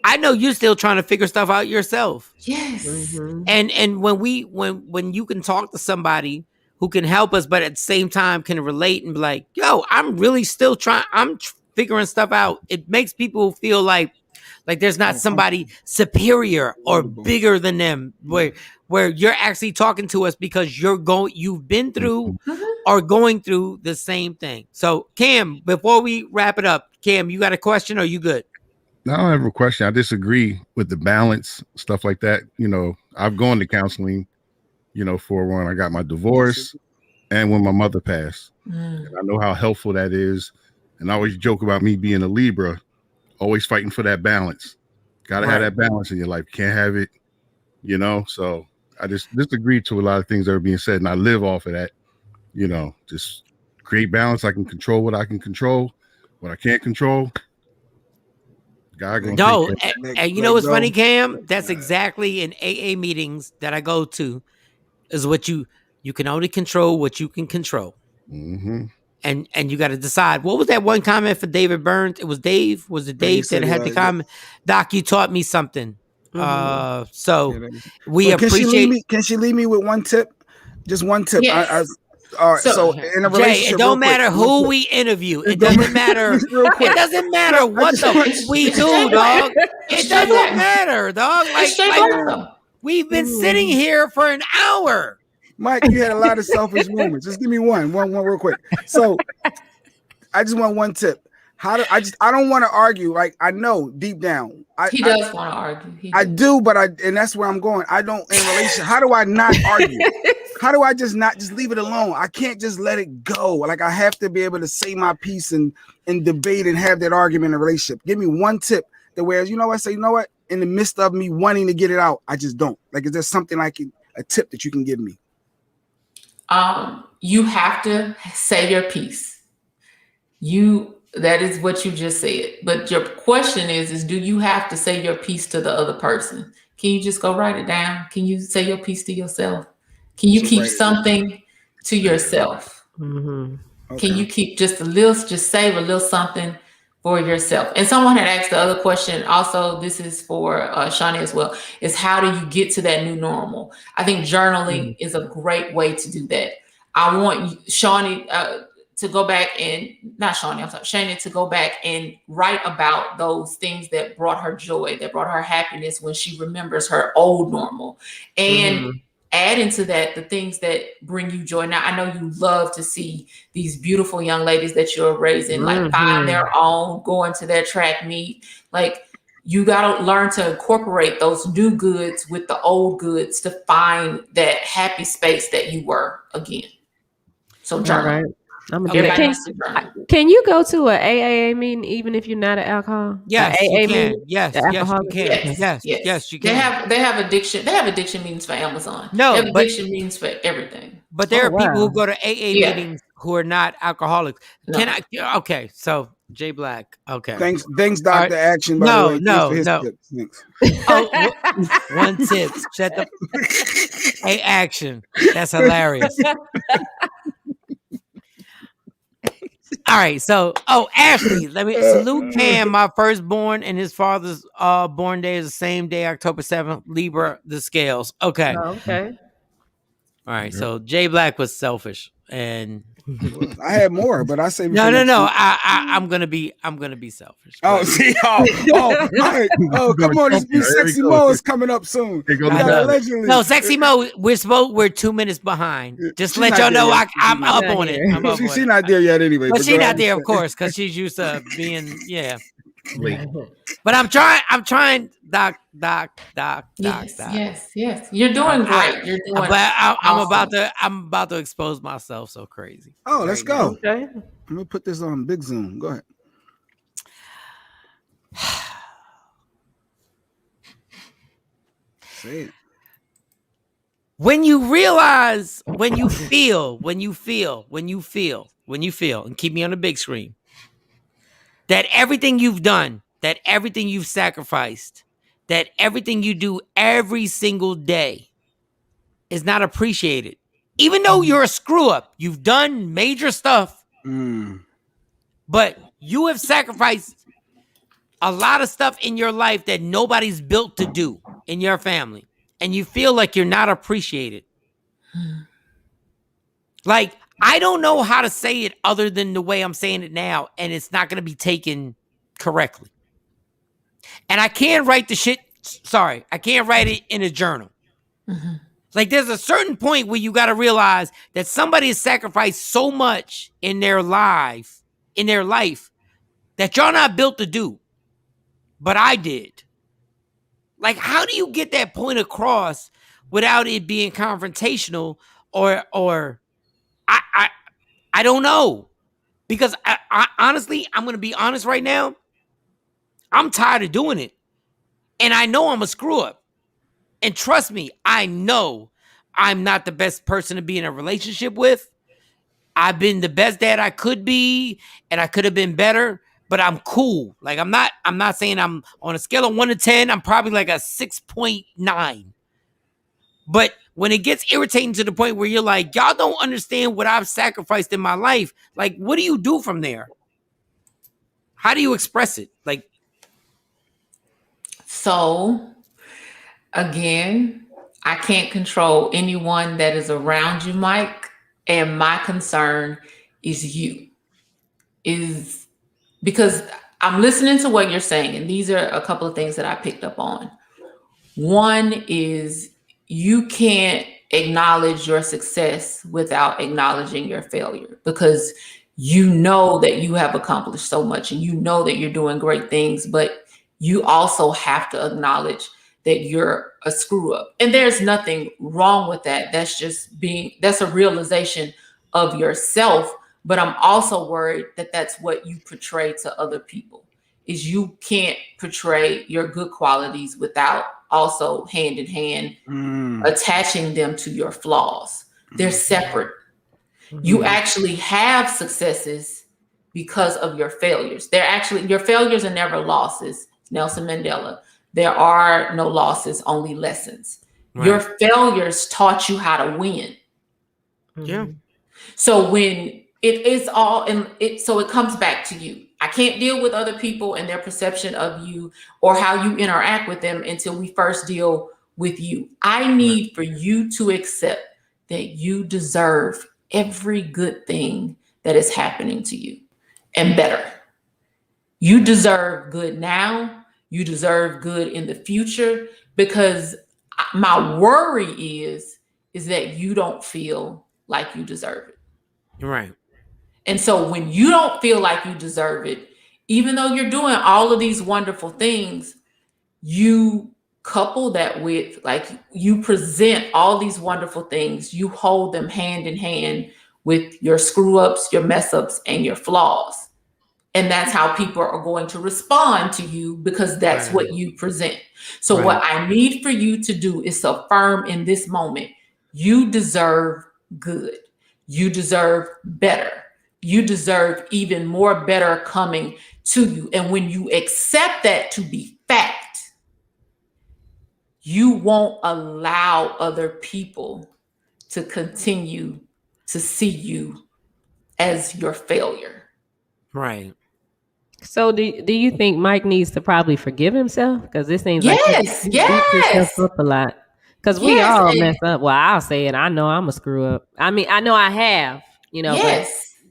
Speaker 1: I know you're still trying to figure stuff out yourself.
Speaker 12: Yes.
Speaker 1: And when you can talk to somebody who can help us, but at the same time can relate and be like, yo, I'm really still trying. I'm figuring stuff out. It makes people feel like there's not somebody superior or bigger than them, where you're actually talking to us because you've been through or going through the same thing. So Cam, before we wrap it up, Cam, you got a question or you good?
Speaker 6: No, I don't have a question. I disagree with the balance, stuff like that. You know, I've gone to counseling, for when I got my divorce and when my mother passed. And I know how helpful that is. And I always joke about me being a Libra, always fighting for that balance. Got to have that balance in your life. You can't have it, So I just disagree to a lot of things that are being said. And I live off of that, just create balance. I can control what I can control. What I can't control, God gonna
Speaker 1: No,
Speaker 6: take care.
Speaker 1: and you know what's funny, Cam? That's exactly in AA meetings that I go to. Is what you can only control what you can control.
Speaker 6: Mm-hmm.
Speaker 1: And you got to decide. What was that one comment for David Burns? It was Dave. Was it Dave that had the comment? Doc, you taught me something. So we appreciate.
Speaker 4: Can she leave me with one tip? Just one tip.
Speaker 12: Yes.
Speaker 4: All right. So in a relationship,
Speaker 1: it don't matter who we interview. It doesn't matter. It doesn't matter what we do, dog. It doesn't matter, dog. Like we've been sitting here for an hour.
Speaker 4: Mike, you had a lot of selfish moments. Just give me one real quick. So I just want one tip. I don't want to argue. Like I know deep down.
Speaker 12: He does want to argue.
Speaker 4: I do, but and that's where I'm going. I don't in relation. How do I not argue? How do I just leave it alone? I can't just let it go. Like I have to be able to say my piece and debate and have that argument in a relationship. Give me one tip that whereas I say, you know what? In the midst of me wanting to get it out, I just don't. Like, is there something like a tip that you can give me?
Speaker 12: You have to say your piece. That is what you just said. But your question is do you have to say your piece to the other person? Can you just go write it down? Can you say your piece to yourself? Can you keep something to yourself?
Speaker 5: Mm-hmm.
Speaker 12: Okay. Can you keep just save a little something for yourself? And someone had asked the other question also, this is for Shawnee as well, is how do you get to that new normal? I think journaling is a great way to do that. I want Shawnee to go back and, Shani to go back and write about those things that brought her joy, that brought her happiness when she remembers her old normal. And add into that the things that bring you joy. Now, I know you love to see these beautiful young ladies that you're raising, like find their own, going to their track meet. Like you got to learn to incorporate those new goods with the old goods to find that happy space that you were again. So journal.
Speaker 5: Can you go to a AAA meeting even if you're not an alcohol?
Speaker 1: Yes, you can. Yes, you can.
Speaker 12: Yes, you can. They have addiction. They have addiction meetings for Amazon.
Speaker 1: No,
Speaker 12: they have addiction meetings for everything.
Speaker 1: But there are people who go to AA meetings who are not alcoholics. No. Okay, so Jay Black. Okay.
Speaker 4: Thanks, Dr. Action. By the way.
Speaker 1: No. One tip. Shut the. Hey, Action. That's hilarious. All right, so Ashley, let me salute Cam, my firstborn, and his father's born day is the same day, October 7th, Libra, the scales. Okay.
Speaker 5: Okay.
Speaker 1: All right, so Jay Black was selfish, and
Speaker 4: I had more, but I say
Speaker 1: no. I'm gonna be selfish.
Speaker 4: Oh, see, Mike. Come on, this Sexy Mo is coming up soon.
Speaker 1: Allegedly. No, Sexy Mo, we're 2 minutes behind. Just let y'all know I'm up on it.
Speaker 4: She's not there yet, anyway.
Speaker 1: But she's not there, of course, because she's used to being late. But I'm trying, Doc.
Speaker 12: Yes. You're doing great. You're doing.
Speaker 1: But I'm about to expose myself so crazy.
Speaker 4: Oh, let's go.
Speaker 5: Okay.
Speaker 4: I'm gonna put this on big zoom. Go ahead. Say it.
Speaker 1: When you realize, when you feel, and keep me on the big screen, that everything you've done, that everything you've sacrificed, that everything you do every single day is not appreciated. Even though you're a screw up, you've done major stuff, but you have sacrificed a lot of stuff in your life that nobody's built to do in your family, and you feel like you're not appreciated. Like, I don't know how to say it other than the way I'm saying it now, and it's not going to be taken correctly. And I can't write I can't write it in a journal. Like, there's a certain point where you got to realize that somebody has sacrificed so much in their life that you're not built to do. But I did. Like, how do you get that point across without it being confrontational or I don't know. Because I honestly, I'm going to be honest right now. I'm tired of doing it. And I know I'm a screw up. And trust me, I know I'm not the best person to be in a relationship with. I've been the best dad I could be, and I could have been better. but I'm cool. Like I'm not saying I'm on a scale of 1 to 10, I'm probably like a 6.9. But when it gets irritating to the point where you're like, y'all don't understand what I've sacrificed in my life, like, what do you do from there? How do you express it? Like,
Speaker 12: so again, I can't control anyone that is around you, Mike. And my concern is you. Is because I'm listening to what you're saying, and these are a couple of things that I picked up on. One is you can't acknowledge your success without acknowledging your failure, because you know that you have accomplished so much and you know that you're doing great things, but you also have to acknowledge that you're a screw up. And there's nothing wrong with that. That's a realization of yourself. But I'm also worried that that's what you portray to other people, is you can't portray your good qualities without also hand in hand attaching them to your flaws. They're separate. You actually have successes because of your failures. Your failures are never losses, Nelson Mandela. There are no losses, only lessons. Right. Your failures taught you how to win.
Speaker 1: Yeah.
Speaker 12: So when so it comes back to you. I can't deal with other people and their perception of you or how you interact with them until we first deal with you. I need for you to accept that you deserve every good thing that is happening to you and better. You deserve good now. You deserve good in the future, because my worry is that you don't feel like you deserve it.
Speaker 1: Right.
Speaker 12: And so when you don't feel like you deserve it, even though you're doing all of these wonderful things, you couple that with, like, you present all these wonderful things, you hold them hand in hand with your screw ups, your mess ups, and your flaws. And that's how people are going to respond to you, because that's what you present. So what I need for you to do is affirm in this moment, you deserve good. You deserve better. You deserve even more better coming to you. And when you accept that to be fact, you won't allow other people to continue to see you as your failure.
Speaker 1: Right.
Speaker 5: So do you think Mike needs to probably forgive himself? Because this seems like he beats himself up a lot. Because we all mess up. Well, I'll say it. I know I'm a screw up. I mean, I know I have, but,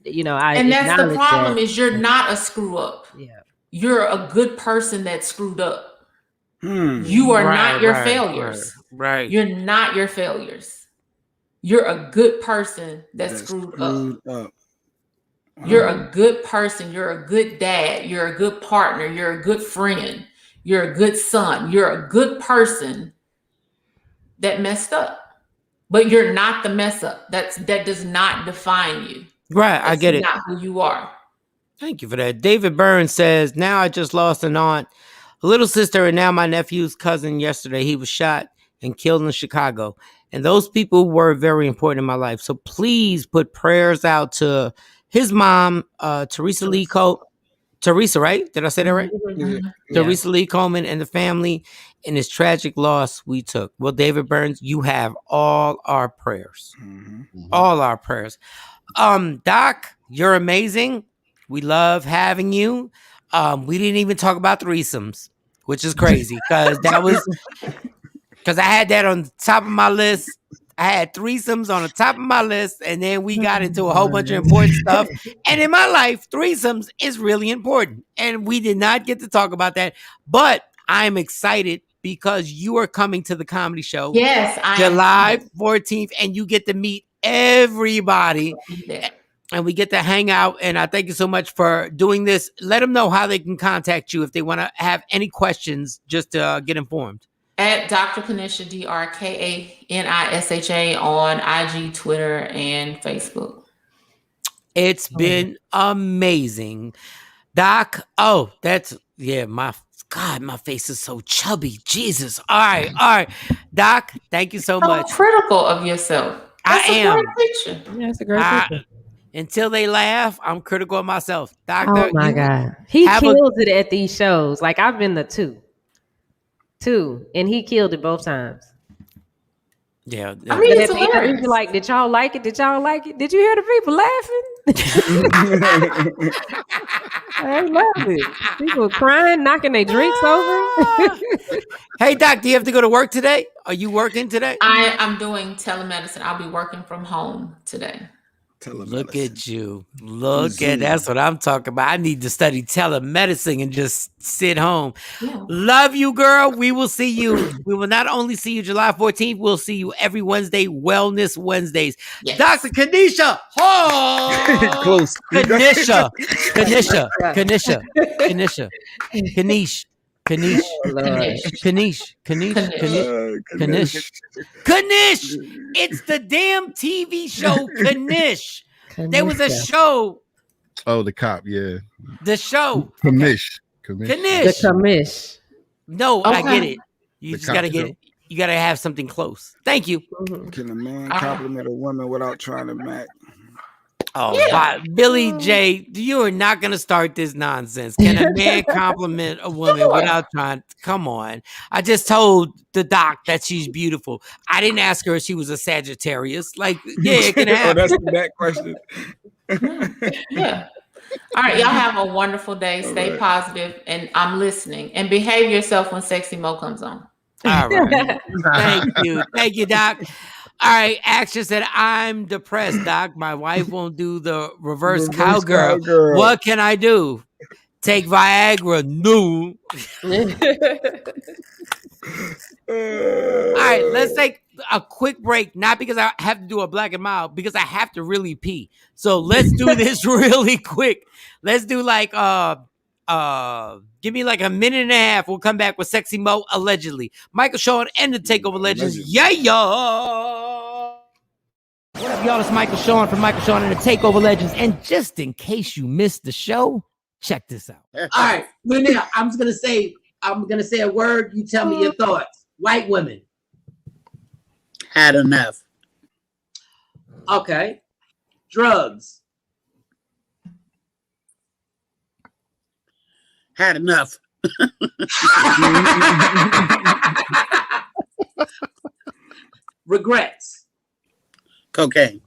Speaker 12: and that's the problem, is you're not a screw up.
Speaker 5: Yeah.
Speaker 12: You're a good person that screwed up. You are not your failures.
Speaker 1: Right.
Speaker 12: You're not your failures. You're a good person that screwed up. You're a good person. You're a good dad. You're a good partner. You're a good friend. You're a good son. You're a good person that messed up. But you're not the mess up. That does not define you.
Speaker 1: Right, I get it.
Speaker 12: Not who you are.
Speaker 1: Thank you for that. David Burns says, now I just lost an aunt, a little sister, and now my nephew's cousin yesterday. He was shot and killed in Chicago. And those people were very important in my life. So please put prayers out to his mom, Teresa Lee Coleman. Teresa, right? Did I say that right?
Speaker 4: Yeah.
Speaker 1: Teresa Lee Coleman and the family in this tragic loss we took. Well, David Burns, you have all our prayers. All our prayers. Doc, you're amazing. We love having you. We didn't even talk about threesomes, which is crazy, because I had that on the top of my list. I had threesomes on the top of my list, and then we got into a whole bunch of important stuff. And in my life, threesomes is really important. And we did not get to talk about that. But I'm excited because you are coming to the comedy show.
Speaker 12: Yes,
Speaker 1: July 14th, and you get to meet everybody. And we get to hang out. And I thank you so much for doing this. Let them know how they can contact you if they want to have any questions, just to get informed.
Speaker 12: At Dr. KaNisha, DrKaNisha on IG, Twitter, and Facebook.
Speaker 1: It's been amazing. Doc, my face is so chubby. Jesus. All right. Doc, thank you so much.
Speaker 12: Critical of yourself.
Speaker 1: I am.
Speaker 5: Yeah, it's a great picture.
Speaker 1: Until they laugh, I'm critical of myself. Doctor,
Speaker 5: oh my God. He kills it at these shows. Like I've been the two, and he killed it both times.
Speaker 1: Yeah.
Speaker 12: I mean, it's
Speaker 5: at the end,
Speaker 12: hilarious.
Speaker 5: you're like, did y'all like it? Did y'all like it? Did you hear the people laughing? I love it. People crying, knocking their drinks over.
Speaker 1: Hey, Doc, do you have to go to work today? Are you working today?
Speaker 12: I'm doing telemedicine. I'll be working from home today.
Speaker 1: Look at you. Look at that's what I'm talking about. I need to study telemedicine and just sit home.
Speaker 12: Yeah.
Speaker 1: Love you, girl. We will see you. We will not only see you July 14th, we'll see you every Wednesday, Wellness Wednesdays. Yes. Dr. KaNisha Hall.
Speaker 4: Close.
Speaker 1: KaNisha. KaNish. It's the damn TV show KaNish. There was a show.
Speaker 6: Oh, the cop, yeah.
Speaker 1: The show.
Speaker 6: KaNish.
Speaker 5: The Kamish.
Speaker 1: No, okay. I get it. You just gotta get it. You gotta have something close. Thank you.
Speaker 4: Can a man compliment a woman without trying to match?
Speaker 1: Oh, yeah. Billy J, you are not going to start this nonsense. Can a man compliment a woman without trying? Come on. I just told the doc that she's beautiful. I didn't ask her if she was a Sagittarius. Like, yeah, it can happen.
Speaker 4: That's that question.
Speaker 12: Yeah. All right. Y'all have a wonderful day. Stay positive, and I'm listening. And behave yourself when Sexy Mo comes on.
Speaker 1: All right. Thank you. Thank you, Doc. All right, Action said, I'm depressed, Doc. My wife won't do the reverse cowgirl. What can I do? Take Viagra? No. All right, let's take a quick break. Not because I have to do a black and mild, because I have to really pee. So let's do this really quick. Let's do like give me like a minute and a half. We'll come back with Sexy Mo, allegedly. Michael Shawn and the TakeOver Legends. Yeah. What up, y'all? It's Michael Shawn from Michael Shawn and the TakeOver Legends. And just in case you missed the show, check this out.
Speaker 13: All right. Well, now I'm gonna say a word. You tell me your thoughts. White women.
Speaker 14: Had enough.
Speaker 13: Okay. Drugs.
Speaker 14: Had enough.
Speaker 13: Regrets.
Speaker 14: Cocaine.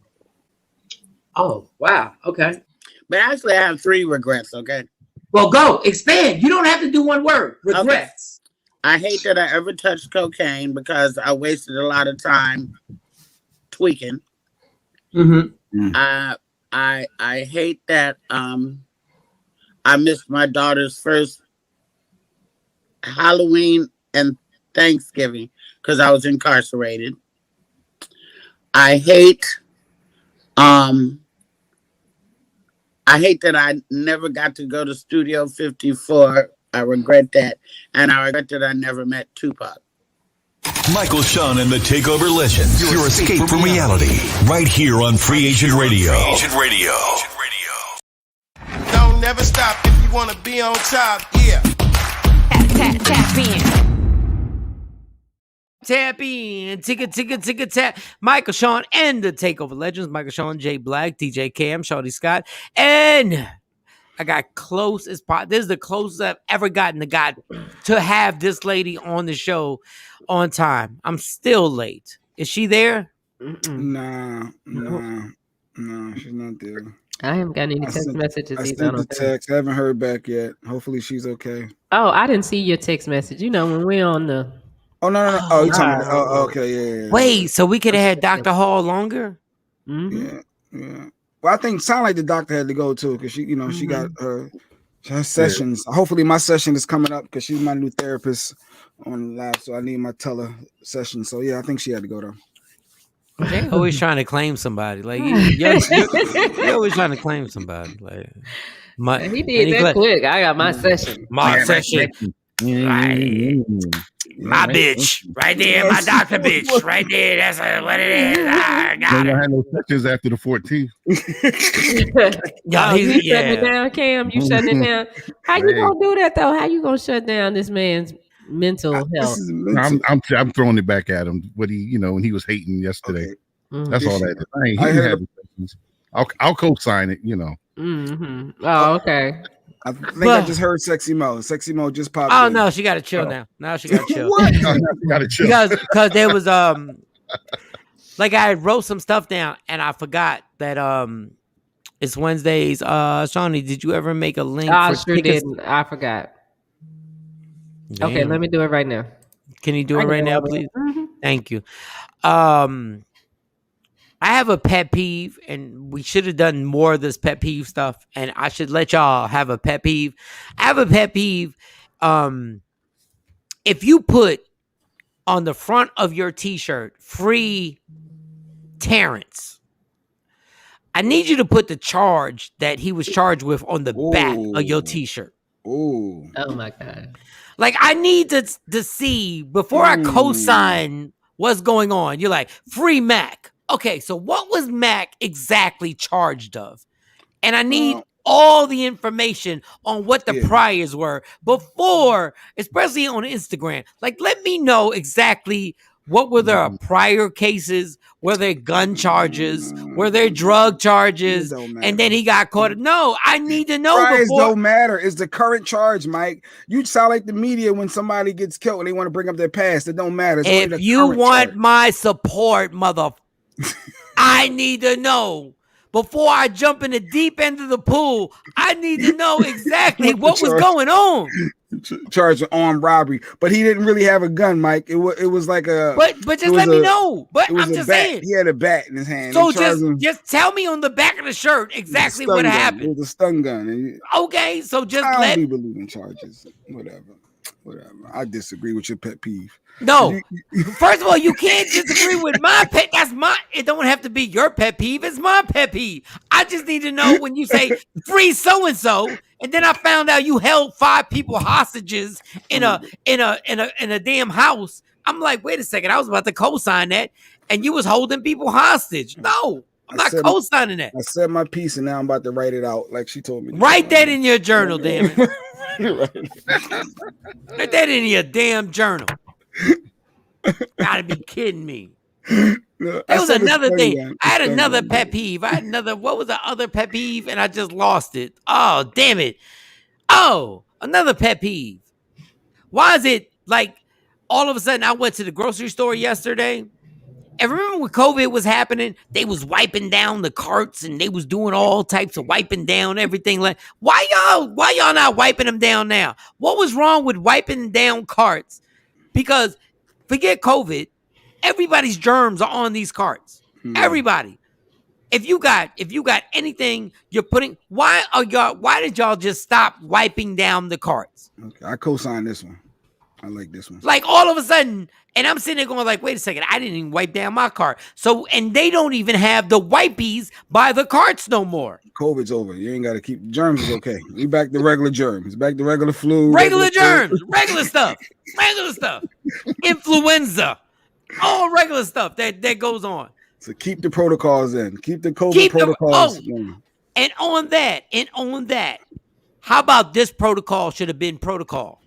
Speaker 13: Oh, wow. Okay.
Speaker 14: But actually, I have 3 regrets, okay?
Speaker 13: Well, go. Expand. You don't have to do one word. Regrets.
Speaker 14: Okay. I hate that I ever touched cocaine because I wasted a lot of time tweaking.
Speaker 13: Mm-hmm.
Speaker 14: I hate that I missed my daughter's first Halloween and Thanksgiving because I was incarcerated. I hate that I never got to go to Studio 54. I regret that. And I regret that I never met Tupac.
Speaker 2: Michael Shawn and the TakeOver Legends. Your escape from reality. Right here on Free Agent Radio.
Speaker 11: Don't never stop if you want to be on top. Yeah.
Speaker 3: Tap in.
Speaker 1: Tap in, ticka, tap. Michael Shawn and the TakeOver Legends. Michael Shawn, Jay Black, DJ Cam, Shawty Scott. And I got close as possible. This is the closest I've ever gotten to have this lady on the show on time. I'm still late. Is she there?
Speaker 4: Nah, she's not there.
Speaker 5: I haven't gotten any text messages.
Speaker 4: I sent the text. I haven't heard back yet. Hopefully she's okay.
Speaker 5: Oh, I didn't see your text message. You know, when we're on the...
Speaker 4: Oh, no. Oh, you're talking about... Oh, okay, yeah.
Speaker 1: Wait, so we could have had Dr. Hall longer?
Speaker 5: Mm-hmm.
Speaker 4: Yeah. Well, I think sound like the doctor had to go too because she, she got her sessions. Yeah. Hopefully, my session is coming up because she's my new therapist on the lab, so I need my tele session. So yeah, I think she had to go though.
Speaker 1: They're always trying to claim somebody. Like you're always trying to claim somebody. Like
Speaker 5: he did that quick. I got my session.
Speaker 1: My session. Right. My bitch, right there, my doctor bitch, right there. That's what it is. I got it.
Speaker 6: Don't have no sessions after the 14th.
Speaker 5: You shutting it down, Cam? You shutting it down? How you gonna do that though? How you gonna shut down this man's mental health?
Speaker 6: I'm throwing it back at him. What when he was hating yesterday.
Speaker 4: Okay.
Speaker 6: That's all that is. I'll co-sign it.
Speaker 5: Mm-hmm. Oh, okay.
Speaker 4: I think I just heard Sexy Mo. Sexy Mo just popped in.
Speaker 1: Oh no, she got to chill now. Now she got to chill.
Speaker 4: What?
Speaker 6: Gotta chill.
Speaker 1: Because there was like I wrote some stuff down and I forgot that it's Wednesdays. Shawnee, did you ever make a link?
Speaker 5: I
Speaker 1: for
Speaker 5: sure
Speaker 1: tickets?
Speaker 5: didn't. I forgot.
Speaker 1: Damn.
Speaker 5: Okay, let me do it right now.
Speaker 1: Can you do it right now, please? Mm-hmm. Thank you. I have a pet peeve, and we should have done more of this pet peeve stuff. And I should let y'all have a pet peeve. I have a pet peeve. If you put on the front of your T-shirt, free Terrence, I need you to put the charge that he was charged with on the back of your T-shirt.
Speaker 4: Oh
Speaker 5: my God.
Speaker 1: Like, I need to see, before I co-sign what's going on, you're like, free Mac. Okay, so what was Mac exactly charged of? And I need all the information on what the priors were before, especially on Instagram. Like, let me know exactly what were their prior cases, were there gun charges, were there drug charges, and then he got caught. No, I need to know.
Speaker 4: Priors don't matter. It's the current charge, Mike. You sound like the media when somebody gets killed and they want to bring up their past. It don't matter. It's
Speaker 1: if you want my support, I need to know. Before I jump in the deep end of the pool, I need to know exactly what was going on.
Speaker 4: Charged with armed robbery, but he didn't really have a gun, Mike. It was like a.
Speaker 1: But just let me know. But I'm just saying,
Speaker 4: he had a bat in his hand.
Speaker 1: So just tell me on the back of the shirt exactly what happened.
Speaker 4: It was a stun gun.
Speaker 1: Okay, so just
Speaker 4: let me believe in charges. Whatever. I disagree with your pet peeve.
Speaker 1: No, first of all, you can't disagree with my pet. It don't have to be your pet peeve. It's my pet peeve. I just need to know when you say free so and so, and then I found out you held 5 people hostages in a damn house. I'm like, wait a second, I was about to co-sign that, and you was holding people hostage. No, I'm not co-signing that.
Speaker 4: I said my piece, and now I'm about to write it out, like she told me.
Speaker 1: Write that in your journal, damn it. Write that in your damn journal. Gotta be kidding me. There was another thing. I had another pet peeve. What was the other pet peeve? And I just lost it. Oh, damn it. Oh, another pet peeve. Why is it like all of a sudden I went to the grocery store yesterday? And remember when COVID was happening, they was wiping down the carts and they was doing all types of wiping down everything. Like, why y'all not wiping them down now? What was wrong with wiping down carts? Because forget COVID, everybody's germs are on these carts. Everybody. If you got anything you're putting, why did y'all just stop wiping down the carts?
Speaker 4: Okay, I co-signed this one. I like this one.
Speaker 1: Like all of a sudden, and I'm sitting there going like, wait a second, I didn't even wipe down my cart. So, and they don't even have the wipies by the carts no more.
Speaker 4: COVID's over. You ain't got to keep germs. Is okay. We back to regular germs. Back to regular flu.
Speaker 1: Regular germs. Regular stuff. Influenza. All regular stuff that goes on.
Speaker 4: So keep the protocols in. Keep the COVID protocols in.
Speaker 1: And on that, how about this protocol should have been protocol?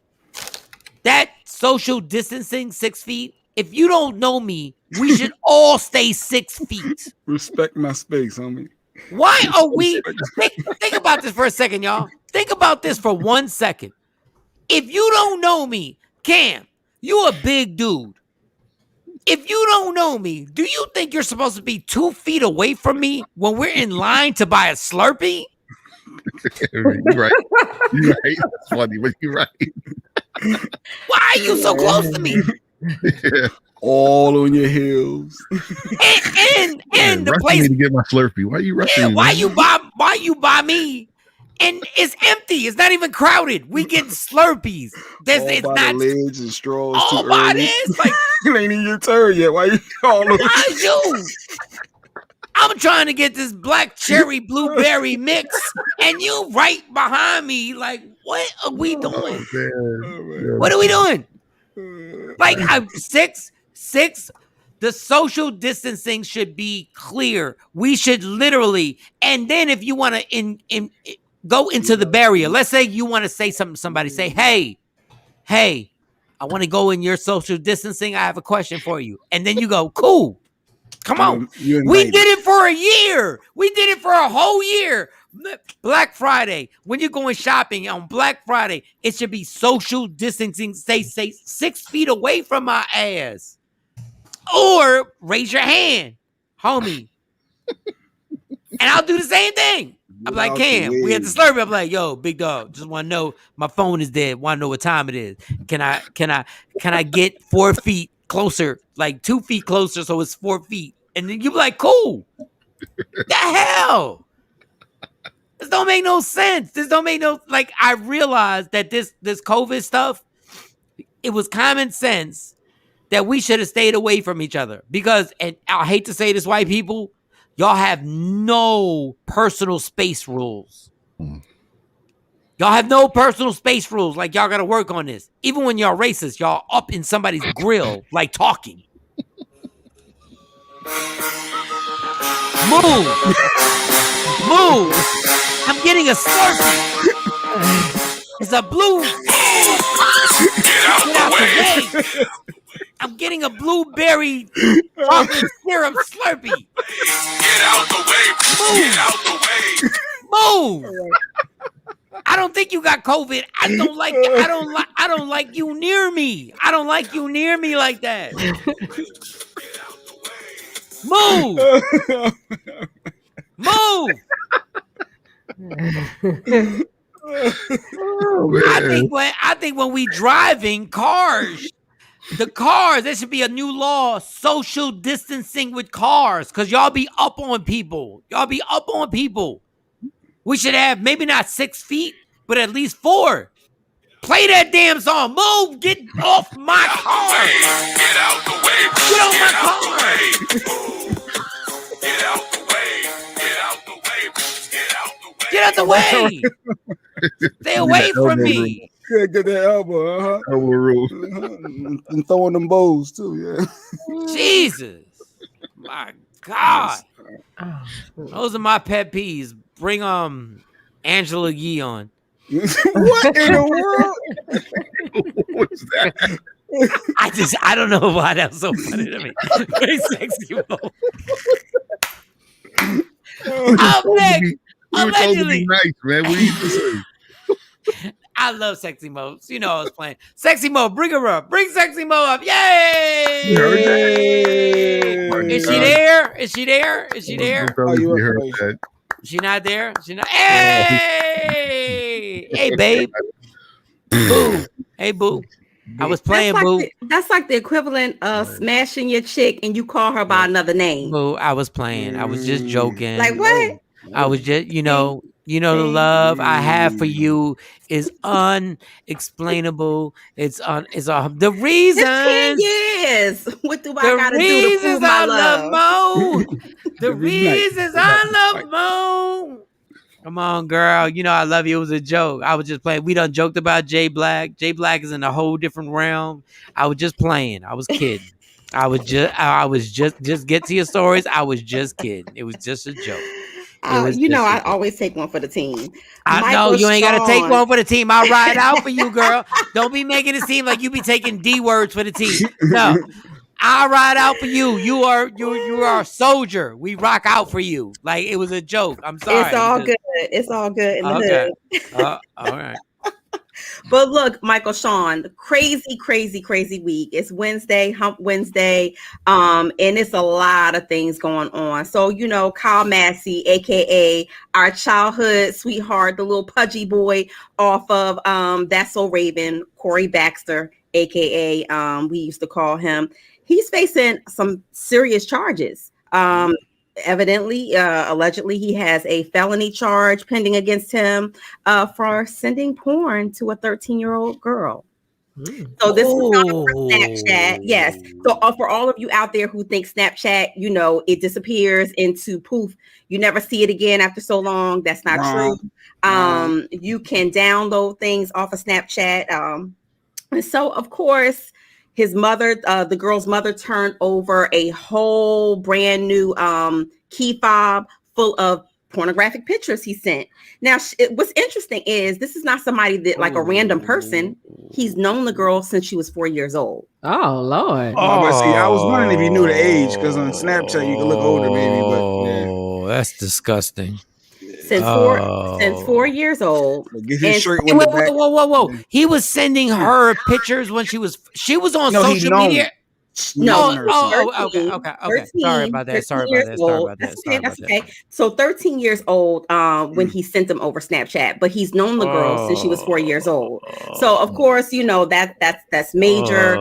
Speaker 1: That social distancing 6 feet. If you don't know me, we should all stay 6 feet.
Speaker 4: Respect my space, homie.
Speaker 1: Why are we? Think about this for a second, y'all. Think about this for 1 second. If you don't know me, Cam, you a big dude. If you don't know me, do you think you're supposed to be 2 feet away from me when we're in line to buy a Slurpee?
Speaker 6: You're right. That's funny, but you're right.
Speaker 1: Why are you so close to me?
Speaker 4: All on your heels.
Speaker 1: And the place
Speaker 6: to get my Slurpee. Why are you rushing?
Speaker 1: Yeah, why you buy me? And it's empty. It's not even crowded. We get Slurpees. It's
Speaker 4: all
Speaker 1: not
Speaker 4: the lids and straws.
Speaker 1: All
Speaker 4: too
Speaker 1: by
Speaker 4: early.
Speaker 1: this. Like,
Speaker 4: it ain't even your turn yet. Why you all over?
Speaker 1: I'm trying to get this black cherry blueberry mix, and you right behind me. Like, what are we doing? What are we doing? Like, I'm six. The social distancing should be clear. We should literally, and then if you want to go into the barrier, let's say you want to say something to somebody, say, hey, I want to go in your social distancing. I have a question for you. And then you go, cool. Come on. We did it for a year. We did it for a whole year. Black Friday, when you're going shopping on Black Friday, it should be social distancing. Say 6 feet away from my ass. Or raise your hand, homie. And I'll do the same thing. I'm like, Cam, we had to slurp. I'm like, yo, big dog, just want to know my phone is dead. Want to know what time it is. Can I get 4 feet closer, like 2 feet closer, so it's 4 feet? And then you be like, cool. The hell? This don't make no sense. This don't make no, like, I realized that this COVID stuff, it was common sense that we should have stayed away from each other because, and I hate to say this, white people, y'all have no personal space rules. Y'all have no personal space rules. Like, y'all got to work on this. Even when y'all racist, y'all up in somebody's grill, like talking. Move. Move. I'm getting a Slurpee. It's a blue. Get out the way. I'm getting a blueberry chocolate syrup Slurpee. Get out the way. Move. Get out the way. Move. I don't think you got COVID. I don't like you near me. I don't like you near me like that. Move. Move. I think when we driving cars, there should be a new law, social distancing with cars, because y'all be up on people. We should have maybe not 6 feet, but at least 4. Play that damn song. Move. Get off my car. Get out the way. Get off my car. Get out the way. Get out the way. Get out the way. Stay away from me.
Speaker 4: Yeah, get that elbow,
Speaker 6: Elbow rule.
Speaker 4: And throwing them bows too, yeah.
Speaker 1: Jesus. My God. Those are my pet peeves. Bring Angela Yee on.
Speaker 4: What in the world?
Speaker 6: What's that?
Speaker 1: I don't know why that was so funny to me. Very sexy Mo. Up next. Allegedly.
Speaker 6: Nice, man. What you doing?
Speaker 1: I love Sexy Mo. You know I was playing. Sexy Mo, bring her up. Bring Sexy Mo up. Yay! Is she there? Is she there? Is she there? She not there? She not. Hey! Hey, babe. Boo. Hey, boo. I was playing, boo.
Speaker 15: That's like the equivalent of smashing your chick and you call her by another name.
Speaker 1: Boo, I was playing. I was just joking.
Speaker 15: Like what?
Speaker 1: I was just, the love I have for you is unexplainable. The reasons.
Speaker 15: 10 years. What do I gotta do to prove my love?
Speaker 1: Mo. The reasons I love Mo. Come on, girl. I love you. It was a joke. I was just playing. We done joked about Jay Black. Jay Black is in a whole different realm. I was just playing. I was kidding. I was just get to your stories. I was just kidding. It was just a joke.
Speaker 15: I always take one for the team.
Speaker 1: I know you ain't got to take one for the team. I'll ride out for you, girl. Don't be making it seem like you be taking D words for the team. No, I'll ride out for you. You are a soldier. We rock out for you. Like it was a joke. I'm sorry.
Speaker 15: It's all good. It's all good in the hood.
Speaker 1: All right.
Speaker 15: But look, Michael Shawn, crazy week. It's Wednesday, Hump Wednesday, and it's a lot of things going on. So, Kyle Massey, aka our childhood sweetheart, the little pudgy boy off of That's So Raven, Corey Baxter, aka we used to call him. He's facing some serious charges. Allegedly, he has a felony charge pending against him for sending porn to a 13-year-old girl. So this is not for Snapchat. Yes. So for all of you out there who think Snapchat, it disappears into poof. You never see it again after so long. That's not true. You can download things off of Snapchat. And so, of course, his mother, the girl's mother, turned over a whole brand new key fob full of pornographic pictures he sent. Now, what's interesting is this is not somebody that like a random person. He's known the girl since she was 4 years old.
Speaker 5: Oh Lord!
Speaker 4: But see, I was wondering if you knew the age because on Snapchat you can look older, maybe. But
Speaker 1: yeah, that's disgusting.
Speaker 15: Since 4 years old.
Speaker 4: Get his shirt
Speaker 1: with the back. Whoa! He was sending her pictures when she was on social media.
Speaker 15: No,
Speaker 1: okay.
Speaker 15: 13,
Speaker 1: Sorry about that.
Speaker 15: That's okay. So 13 years old when he sent them over Snapchat, but he's known the girl since she was 4 years old. So of course, you know that's major.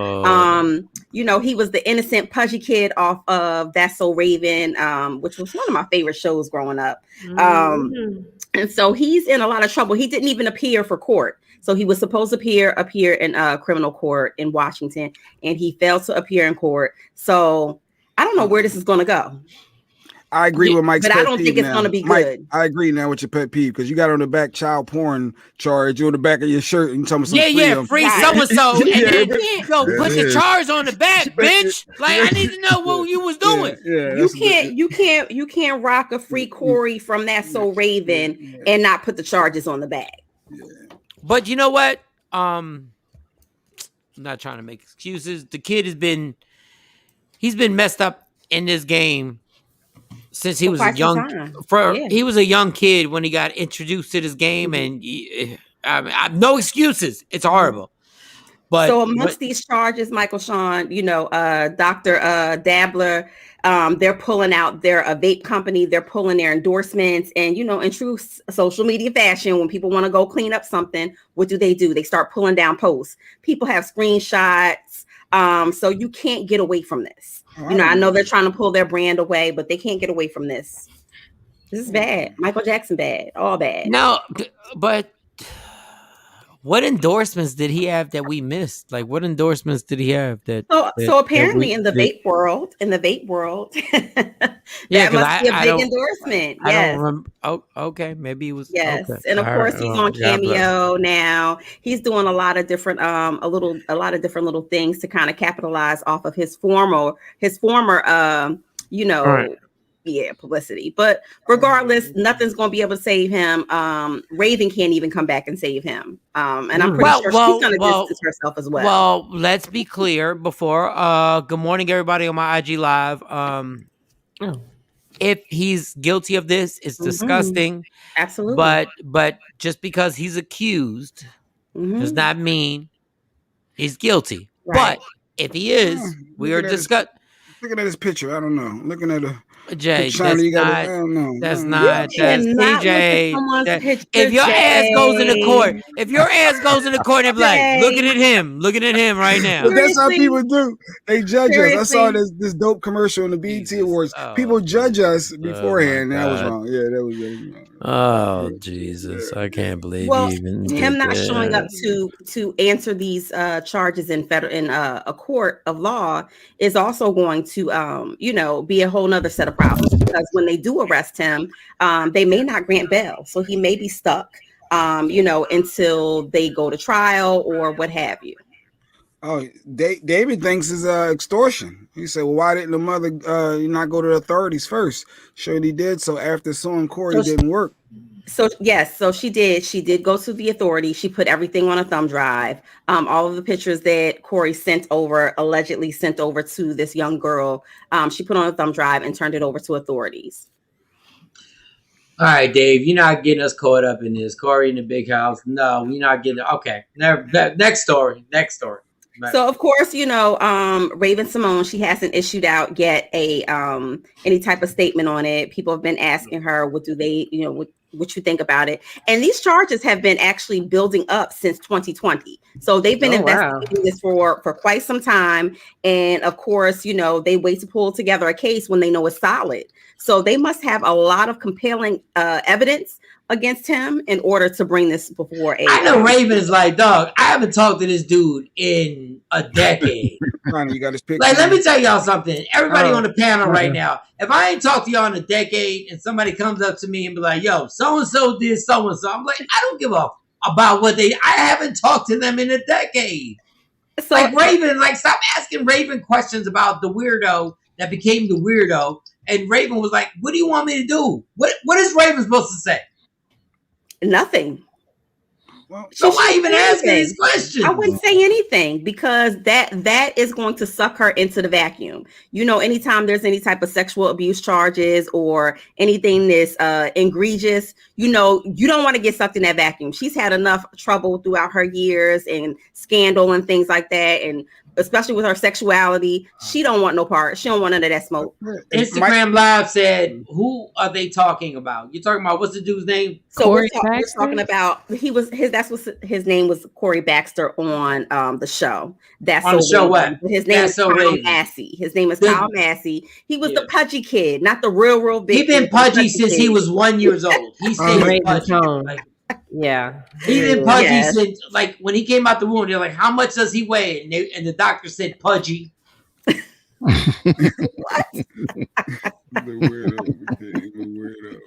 Speaker 15: You know, he was the innocent pudgy kid off of That's So Raven, which was one of my favorite shows growing up. And so he's in a lot of trouble. He didn't even appear for court. So he was supposed to appear in criminal court in Washington, and he failed to appear in court. So I don't know where this is going to go.
Speaker 4: I agree with Mike's
Speaker 15: but
Speaker 4: pet
Speaker 15: I don't
Speaker 4: peeve
Speaker 15: think it's
Speaker 4: now.
Speaker 15: going to be
Speaker 4: Mike,
Speaker 15: good.
Speaker 4: I agree now with your pet peeve because you got on the back child porn charge on the back of your shirt and some
Speaker 1: free so and so, and then put the charge on the back, bitch. Like I need to know what you was doing.
Speaker 15: You can't rock a free Corey from That's So Raven and not put the charges on the back.
Speaker 1: But you know what? I'm not trying to make excuses. The kid he's been messed up in this game since he was a he was a young kid when he got introduced to this game, and no excuses. It's horrible. But
Speaker 15: so amongst these charges, Michael Shawn, you know, Dr. Dabler, they're pulling out their vape company, they're pulling their endorsements, and you know, in true social media fashion, when people want to go clean up something, what do? They start pulling down posts. People have screenshots, so you can't get away from this. You know, I know they're trying to pull their brand away, but they can't get away from this. This is bad. Michael Jackson bad, all bad.
Speaker 1: No, but what endorsements did he have that we missed? Like, what endorsements did he have that?
Speaker 15: So apparently, in the vape world, that must be a big endorsement. Yes.
Speaker 1: I don't remember. Oh, okay, maybe it was.
Speaker 15: Yes,
Speaker 1: okay.
Speaker 15: and of course he's on Cameo now. He's doing a lot of different, a lot of different little things to kind of capitalize off of his former, you know. Right. Yeah, publicity. But regardless, nothing's going to be able to save him. Raven can't even come back and save him. And I'm pretty sure she's going to distance herself as well.
Speaker 1: Well, let's be clear before. Good morning, everybody on my IG Live. If he's guilty of this, it's disgusting.
Speaker 15: Absolutely.
Speaker 1: But just because he's accused does not mean he's guilty. Right. But if he is, we are discussing.
Speaker 4: Looking at his picture, I don't know. Looking at
Speaker 1: Jay, that's not PJ. If your ass goes into court, they're like, looking at him right now.
Speaker 4: But that's how people do. They judge us. I saw this dope commercial in the BET Awards. People judge us beforehand. That was wrong. Yeah, that was wrong.
Speaker 1: Oh Jesus, I can't believe
Speaker 15: him not showing up to answer these charges in a court of law is also going to be a whole nother set of problems, because when they do arrest him, they may not grant bail, so he may be stuck until they go to trial or what have you.
Speaker 4: Oh, David thinks it's extortion. He said, well, why didn't the mother not go to the authorities first? Sure, he did. So after suing Corey, it didn't work.
Speaker 15: So yes, so she did go to the authorities. She put everything on a thumb drive. All of the pictures that Corey allegedly sent over to this young girl, she put on a thumb drive and turned it over to authorities.
Speaker 1: All right, Dave, you're not getting us caught up in this. Corey in the big house. No, you're not getting. Okay, next story.
Speaker 15: So of course, Raven Simone, she hasn't issued out yet any type of statement on it. People have been asking her, what do they, what you think about it? And these charges have been actually building up since 2020. So they've been investigating this for quite some time. And of course, they wait to pull together a case when they know it's solid. So they must have a lot of compelling evidence against him in order to bring this before a.
Speaker 1: I know Raven is like, dog, I haven't talked to this dude in a decade.
Speaker 4: You got his picture.
Speaker 1: Like, let me tell y'all something. Everybody on the panel right now, if I ain't talked to y'all in a decade and somebody comes up to me and be like, yo, so-and-so did so-and-so, I'm like, I don't give a about what I haven't talked to them in a decade. So like Raven, stop asking Raven questions about the weirdo that became the weirdo
Speaker 13: and Raven was like, "What do you want me to do?" What is Raven supposed to say?
Speaker 15: Nothing.
Speaker 13: So why even asking these questions?
Speaker 15: I wouldn't say anything because that is going to suck her into the vacuum. You know, anytime there's any type of sexual abuse charges or anything that's egregious, you know, you don't want to get sucked in that vacuum. She's had enough trouble throughout her years and scandal and things like that, and especially with her sexuality, she don't want no part. She don't want none of that smoke.
Speaker 13: Instagram Live said, "Who are they talking about? You're talking about what's the dude's name?"
Speaker 15: So we're talking about his name was Corey Baxter on the show. That's
Speaker 13: on the show. What
Speaker 15: his name is Kyle Massey. His name is Kyle Massey. He was the pudgy kid, not the real big.
Speaker 13: He been pudgy since he was 1 year old. He stayed pudgy.
Speaker 5: Yeah,
Speaker 13: he been pudgy since like when he came out the womb. They're like, "How much does he weigh?" And the doctor said pudgy. They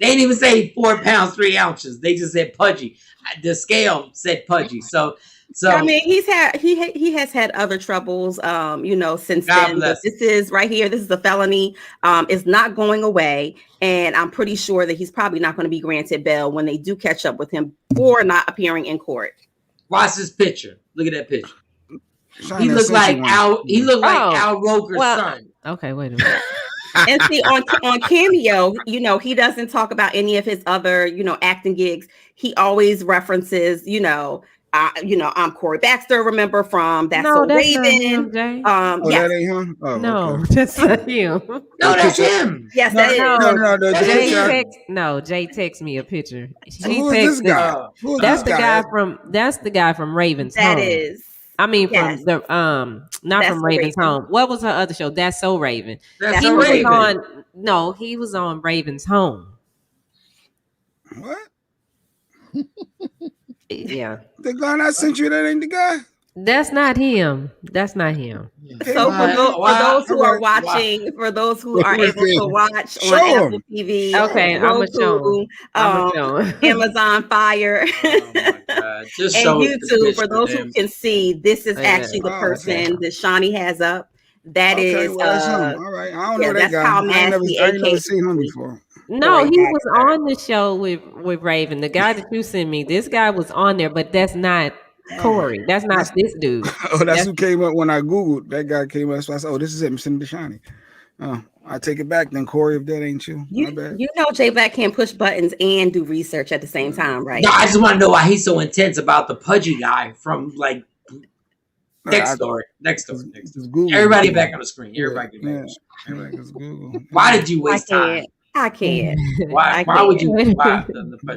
Speaker 13: didn't even say 4 pounds 3 ounces. They just said pudgy. The scale said pudgy. So
Speaker 15: I mean, he has had other troubles, you know, since then. But this is right here. This is a felony. It's not going away, and I'm pretty sure that he's probably not going to be granted bail when they do catch up with him for not appearing in court.
Speaker 13: Watch this picture. Look at that picture. He looked like Al. He looked like Al Roker's son.
Speaker 5: Okay, wait a minute.
Speaker 15: And see, on Cameo, you know, he doesn't talk about any of his other, you know, acting gigs. He always references, you know, I'm Corey Baxter. Remember from That's So Raven?
Speaker 4: That ain't him. Oh,
Speaker 5: no,
Speaker 4: okay.
Speaker 5: that's not him.
Speaker 13: No, that's him.
Speaker 15: Yes, that is.
Speaker 5: Jay text me a picture.
Speaker 4: Who is this guy?
Speaker 5: That's the guy from Raven's Home.
Speaker 15: That is.
Speaker 5: I mean, from the not from Raven's Home. What was her other show? That's So Raven.
Speaker 13: He
Speaker 5: was on Raven's Home.
Speaker 4: What?
Speaker 5: Yeah.
Speaker 4: The guy I sent you, that ain't the guy?
Speaker 5: That's not him. That's not him.
Speaker 15: So for those who are watching, for those who are able to watch on Apple TV,
Speaker 5: okay,
Speaker 15: Roku, Amazon Fire, and YouTube, for those who can see, this is actually the person that Shawnee has up. That is
Speaker 4: all right. I don't know that guy.
Speaker 15: Kyle Massey,
Speaker 4: I ain't never seen him before.
Speaker 5: No, he was on the show with Raven. The guy that you sent me, this guy was on there, but that's not Corey. That's not this dude.
Speaker 4: That's who came up when I Googled. That guy came up. So I said, "Oh, this is him, send it to Shawnee." I take it back then, Corey, if that ain't you.
Speaker 15: You know Jay Black can't push buttons and do research at the same time, right?
Speaker 13: No, I just want to know why he's so intense about the pudgy guy from like Next story. Everybody back on the screen. Everybody get back on the screen.
Speaker 4: Everybody just Google.
Speaker 13: Why did you waste time?
Speaker 15: I can't.
Speaker 13: Why would you? Why?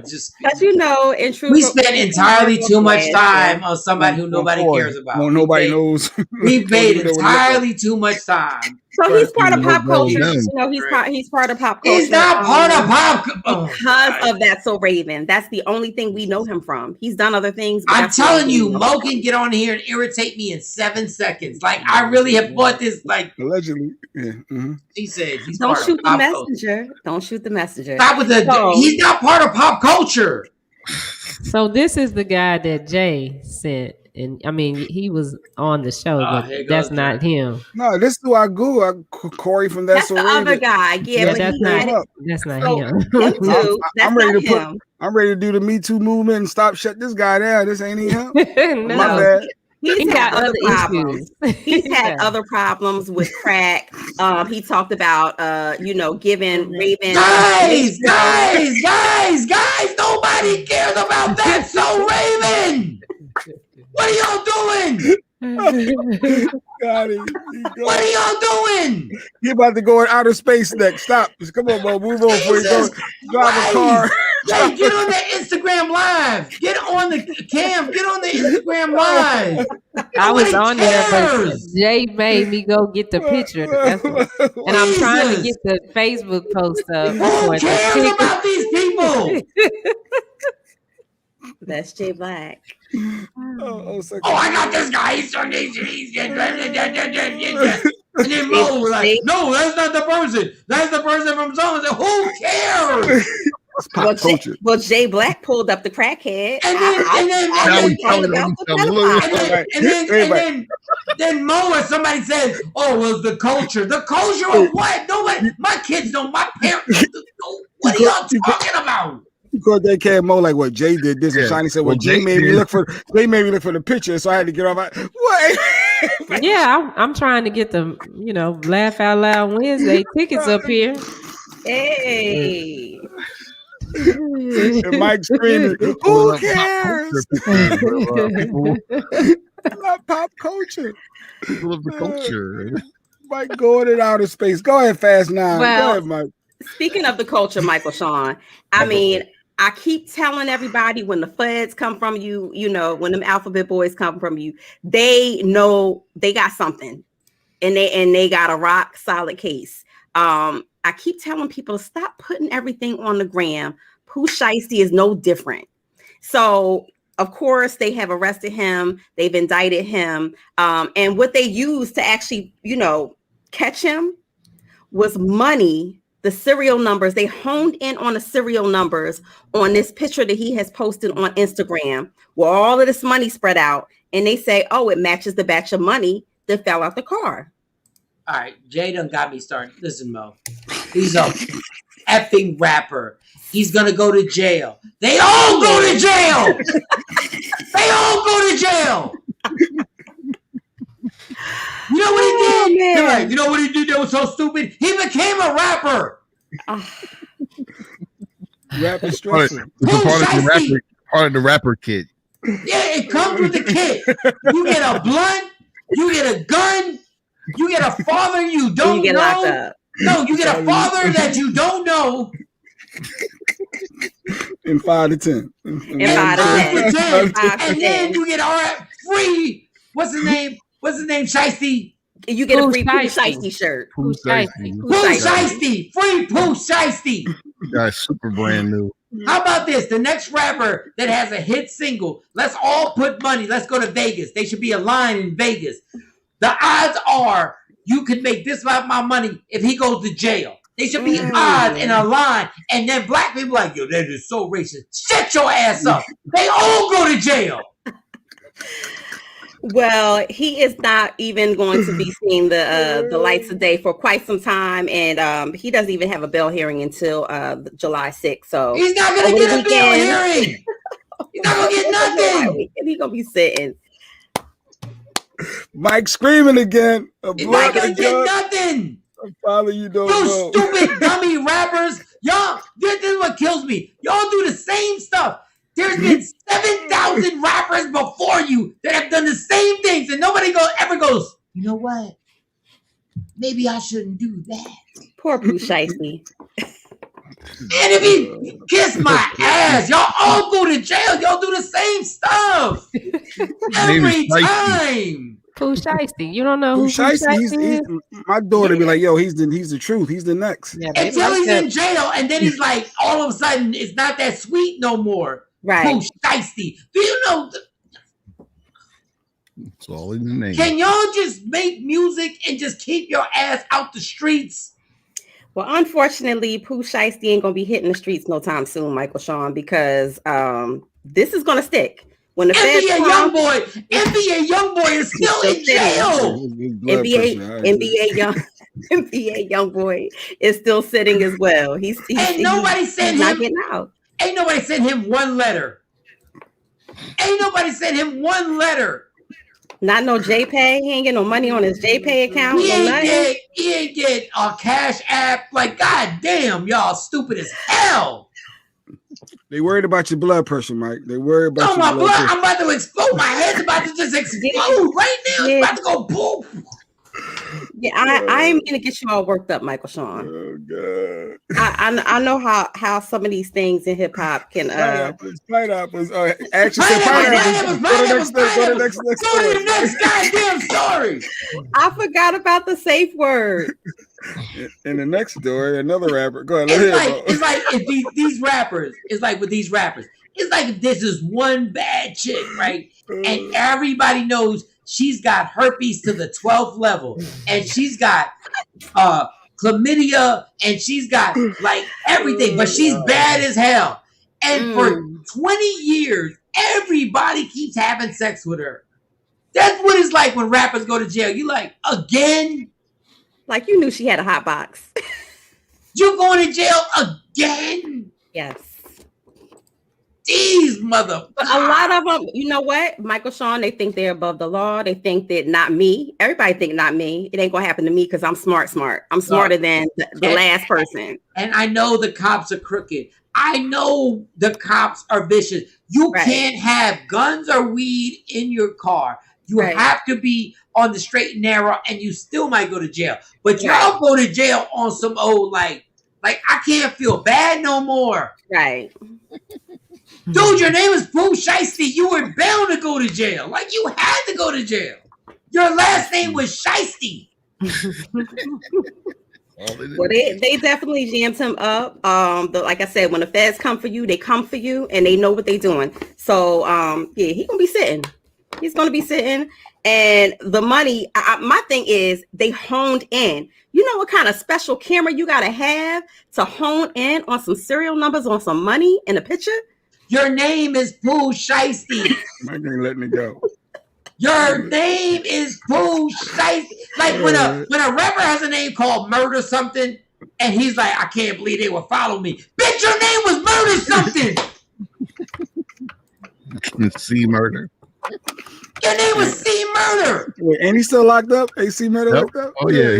Speaker 13: Just
Speaker 15: because you know, in truth,
Speaker 13: we spend entirely too much time on somebody who nobody cares about.
Speaker 4: Well, nobody knows.
Speaker 13: We paid entirely too much time.
Speaker 15: So he's part of pop culture. You know, he's part of pop culture.
Speaker 13: He's not part of pop
Speaker 15: because of That's So Raven. That's the only thing we know him from. He's done other things.
Speaker 13: I'm telling you, Mo can get on here and irritate me in 7 seconds. Like I really have bought this. Like
Speaker 4: allegedly, yeah. Mm-hmm.
Speaker 13: He said, he's
Speaker 15: "Don't shoot the messenger. Don't shoot the messenger."
Speaker 13: Stop with the. He's not part of pop culture.
Speaker 5: So this is the guy that Jay sent. And I mean, he was on the show, but that's not him.
Speaker 4: No, this is who I Google. Corey from
Speaker 15: That's the other guy. Yeah, but
Speaker 5: that's not him.
Speaker 4: I'm ready to do the Me Too movement and shut this guy down. This ain't him.
Speaker 5: No.
Speaker 4: My bad.
Speaker 15: He's got other problems. He's had other problems with crack. He talked about, giving Raven.
Speaker 13: Guys, nobody cares about that. So Raven. What are y'all doing? What are y'all doing?
Speaker 4: He about to go in outer space next. Stop. Just come on, Mo. Move on before you go drive a car.
Speaker 13: Hey, get on the Instagram Live. Get on the cam. Get on the Instagram Live.
Speaker 5: I was on there, but Jay made me go get the picture. And I'm trying to get the Facebook post up.
Speaker 13: Who cares about these people?
Speaker 15: That's Jay Black.
Speaker 13: I got this guy. He's and then Mo was like, "No, that's not the person. That's the person from Zone." Who cares?
Speaker 15: Well, Jay Black pulled up the crackhead.
Speaker 13: And then then Mo or somebody says, "Oh, well, the culture. The culture of what? Nobody. My kids don't. My parents. What are y'all talking about?"
Speaker 4: Because they came Mo like what Jay did this, and Shiny said, "Well, Jay made me look for the picture, so I had to get off." What?
Speaker 5: Yeah, I'm trying to get the Laugh Out Loud Wednesday tickets up here.
Speaker 15: Hey.
Speaker 4: And Mike screaming, "Who cares?" Pop culture.
Speaker 6: People of the culture.
Speaker 4: Mike going in outer space. Go ahead, Fast Nine.
Speaker 15: Well,
Speaker 4: Go ahead, Mike.
Speaker 15: Speaking of the culture, Michael Shawn, I mean, I keep telling everybody when the feds come from you, when them alphabet boys come from you, they know they got something, and they got a rock solid case. I keep telling people to stop putting everything on the gram. Pooh Shiesty is no different. So, of course, they have arrested him. They've indicted him. And what they used to actually, catch him was money, the serial numbers. They honed in on the serial numbers on this picture that he has posted on Instagram where all of this money spread out. And they say, oh, it matches the batch of money that fell out the car.
Speaker 13: All right, Jay done got me started. Listen, Mo. He's a effing rapper. He's going to go to jail. They all go to jail. They all go to jail. You know what he did? They're like, you know what he did that was so stupid? He became a rapper.
Speaker 4: Rapper stressing.
Speaker 6: Part of the rapper kit.
Speaker 13: Yeah, it comes with the kit. You get a blunt. You get a gun. You get a father you don't
Speaker 15: get
Speaker 13: know.
Speaker 15: locked up.
Speaker 13: No, you get a father that you don't know.
Speaker 4: In 5 to 10.
Speaker 13: In 5 to 10. And then you get free. What's his name? Shiesty?
Speaker 15: You get a free Pooh Shiesty shirt.
Speaker 13: Pooh Shiesty. Free Pooh Shiesty.
Speaker 6: Guy's super brand new.
Speaker 13: How about this? The next rapper that has a hit single, let's all put money. Let's go to Vegas. They should be a line in Vegas. The odds are you could make this amount of money if he goes to jail. They should be odds in a line. And then black people like, yo, that is so racist. Shut your ass up. They all go to jail.
Speaker 15: Well, he is not even going to be seeing the lights of day for quite some time, and he doesn't even have a bail hearing until July 6th. So
Speaker 13: he's not going to get a bail hearing. He's not going to get nothing.
Speaker 15: He's going to be sitting.
Speaker 4: Mike screaming again.
Speaker 13: He's not going to get nothing.
Speaker 4: Father, you don't know.
Speaker 13: Stupid dummy rappers. Y'all, this is what kills me. Y'all do the same stuff. There's been 7,000 rappers before you that have done the same things, and nobody ever goes, you know what? Maybe I shouldn't do that.
Speaker 15: Poor Pooh Shiesty.
Speaker 13: And if he kiss my ass, y'all all go to jail. Y'all do the same stuff every time.
Speaker 5: Pooh Shiesty. You don't know who Pooh Shiesty is?
Speaker 4: My daughter be like, yo, he's the truth. He's the next.
Speaker 13: Yeah, until he's in jail, and then he's like, all of a sudden, it's not that sweet no more.
Speaker 15: Right.
Speaker 13: Pooh Shiesty. Do you know?
Speaker 6: It's all in the name.
Speaker 13: Can y'all just make music and just keep your ass out the streets?
Speaker 15: Well, unfortunately, Pooh Shiesty ain't gonna be hitting the streets no time soon, Michael Shawn, because this is gonna stick. When the
Speaker 13: NBA Youngboy is still in jail.
Speaker 15: NBA Youngboy is still sitting as well. He's not getting out.
Speaker 13: Ain't nobody sent him one letter. Not
Speaker 15: no JPay. He ain't getting no money on his JPay account.
Speaker 13: He ain't get a Cash App. Like, god damn, y'all stupid as hell.
Speaker 4: They worried about your blood pressure, Mike. They worried about your
Speaker 13: my
Speaker 4: blood pressure.
Speaker 13: I'm about to explode. My head's about to just explode right now. It's about to go boom.
Speaker 15: Yeah, I am gonna get you all worked up, Michael Shawn.
Speaker 4: Oh god.
Speaker 15: I know how some of these things in hip hop can
Speaker 4: pineapples. Actually, pineapples. Go to the
Speaker 13: next goddamn story.
Speaker 15: I forgot about the safe word.
Speaker 4: In the next story, another rapper. Go ahead.
Speaker 13: It's like if these rappers. It's like with these rappers. It's like if this is one bad chick, right? And everybody knows she's got herpes to the 12th level, and she's got chlamydia, and she's got like everything, but she's bad as hell. And for 20 years, everybody keeps having sex with her. That's what it's like when rappers go to jail. You like, again?
Speaker 15: Like you knew she had a hot box.
Speaker 13: You going to jail again?
Speaker 15: Yes.
Speaker 13: These mother.
Speaker 15: But a lot of them, you know what, Michael Shawn, they think they're above the law. They think that not me. Everybody think not me. It ain't gonna happen to me because I'm smart. I'm smarter than the last person.
Speaker 13: And I know the cops are crooked. I know the cops are vicious. You can't have guns or weed in your car. You have to be on the straight and narrow, and you still might go to jail. But y'all go to jail on some old like I can't feel bad no more.
Speaker 15: Right.
Speaker 13: Dude, your name is Pooh Shiesty. You were bound to go to jail. Like you had to go to jail. Your last name was Shiesty.
Speaker 15: Well, they definitely jammed him up. Like I said, when the feds come for you, they come for you, and they know what they're doing. So, yeah, he's gonna be sitting. He's gonna be sitting, and the money. My thing is, they honed in. You know what kind of special camera you gotta have to hone in on some serial numbers, on some money in a picture?
Speaker 13: Your name is Pooh Shiesty.
Speaker 4: Mike ain't letting it go.
Speaker 13: Your name is Pooh Shiesty. Like when a rapper has a name called Murder Something, and he's like, I can't believe they would follow me. Bitch, your name was Murder Something.
Speaker 6: C Murder.
Speaker 13: Your name was C Murder.
Speaker 4: Wait, ain't he still locked up? AC Murder locked up?
Speaker 6: Oh yeah,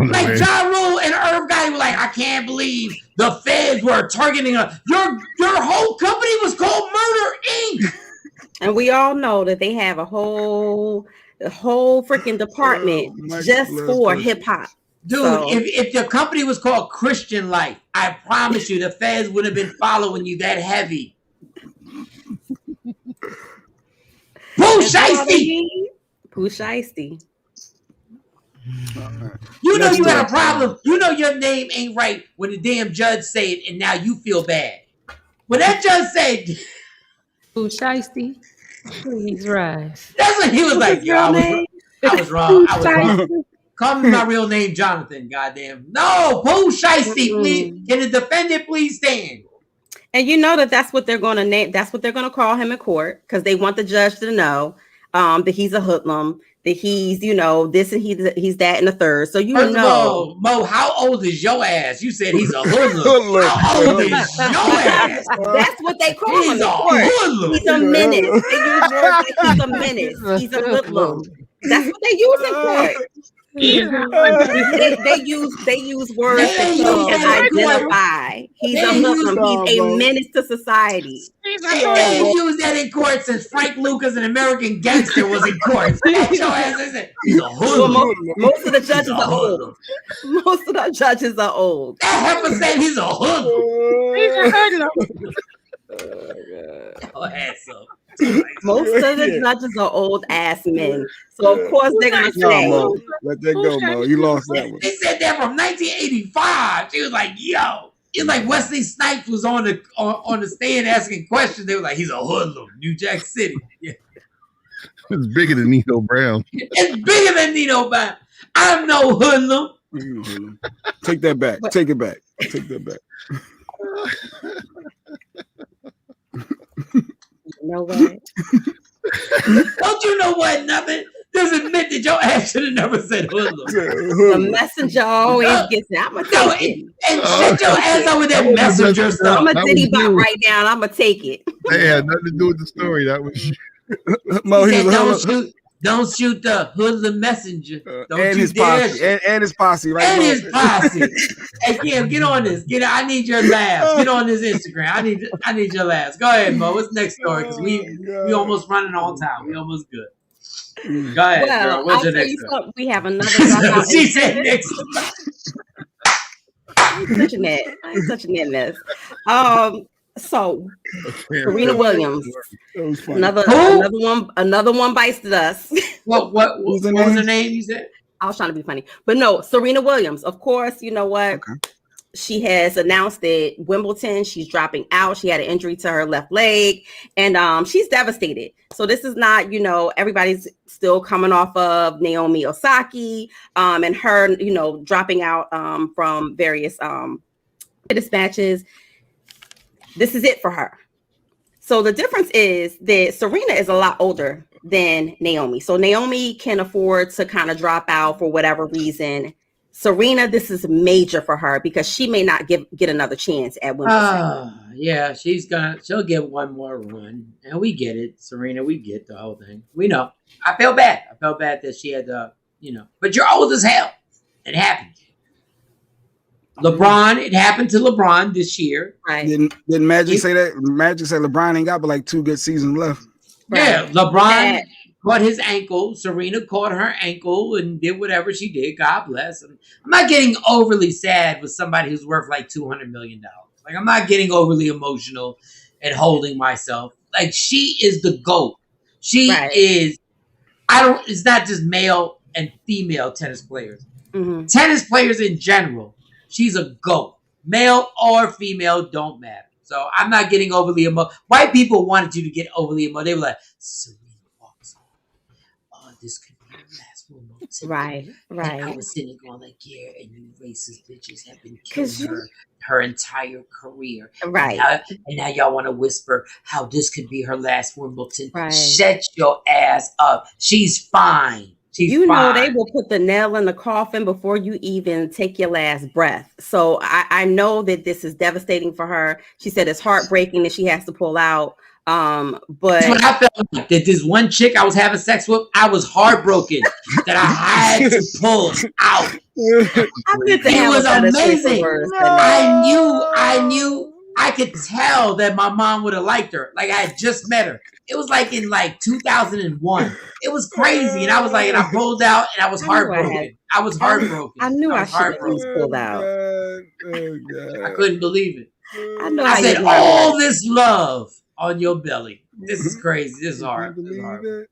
Speaker 13: Like Ja Rule and Irv Gotti were like, I can't believe the feds were targeting us. Your whole company was called Murder Inc.
Speaker 15: And we all know that they have a whole freaking department just for hip hop.
Speaker 13: Dude,
Speaker 15: So,
Speaker 13: if your company was called Christian Life, I promise you the feds would have been following you that heavy. Pooh Shiesty!
Speaker 15: Pooh Shiesty.
Speaker 13: You know you had a problem. You know your name ain't right when the damn judge said it, and now you feel bad. When that judge said
Speaker 5: Pooh Shiesty, please rise.
Speaker 13: That's when he was like, yo, I was wrong. Call me my real name, Jonathan. Goddamn. No, Pooh Shiesty, please. Can the defendant please stand?
Speaker 15: And you know that's what they're going to name. That's what they're going to call him in court because they want the judge to know that he's a hoodlum, that he's this and he's that and the third. So
Speaker 13: First of all, Mo, how old is your ass? You said he's a hoodlum. How old is your ass?
Speaker 15: That's what they call him
Speaker 13: He's
Speaker 15: in
Speaker 13: a
Speaker 15: court.
Speaker 13: hoodlum.
Speaker 15: He's a menace. They use words like he's a menace. He's a hoodlum. That's what they use in court. They use words that you can identify. He's a hoodlum. He's a menace to society.
Speaker 13: They use that in court since Frank Lucas, an American Gangster, was in court. He's a hoodlum.
Speaker 15: Well, most of the judges are old. Most of the judges are old.
Speaker 13: That heifer said he's a hoodlum.
Speaker 15: He's a
Speaker 13: hoodlum.
Speaker 15: Most of the judges are old ass men. So of course they're gonna say,
Speaker 4: Mo. Let that go, Mo. You lost that one.
Speaker 13: They said that from 1985. She was like, yo. It's like Wesley Snipes was on the stand asking questions. They were like, he's a hoodlum, New Jack City. Yeah.
Speaker 6: It's bigger than Nino Brown.
Speaker 13: It's bigger than Nino Brown. I'm no hoodlum.
Speaker 4: Take that back. Take it back. Take that back.
Speaker 15: You know what?
Speaker 13: Don't you know what? Nothing. Just admit that your ass should have never said hoodlum.
Speaker 15: The messenger always gets it. I'm gonna take it.
Speaker 13: And shut your ass over that messenger stuff.
Speaker 15: I'm a diddy bop right now. I'm gonna take it.
Speaker 6: They had nothing to do with the story. That was
Speaker 4: Mo.
Speaker 13: Don't shoot the hoodlum messenger. Don't
Speaker 4: and
Speaker 13: you
Speaker 4: his
Speaker 13: dare.
Speaker 4: posse. And his posse, right?
Speaker 13: And his posse. Hey Kim, get on this. I need your laughs. Get on this Instagram. I need your laughs. Go ahead, Mo. What's the next story? Because we almost running on time. We almost good. Go ahead, girl. What's your next story?
Speaker 15: We have another dropout.
Speaker 13: She said next.
Speaker 15: I'm such a net. I'm such a net mess. So Serena Williams, another one bites at us.
Speaker 13: What was her name? You said?
Speaker 15: I was trying to be funny, but no, Serena Williams. Of course, you know what? Okay. She has announced that Wimbledon, she's dropping out. She had an injury to her left leg, and she's devastated. So this is not, everybody's still coming off of Naomi Osaka, and her, dropping out from various tennis matches. This is it for her. So the difference is that Serena is a lot older than Naomi. So Naomi can afford to kind of drop out for whatever reason. Serena, this is major for her because she may not get another chance at Wimbledon.
Speaker 13: Yeah, she'll get one more run. And we get it, Serena. We get the whole thing. We know. I felt bad. I felt bad that she had to, but you're old as hell. It happened. LeBron, it happened to LeBron this year.
Speaker 15: Right.
Speaker 4: Didn't Magic say that? Magic said LeBron ain't got but like 2 good seasons left.
Speaker 13: Yeah, LeBron caught his ankle. Serena caught her ankle and did whatever she did. God bless. I'm not getting overly sad with somebody who's worth like $200 million. Like, I'm not getting overly emotional and holding myself. Like, she is the GOAT. She is. It's not just male and female tennis players.
Speaker 15: Mm-hmm.
Speaker 13: Tennis players in general. She's a GOAT. Male or female, don't matter. So I'm not getting overly emotional. White people wanted you to get overly emotional. They were like, Serena walks on. Oh, this could be her last woman.
Speaker 15: Right.
Speaker 13: And I was sitting going like, yeah, and you racist bitches have been killing her entire career.
Speaker 15: Right.
Speaker 13: And now y'all want to whisper how this could be her last Wimbledon.
Speaker 15: Right.
Speaker 13: Shut your ass up. She's fine.
Speaker 15: You know they will put the nail in the coffin before you even take your last breath. So I know that this is devastating for her. She said it's heartbreaking that she has to pull out. But
Speaker 13: that's what I felt like. That this one chick I was having sex with, I was heartbroken that I had to pull out. It was amazing. I knew I could tell that my mom would have liked her. Like I had just met her. It was like in like 2001. It was crazy. And I was like, and I pulled out and I was heartbroken. I was heartbroken.
Speaker 15: I knew I should have pulled out.
Speaker 13: I couldn't believe it.
Speaker 15: I
Speaker 13: said, all this love on your belly. This is crazy. This is hard. This is hard.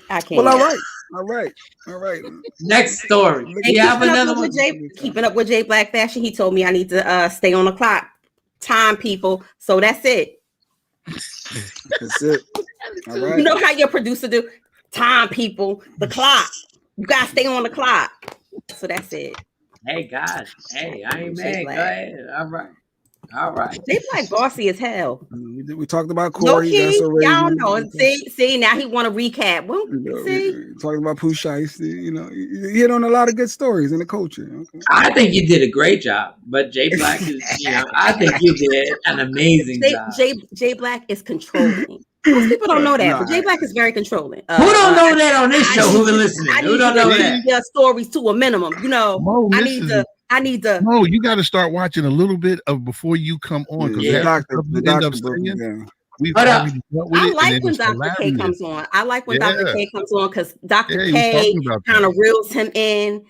Speaker 15: I can't.
Speaker 4: Well, all right.
Speaker 13: Next story. You have another one.
Speaker 15: Keeping up with Jay Black fashion. He told me I need to stay on the clock. Time, people. So that's it.
Speaker 4: That's it. All right.
Speaker 15: You know how your producer do? Time, people. The clock. You gotta stay on the clock. So that's it.
Speaker 13: Hey, God. Hey, I ain't mad. Go ahead. All right.
Speaker 15: They like bossy as hell.
Speaker 4: We talked about Corey.
Speaker 15: Y'all know. See, now he want to recap. Well,
Speaker 4: talking about Pooh Shiesty. You hit on a lot of good stories in the culture. Okay.
Speaker 13: I think you did a great job, but Jay Black is, I think you did an amazing job.
Speaker 15: Jay Black is controlling. Most people don't know that, but Jay Black is very controlling.
Speaker 13: Who don't know that on this show? Who been listening? Who don't know that?
Speaker 15: Their stories to a minimum. I need to.
Speaker 6: No, you got to start watching a little bit of before you come on.
Speaker 4: The doctor
Speaker 15: I like when Dr. K comes on. Dr. K comes on because Dr. K kind of reels him in.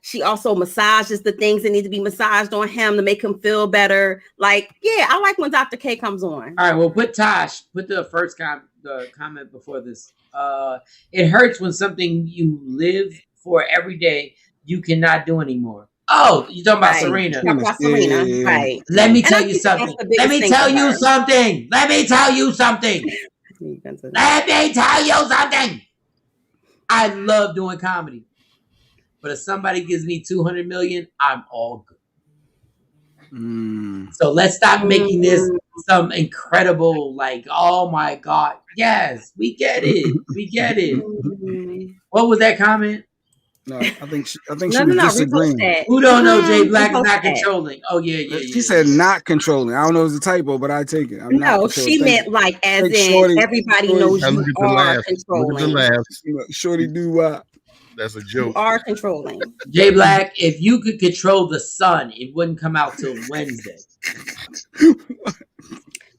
Speaker 15: She also massages the things that need to be massaged on him to make him feel better. I like when Dr. K comes on.
Speaker 13: All right, well, put the first comment before this. It hurts when something you live for every day you cannot do anymore. Oh, you're talking about Serena.
Speaker 15: Right.
Speaker 13: Let me tell you something. Let me tell you something. I love doing comedy. But if somebody gives me $200 million, I'm all good. So let's stop making this some incredible, oh my God. Yes, we get it. What was that comment?
Speaker 4: No, I think she was disagreeing.
Speaker 13: Who don't know Jay Black is not controlling? Oh, yeah.
Speaker 4: She said not controlling. I don't know if it's a typo, but I take it.
Speaker 15: She meant as in everybody knows you are controlling.
Speaker 6: Look at the laughs.
Speaker 4: Shorty do what?
Speaker 6: That's a joke.
Speaker 15: You are controlling.
Speaker 13: Jay Black, if you could control the sun, it wouldn't come out till Wednesday.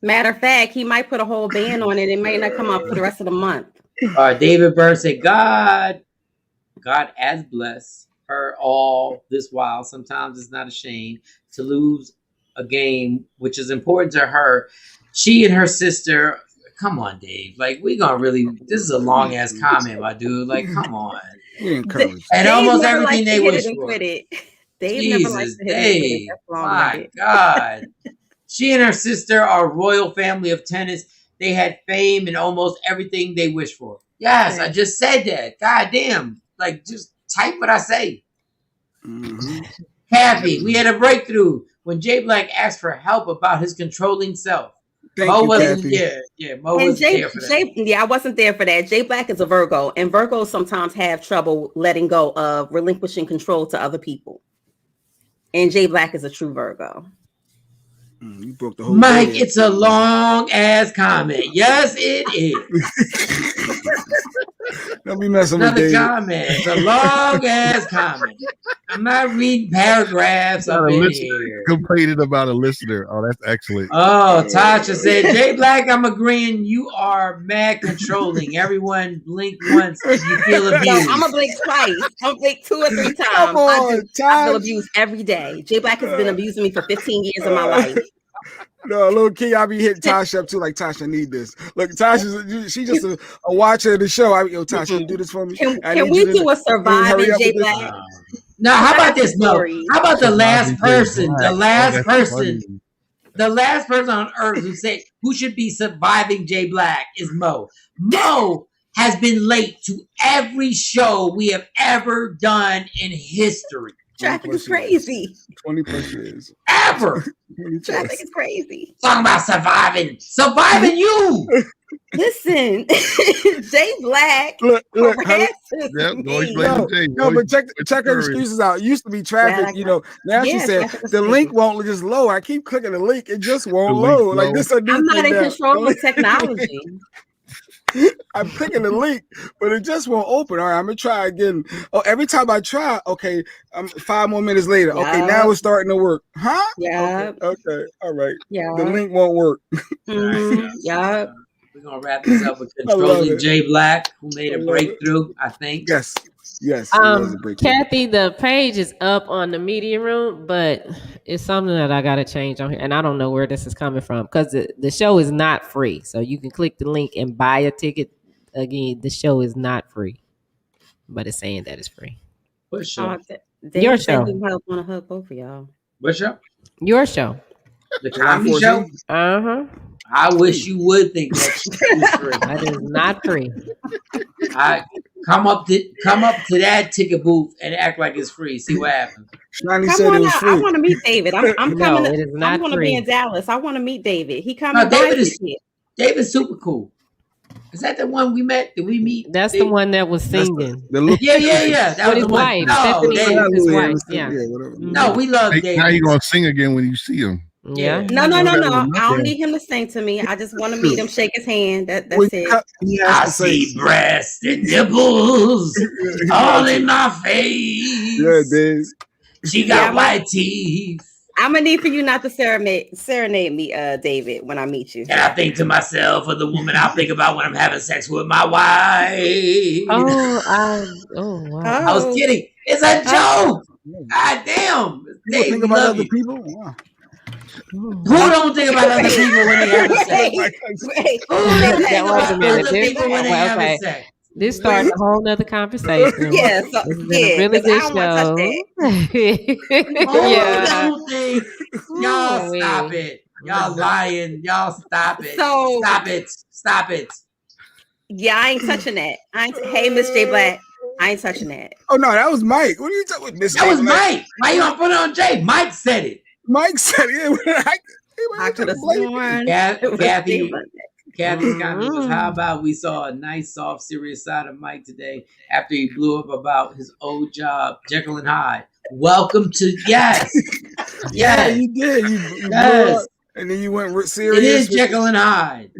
Speaker 15: Matter of fact, he might put a whole ban on it. It may not come out for the rest of the month.
Speaker 13: David Byrne said, God has blessed her all this while. Sometimes it's not a shame to lose a game, which is important to her. She and her sister, come on, Dave. We gonna really, this is a long ass comment, my dude. Come on. And almost everything they wish for. Jesus, Dave. My God. She and her sister are a royal family of tennis. They had fame and almost everything they wish for. Yes, I just said that. God damn. Just type what I say. Kathy, we had a breakthrough when Jay Black asked for help about his controlling self.
Speaker 4: Thank you,
Speaker 13: wasn't.
Speaker 4: Kathy.
Speaker 13: Mo wasn't there for that.
Speaker 15: I wasn't there for that. Jay Black is a Virgo, and Virgos sometimes have trouble letting go of relinquishing control to other people. And Jay Black is a true Virgo.
Speaker 4: You broke the whole
Speaker 13: Mike,
Speaker 4: day.
Speaker 13: it's a long ass comment. Yes, it is.
Speaker 4: Don't be messing
Speaker 13: Another
Speaker 4: with David.
Speaker 13: comment. It's a long ass comment. I'm not reading paragraphs up in here.
Speaker 6: Complaining about a listener. Oh, that's excellent.
Speaker 13: Oh, Tasha said, Jay Black, I'm agreeing. You are mad controlling. Everyone blink once if you feel abused.
Speaker 15: No, I'm gonna blink twice. I'm gonna blink 2 or 3 times.
Speaker 4: Come on,
Speaker 15: I feel abused every day. Jay Black has been abusing me for 15 years of my life.
Speaker 4: No, little kid, I be hitting Tasha up too. Like, Tasha, I need this. Look, Tasha, she just a watcher of the show. Yo, Tasha, you do this for me.
Speaker 15: Can we do a surviving Jay Black?
Speaker 13: Now, how about this, Mo? How about the last person? The last person on earth who should be surviving Jay Black is Mo. Mo has been late to every show we have ever done in history.
Speaker 15: Traffic is crazy.
Speaker 4: 20 plus years.
Speaker 13: Ever.
Speaker 15: Traffic is crazy.
Speaker 13: Talking about surviving. Surviving you.
Speaker 15: Listen, Jay Black.
Speaker 4: Look.
Speaker 6: No,
Speaker 4: but check her excuses out. It used to be traffic, Now she said the link won't just load. I keep clicking the link, it just won't load. Like this,
Speaker 15: I'm not in control of technology.
Speaker 4: I'm clicking the link, but it just won't open. All right, I'm gonna try again. Oh, every time I try, okay, 5 more minutes later. Yeah. Okay, now it's starting to work. Huh?
Speaker 15: Yeah.
Speaker 4: Okay. All right.
Speaker 15: Yeah.
Speaker 4: The link won't work.
Speaker 15: Mm-hmm. Yeah.
Speaker 13: We're gonna wrap this up with controlling Jay Black, who made a breakthrough, I think.
Speaker 4: Yes.
Speaker 5: Kathy, the page is up on the media room, but it's something that I gotta change on here, and I don't know where this is coming from because the show is not free. So you can click the link and buy a ticket. Again, the show is not free, but it's saying that it's free.
Speaker 13: What show?
Speaker 5: Your show.
Speaker 15: I want to hug both of y'all.
Speaker 13: What show?
Speaker 5: Your show.
Speaker 13: The comedy show. I wish you would think that's free.
Speaker 5: That is not free.
Speaker 13: I come up to that ticket booth and act like it's free. See what happens.
Speaker 4: Shani said it was free.
Speaker 15: I want to meet David. I'm coming.
Speaker 5: No, it is not
Speaker 15: I'm going to
Speaker 5: free.
Speaker 15: be in Dallas. I want to meet David. He coming.
Speaker 13: No, David's super cool. Is that the one we met? Did we meet?
Speaker 5: That's the one that was singing.
Speaker 13: Yeah. That was
Speaker 5: his wife.
Speaker 13: No,
Speaker 5: his wife. Yeah.
Speaker 13: No, we love David.
Speaker 6: Now you gonna sing again when you see him.
Speaker 5: Yeah.
Speaker 15: No. I don't need him to sing to me. I just want to meet him, shake his hand. That's it.
Speaker 13: I see breasts and nipples all in my face.
Speaker 4: Yeah, Dave.
Speaker 13: She got white teeth.
Speaker 15: I'm gonna need for you not to serenade me, David, when I meet you.
Speaker 13: And I think to myself, of the woman I think about when I'm having sex with my wife.
Speaker 5: Wow.
Speaker 13: I was kidding. It's a joke. God damn.
Speaker 4: They think about other people. Wow.
Speaker 13: Who don't think about other people when they have sex? Who think about other people when they have sex?
Speaker 5: This started a whole nother conversation.
Speaker 15: Yeah,
Speaker 5: this has been a really good show.
Speaker 13: Y'all stop it. Y'all lying. Y'all stop it. Stop it.
Speaker 15: Yeah, I ain't touching that. Hey, Miss J Black. I ain't touching that.
Speaker 4: Oh no, that was Mike. What are you talking about, Miss?
Speaker 13: That was Mike. Why you gonna put it on Jay? Mike said it.
Speaker 4: Mike said it.
Speaker 15: I could have sworn.
Speaker 13: Kathy's comment was, how about we saw a nice, soft, serious side of Mike today after he blew up about his old job, Jekyll and Hyde. Welcome to, yes.
Speaker 4: Yeah, you did. You blew up, and then you went serious.
Speaker 13: It is Jekyll and Hyde.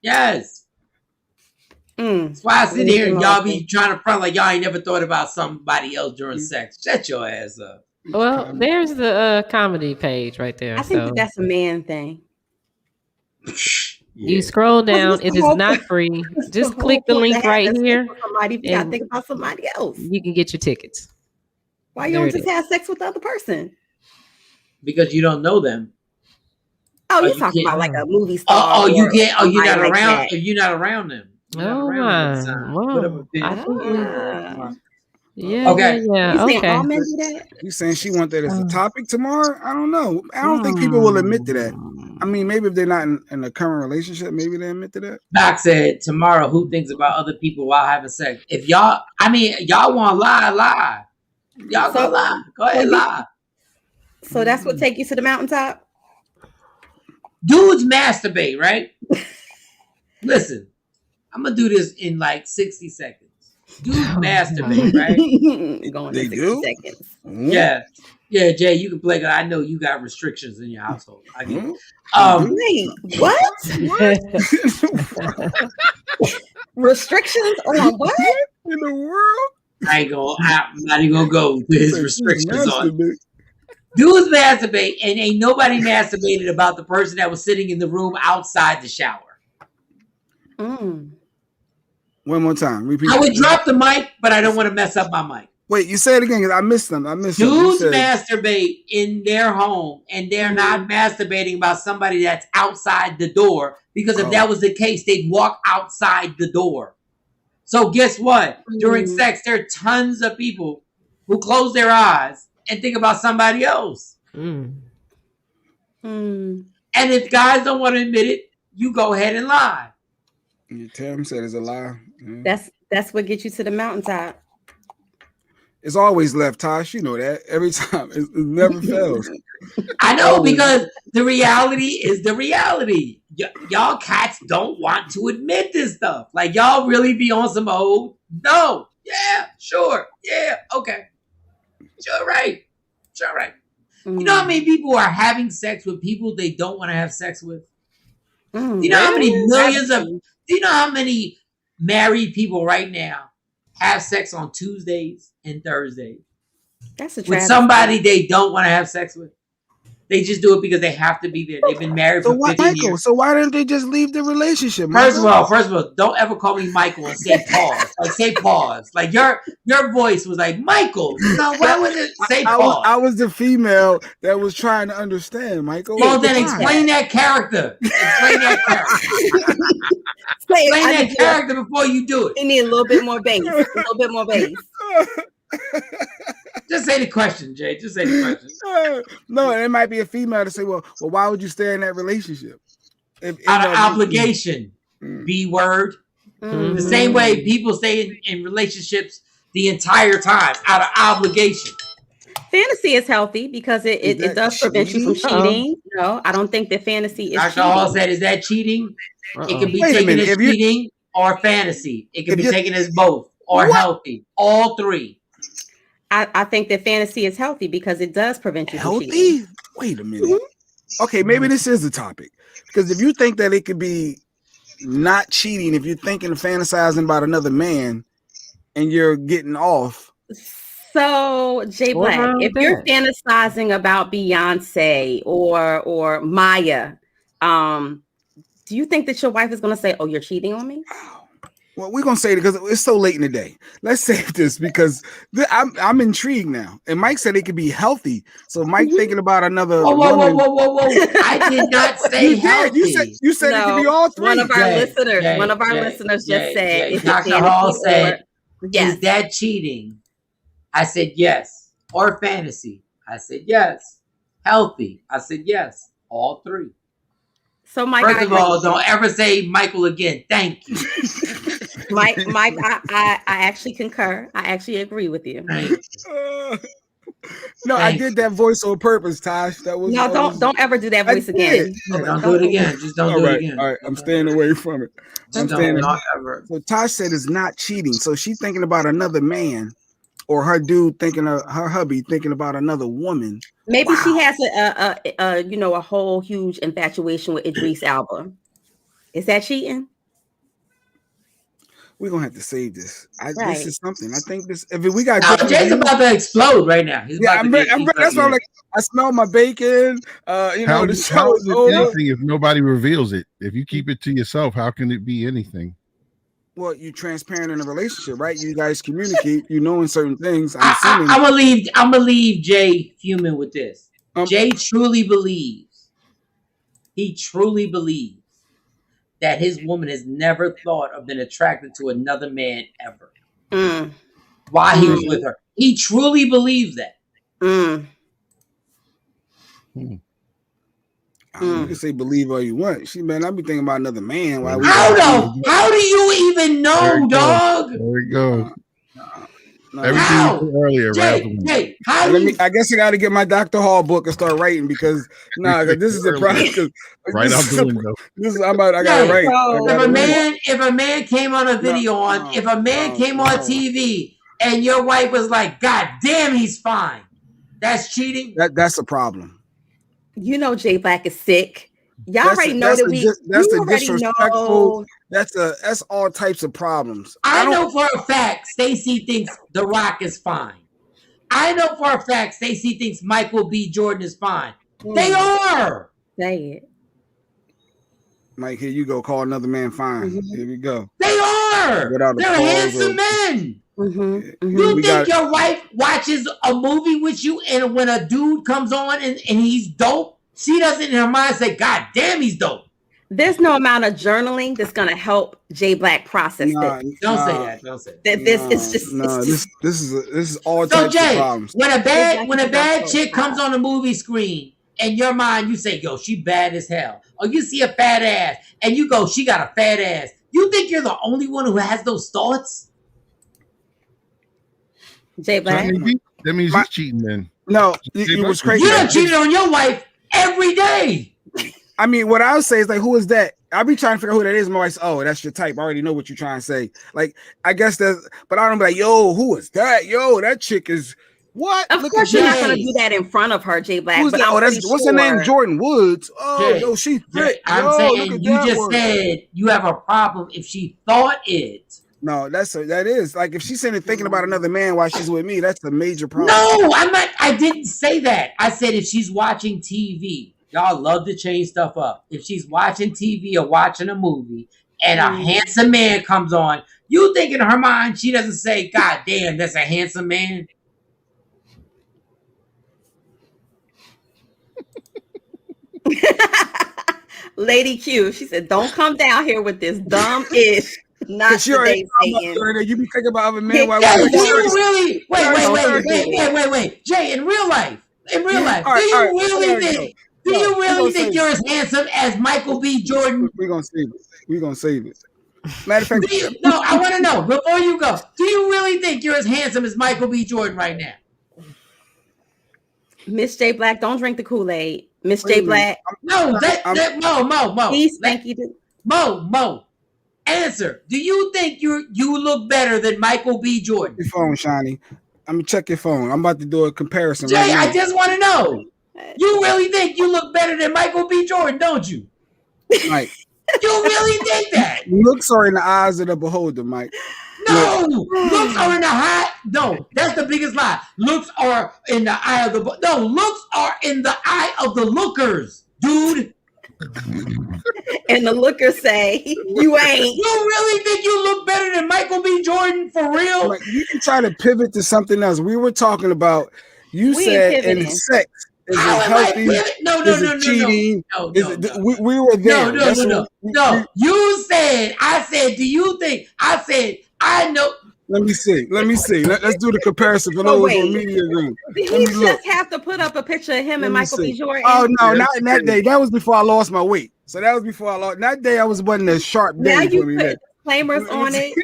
Speaker 13: Yes. That's why I sit here and y'all be trying to front like y'all ain't never thought about somebody else during sex. Shut your ass up.
Speaker 5: Well, there's the comedy page right there.
Speaker 15: I think that's a man thing.
Speaker 5: You scroll down. It is not free. Just click the link right here.
Speaker 15: Somebody got to think about somebody else.
Speaker 5: You can get your tickets.
Speaker 15: Why you don't just have sex with the other person?
Speaker 13: Because you don't know them.
Speaker 15: Oh, you're talking about like a movie star.
Speaker 13: You're not around. If you're not around them.
Speaker 5: Oh my! Wow.
Speaker 13: Yeah. Okay.
Speaker 5: Yeah. Okay.
Speaker 4: You saying she want that as a topic tomorrow? I don't know. I don't think people will admit to that. I mean, maybe if they're not in a current relationship, maybe they admit to that.
Speaker 13: Doc said tomorrow, who thinks about other people while having sex? If y'all want to lie. Y'all go lie. Go ahead, lie.
Speaker 15: So that's what take you to the mountaintop?
Speaker 13: Dudes masturbate, right? Listen, I'm gonna do this in like 60 seconds. Dudes masturbate, right?
Speaker 15: Going
Speaker 4: They
Speaker 15: in 60
Speaker 4: do?
Speaker 15: seconds.
Speaker 13: Yeah. Yeah, Jay, you can play. I know you got restrictions in your household. I get it.
Speaker 15: Wait, what? Restrictions on what
Speaker 4: in the world?
Speaker 13: I'm not even gonna go to his restrictions on. Dudes masturbate, and ain't nobody masturbated about the person that was sitting in the room outside the shower.
Speaker 15: Mm.
Speaker 4: One more time. Repeat.
Speaker 13: I would drop the mic, but I don't want to mess up my mic.
Speaker 4: Wait, you say it again because I missed them.
Speaker 13: Dudes masturbate in their home, and they're not masturbating about somebody that's outside the door, because if that was the case, they'd walk outside the door. So guess what? During sex, there are tons of people who close their eyes and think about somebody else. And if guys don't want to admit it, you go ahead and lie.
Speaker 4: Tim said it's a lie. Yeah.
Speaker 15: That's what gets you to the mountaintop.
Speaker 4: It's always left, Tosh. You know that. Every time. It never fails.
Speaker 13: I know, because the reality is the reality. Y'all cats don't want to admit this stuff. Like, y'all really be on some old, no, yeah, sure, yeah, okay. Sure, right. Sure, right. You know how many people are having sex with people they don't want to have sex with? Do you know how many millions of, do you know how many married people right now have sex on Tuesdays and Thursdays?
Speaker 15: That's a
Speaker 13: with somebody they don't want to have sex with. They just do it because they have to be there. They've been married for 15 years.
Speaker 4: So why didn't they just leave the relationship?
Speaker 13: First of all, don't ever call me Michael and say pause. Like, say pause. Like, your voice was like, Michael. No, why would it say pause?
Speaker 4: I was the female that was trying to understand, Michael.
Speaker 13: Well, then explain that character. Explain that character. Explain that character before you do it.
Speaker 15: You need a little bit more bass. A little bit more bass.
Speaker 13: Just say the question, Jay. Just say the question.
Speaker 4: No, it might be a female to say, well, why would you stay in that relationship?
Speaker 13: Out of obligation. B word. The same way people stay in relationships the entire time, out of obligation.
Speaker 15: Fantasy is healthy because it does prevent you from cheating. No, I don't think that fantasy is
Speaker 13: Dr.
Speaker 15: cheating.
Speaker 13: Hall said, is that cheating? It can be taken as cheating or fantasy. It can be taken as both or healthy. All three.
Speaker 15: I think that fantasy is healthy because it does prevent you from cheating.
Speaker 4: Wait a minute. Okay, maybe this is the topic. Because if you think that it could be not cheating, if you're thinking of fantasizing about another man and you're getting off.
Speaker 15: So, Jay Black, if you're fantasizing about Beyonce or Maya, do you think that your wife is going to say, "Oh, you're cheating on me"?
Speaker 4: Well, we're gonna say it because it's so late in the day. Let's save this because I'm intrigued now. And Mike said it could be healthy. So Mike thinking about another.
Speaker 13: Whoa! I did not say healthy.
Speaker 4: You said it could be all three.
Speaker 15: One of our listeners just said.
Speaker 13: Dr. Hall said, "Is that cheating?" I said yes. Or fantasy? I said yes. Healthy? I said yes. All three.
Speaker 15: So Mike,
Speaker 13: first of all, don't ever say Michael again. Thank you.
Speaker 15: Mike, I actually concur. I actually agree with you.
Speaker 4: No, I did that voice on purpose, Tosh. That was
Speaker 15: don't ever do that voice again.
Speaker 13: Don't do it again. Just don't do it again.
Speaker 4: All right, I'm staying away from it.
Speaker 13: I'm staying away.
Speaker 4: So Tosh said it's not cheating. So she's thinking about another man, or her dude thinking of her hubby thinking about another woman.
Speaker 15: Maybe she has a whole huge infatuation with Idris Elba. Is that cheating?
Speaker 4: We're gonna have to save this. This is something. I think this. If we got,
Speaker 13: Jay's about to explode right now. That's
Speaker 4: why I'm like, I smell my bacon. The show is over.
Speaker 6: Anything if nobody reveals it. If you keep it to yourself, how can it be anything?
Speaker 4: Well, you're transparent in a relationship, right? You guys communicate. You knowing certain things.
Speaker 13: I'm gonna leave Jay fuming with this. Jay truly believes. He truly believes that his woman has never thought of being attracted to another man ever. While he was with her. He truly believes that.
Speaker 4: You can say believe all you want. I be thinking about another man.
Speaker 13: How do you even know, dog?
Speaker 6: There we go. Everything you said earlier,
Speaker 13: Jay, how
Speaker 4: I guess I got to get my Dr. Hall book and start writing because this is a problem.
Speaker 6: Right out the window.
Speaker 4: I got to write.
Speaker 13: If a man came on a video if a man came on TV and your wife was like, God damn, he's fine, that's cheating.
Speaker 4: That's a problem.
Speaker 15: You know, Jay Black is sick. Y'all already know that
Speaker 4: that's a disrespectful. That's all types of problems.
Speaker 13: I know for a fact Stacey thinks The Rock is fine. I know for a fact Stacey thinks Michael B. Jordan is fine. They are.
Speaker 15: Say it.
Speaker 4: Mike, here you go. Call another man fine. Here we go.
Speaker 13: They are. They're handsome men. You think your wife watches a movie with you, and when a dude comes on and he's dope, she doesn't in her mind say, God damn, he's dope.
Speaker 15: There's no amount of journaling that's going to help Jay Black process this.
Speaker 13: Don't say that. Don't say that.
Speaker 4: This is all types of problems.
Speaker 13: When a bad chick comes on the movie screen, in your mind you say, yo, she bad as hell. Or you see a fat ass and you go, she got a fat ass. You think you're the only one who has those thoughts?
Speaker 15: Jay Black?
Speaker 6: That means he's cheating then.
Speaker 4: No, it was crazy.
Speaker 13: You done cheated on your wife every day.
Speaker 4: I mean, what I would say is like, who is that? I'll be trying to figure out who that is. My wife's, oh, that's your type. I already know what you're trying to say. Like, I guess that's, but I don't be like, yo, who is that? Yo, that chick is what?
Speaker 15: Of course, you're not going to do that in front of her, Jay Black.
Speaker 4: Who's that? What's her name? Jordan Woods. Oh, yo, she's thick.
Speaker 13: I'm saying you just said you have a problem if she thought it.
Speaker 4: No, that is like if she's sitting thinking about another man while she's with me, that's a major problem.
Speaker 13: No, I'm not. I didn't say that. I said if she's watching TV. Y'all love to change stuff up. If she's watching TV or watching a movie and a handsome man comes on, you think in her mind she doesn't say, God damn, that's a handsome man?
Speaker 15: Lady Q, she said, don't come down here with this dumb ish. Not today, Satan.
Speaker 4: You be thinking about other men.
Speaker 13: Wait. Jay, in real life, do you really think you're as handsome as Michael B. Jordan?
Speaker 4: We're gonna save it. Matter of fact,
Speaker 13: no, I want to know before you go. Do you really think you're as handsome as Michael B. Jordan right now?
Speaker 15: Miss J Black, don't drink the Kool-Aid. Miss J Black.
Speaker 13: No, Mo.
Speaker 15: Please, thank you.
Speaker 13: Mo. Answer. Do you think you look better than Michael B. Jordan?
Speaker 4: Your phone, Shiny. I'm gonna check your phone. I'm about to do a comparison.
Speaker 13: Jay,
Speaker 4: right now.
Speaker 13: I just want to know. You really think you look better than Michael B. Jordan, don't you?
Speaker 4: Mike.
Speaker 13: You really think that?
Speaker 4: Looks are in the eyes of the beholder, Mike.
Speaker 13: No, looks are in the eye. No, that's the biggest lie. Looks are in the eye of the. No, looks are in the eye of the lookers, dude.
Speaker 15: And the lookers say you ain't.
Speaker 13: You really think you look better than Michael B. Jordan for real?
Speaker 4: Like, you can try to pivot to something else. We were talking about. You said in sex. Is it healthy?
Speaker 13: No.
Speaker 4: Cheating?
Speaker 13: No.
Speaker 4: We were there.
Speaker 13: No. You said. I said. Do you think? I said. I know.
Speaker 4: Let me see. Let's do the comparison for those on media room.
Speaker 15: He just have to put up a picture of him and Michael B. Jordan.
Speaker 4: Oh no, not in that day. That was before I lost my weight. So that was before I lost. That day wasn't a sharp day
Speaker 15: now you
Speaker 4: for me.
Speaker 15: Put disclaimers on it.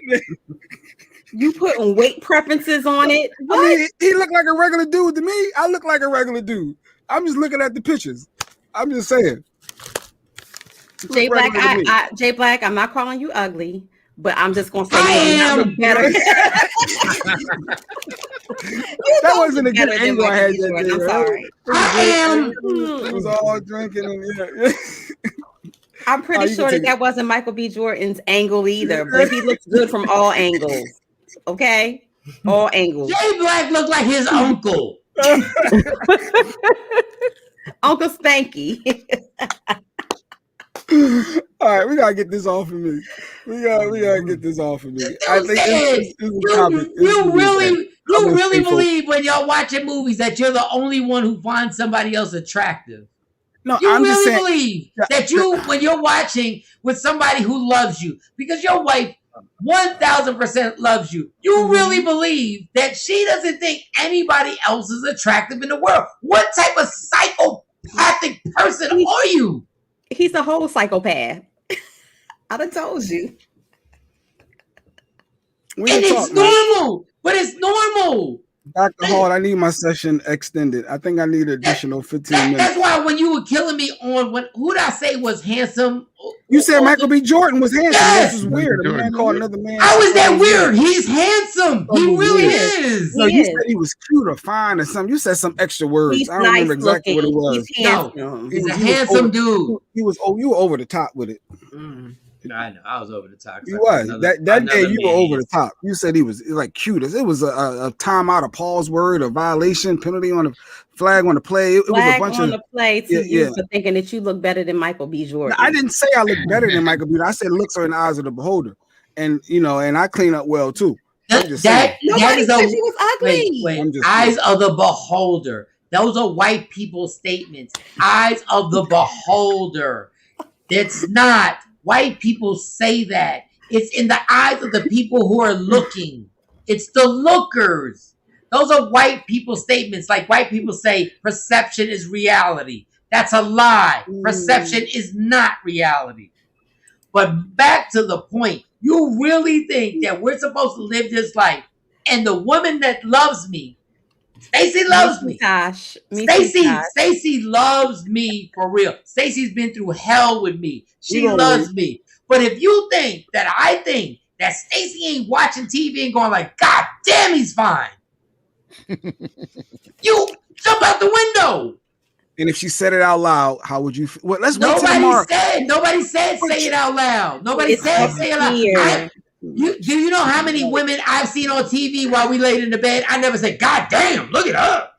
Speaker 15: You putting weight preferences on it.
Speaker 4: What? I mean, he looked like a regular dude to me. I look like a regular dude. I'm just looking at the pictures. I'm just saying.
Speaker 15: Jay Black, Jay Black, I'm not calling you ugly. But I'm just gonna say I am better.
Speaker 4: That wasn't a good angle I had that day.
Speaker 15: I'm sorry.
Speaker 13: I am.
Speaker 4: It was all drinking and yeah.
Speaker 15: I'm pretty sure that wasn't Michael B. Jordan's angle either, but he looks good from all angles. Okay, all angles.
Speaker 13: Jay Black looked like his uncle.
Speaker 15: Uncle Spanky.
Speaker 4: All right, we gotta get this off of me. We gotta get this off of me. I think
Speaker 13: you really believe when y'all watching movies that you're the only one who finds somebody else attractive.
Speaker 4: No,
Speaker 13: you
Speaker 4: I'm
Speaker 13: really
Speaker 4: just saying,
Speaker 13: believe that when you're watching with somebody who loves you, because your wife 1000% loves you, you really believe that she doesn't think anybody else is attractive in the world. What type of psychopathic person are you?
Speaker 15: He's a whole psychopath. I done told you.
Speaker 13: It's normal. but it's normal.
Speaker 4: Dr. Hall, I need my session extended. I think I need additional 15 minutes.
Speaker 13: That's why when you were killing me on who did I say was handsome?
Speaker 4: You said Michael B. Jordan was handsome.
Speaker 13: Yes.
Speaker 4: This is weird. A man called another man.
Speaker 13: How is that weird? He's handsome. He really is.
Speaker 4: No, you said he was cute or fine or something. You said some extra words.
Speaker 15: He's
Speaker 4: I don't remember
Speaker 15: nice
Speaker 4: exactly what it was.
Speaker 15: He's handsome.
Speaker 13: He's a handsome dude.
Speaker 4: You were over the top with it.
Speaker 1: I know. I was over the top.
Speaker 4: You was. That day you were over the top. You said he was like cute. It was a time out of Paul's word, a violation, penalty on the flag on the play. It was a bunch
Speaker 15: on
Speaker 4: of
Speaker 15: the play to you for thinking that you look better than Michael B. Jordan.
Speaker 4: No, I didn't say I look better than Michael B. I said looks are in the eyes of the beholder. And and I clean up well too.
Speaker 13: Nobody
Speaker 15: said she was ugly.
Speaker 13: Wait. Eyes of the beholder. Those are white people statements. Eyes of the beholder. That's not. White people say that. It's in the eyes of the people who are looking. It's the lookers. Those are white people statements. Like white people say, perception is reality. That's a lie. Perception is not reality. But back to the point. You really think that we're supposed to live this life, and the woman that loves me, Stacey loves me. Stacey loves me for real. Stacey's been through hell with me. She loves me. But if you think that I think that Stacey ain't watching TV and going like, God damn, he's fine. You jump out the window.
Speaker 4: And if she said it out loud, how would you? Well, let's wait till tomorrow.
Speaker 13: Nobody said say it out loud. Nobody said say it out loud. Do you know how many women I've seen on TV while we laid in the bed? I never said, God damn, look at her.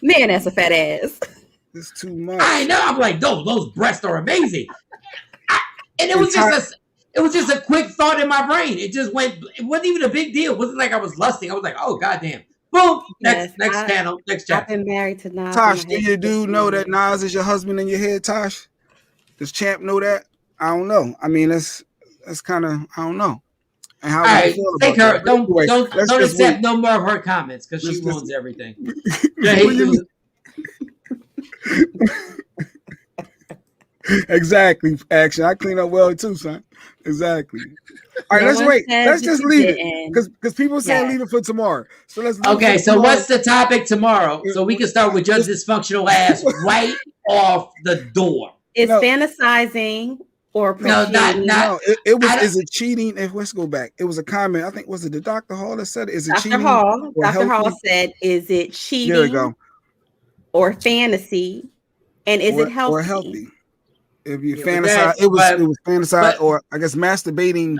Speaker 15: Man, that's a fat ass.
Speaker 4: It's too much.
Speaker 13: I know. I'm like, those breasts are amazing. And it was just a quick thought in my brain. It just went. It wasn't even a big deal. It wasn't like I was lusting. I was like, oh goddamn. Boom. Next channel. Next chapter.
Speaker 15: I've been married to Nas.
Speaker 4: Tosh, do your dude know that Nas is your husband in your head, Tosh? Does Champ know that? I don't know. I mean, that's kind of, I don't know. And how
Speaker 13: all right, take her. Don't accept no more of her comments because she ruins everything.
Speaker 4: Exactly. Action. I clean up well too, son. Exactly. All right, let's wait. Let's just leave it because people say leave it for tomorrow. So let's.
Speaker 13: Okay, so what's the topic tomorrow? So we can start with your dysfunctional ass right off the door.
Speaker 15: It's fantasizing or appreciating.
Speaker 4: No. It was. Is it cheating? Let's go back. It was a comment. I think was it the Dr. Hall that said it? Is it cheating?
Speaker 15: Dr. Hall said, "Is it cheating?
Speaker 4: There we go.
Speaker 15: Or fantasy, and is it healthy?
Speaker 4: Or healthy?" If you fantasize, it was fantasize, or I guess masturbating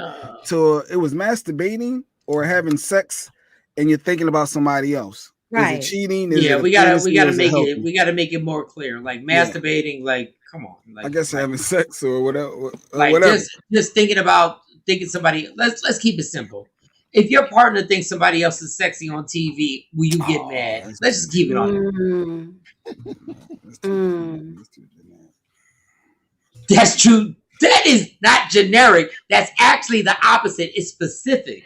Speaker 4: it was masturbating or having sex, and you're thinking about somebody else.
Speaker 15: Right?
Speaker 4: Is it cheating?
Speaker 13: We gotta make it more clear. Like masturbating, like come on. Like,
Speaker 4: I guess having sex or whatever.
Speaker 13: Like just thinking somebody. Let's keep it simple. If your partner thinks somebody else is sexy on TV, will you get mad? Let's just keep it on there. That's true. That is not generic. That's actually the opposite. It's specific.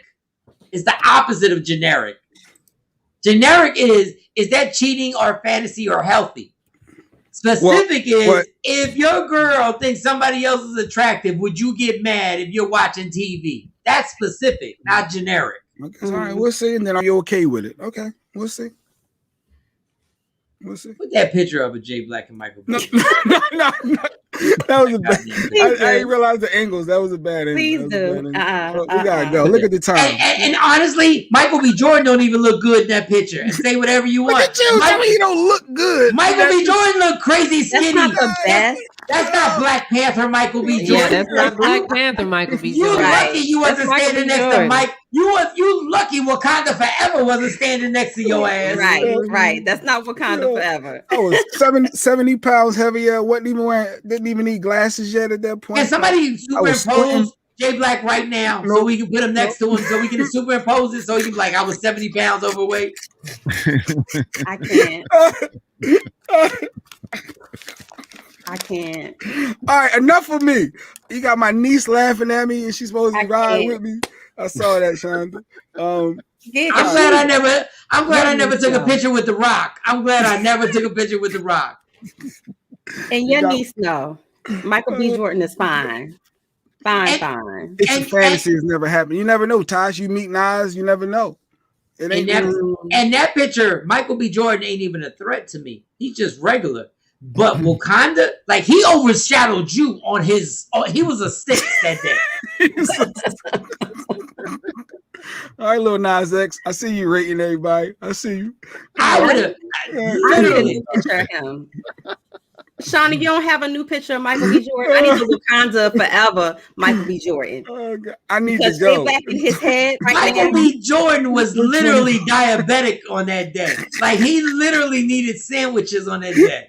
Speaker 13: It's the opposite of generic. Generic is that cheating or fantasy or healthy? Specific if your girl thinks somebody else is attractive, would you get mad if you're watching TV? That's specific, not generic.
Speaker 4: Okay, all right, we'll see. And then are you okay with it? Okay, we'll see. We'll see.
Speaker 13: Put that picture of Jay Black and Michael B.
Speaker 4: No. That was a bad. I didn't realize the angles. That was a bad angle.
Speaker 15: Please do.
Speaker 4: We gotta go. Look at the time.
Speaker 13: And honestly, Michael B. Jordan don't even look good in that picture. And say whatever you want.
Speaker 4: Look at you. Tell me he don't look good.
Speaker 13: Michael B. Jordan look crazy skinny.
Speaker 15: That's not the best.
Speaker 13: That's not Black Panther Michael B. Jordan.
Speaker 5: Yeah, that's not Black Panther Michael B. Jordan.
Speaker 13: You lucky you wasn't standing next to Mike. You lucky Wakanda Forever wasn't standing next to your ass.
Speaker 15: Right. That's not Wakanda Forever.
Speaker 4: I was 70 pounds heavier. Didn't even need glasses yet at that point.
Speaker 13: Can somebody superimpose Jay Black right now so we can put him next to him so we can superimpose it so he can be like, I was 70 pounds overweight?
Speaker 15: I can't. I can't.
Speaker 4: All right, enough of me. You got my niece laughing at me and she's supposed to ride with me. I saw that, Shonda.
Speaker 13: I'm glad I never took a picture with The Rock. I'm glad I never took a picture with The Rock.
Speaker 15: And your niece, no. Michael B. Jordan is fine. Fine.
Speaker 4: It's a fantasy. It's never happened. You never know, Tosh. You meet Nas, you never know. It ain't
Speaker 13: and that picture, Michael B. Jordan ain't even a threat to me. He's just regular. But Wakanda, like he overshadowed you on his. Oh, he was a 6 that day.
Speaker 4: All right, little Nas X. I see you rating everybody. I see you.
Speaker 13: I would have.
Speaker 15: I need a new picture of him. Shawnee, you don't have a new picture of Michael B. Jordan? I need the Wakanda forever Michael B. Jordan.
Speaker 4: I need
Speaker 15: because
Speaker 4: to go.
Speaker 15: Back in his head right
Speaker 13: Michael
Speaker 15: now.
Speaker 13: B. Jordan was literally diabetic on that day. Like he literally needed sandwiches on that day.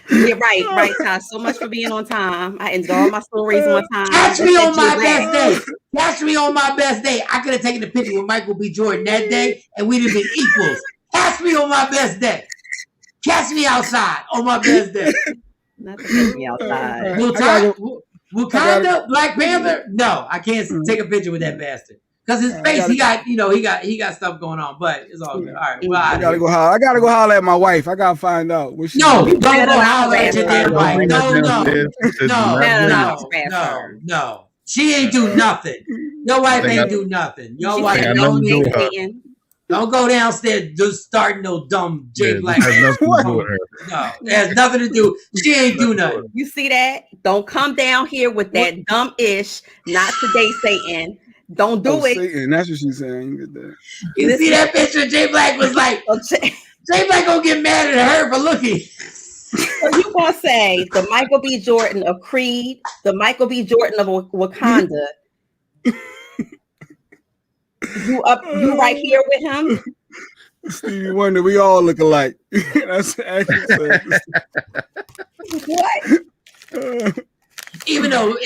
Speaker 15: Yeah, right, Tosh. So much for being on time. I ended all my stories on time.
Speaker 13: Catch me on my best day. Catch me on my best day. I could have taken a picture with Michael B. Jordan that day, and we'd have been equals. Catch me on my best day. Catch me outside on my best day.
Speaker 15: Not to catch me outside.
Speaker 13: Wakanda, Black Panther? No, I can't take a picture with that bastard. Because his face, he got stuff going on, but it's all good. All right, well,
Speaker 4: I gotta go holler at my wife. I gotta find out.
Speaker 13: No, don't go holler at your damn wife. No. She ain't do nothing. Your wife ain't do nothing. Your wife don't go downstairs just starting no dumb J Black. No, it has nothing to do. She ain't do nothing.
Speaker 15: You see that? Don't come down here with that dumb ish. Not today, Satan. Don't do it.
Speaker 4: Satan, that's what she's saying.
Speaker 13: You see that picture? J Black was like, J Black gonna get mad at her for looking.
Speaker 15: So you gonna say the Michael B. Jordan of Creed, the Michael B. Jordan of Wakanda? You right here with him?
Speaker 4: Stevie Wonder, we all look alike. That's accurate.
Speaker 15: What?
Speaker 13: Even though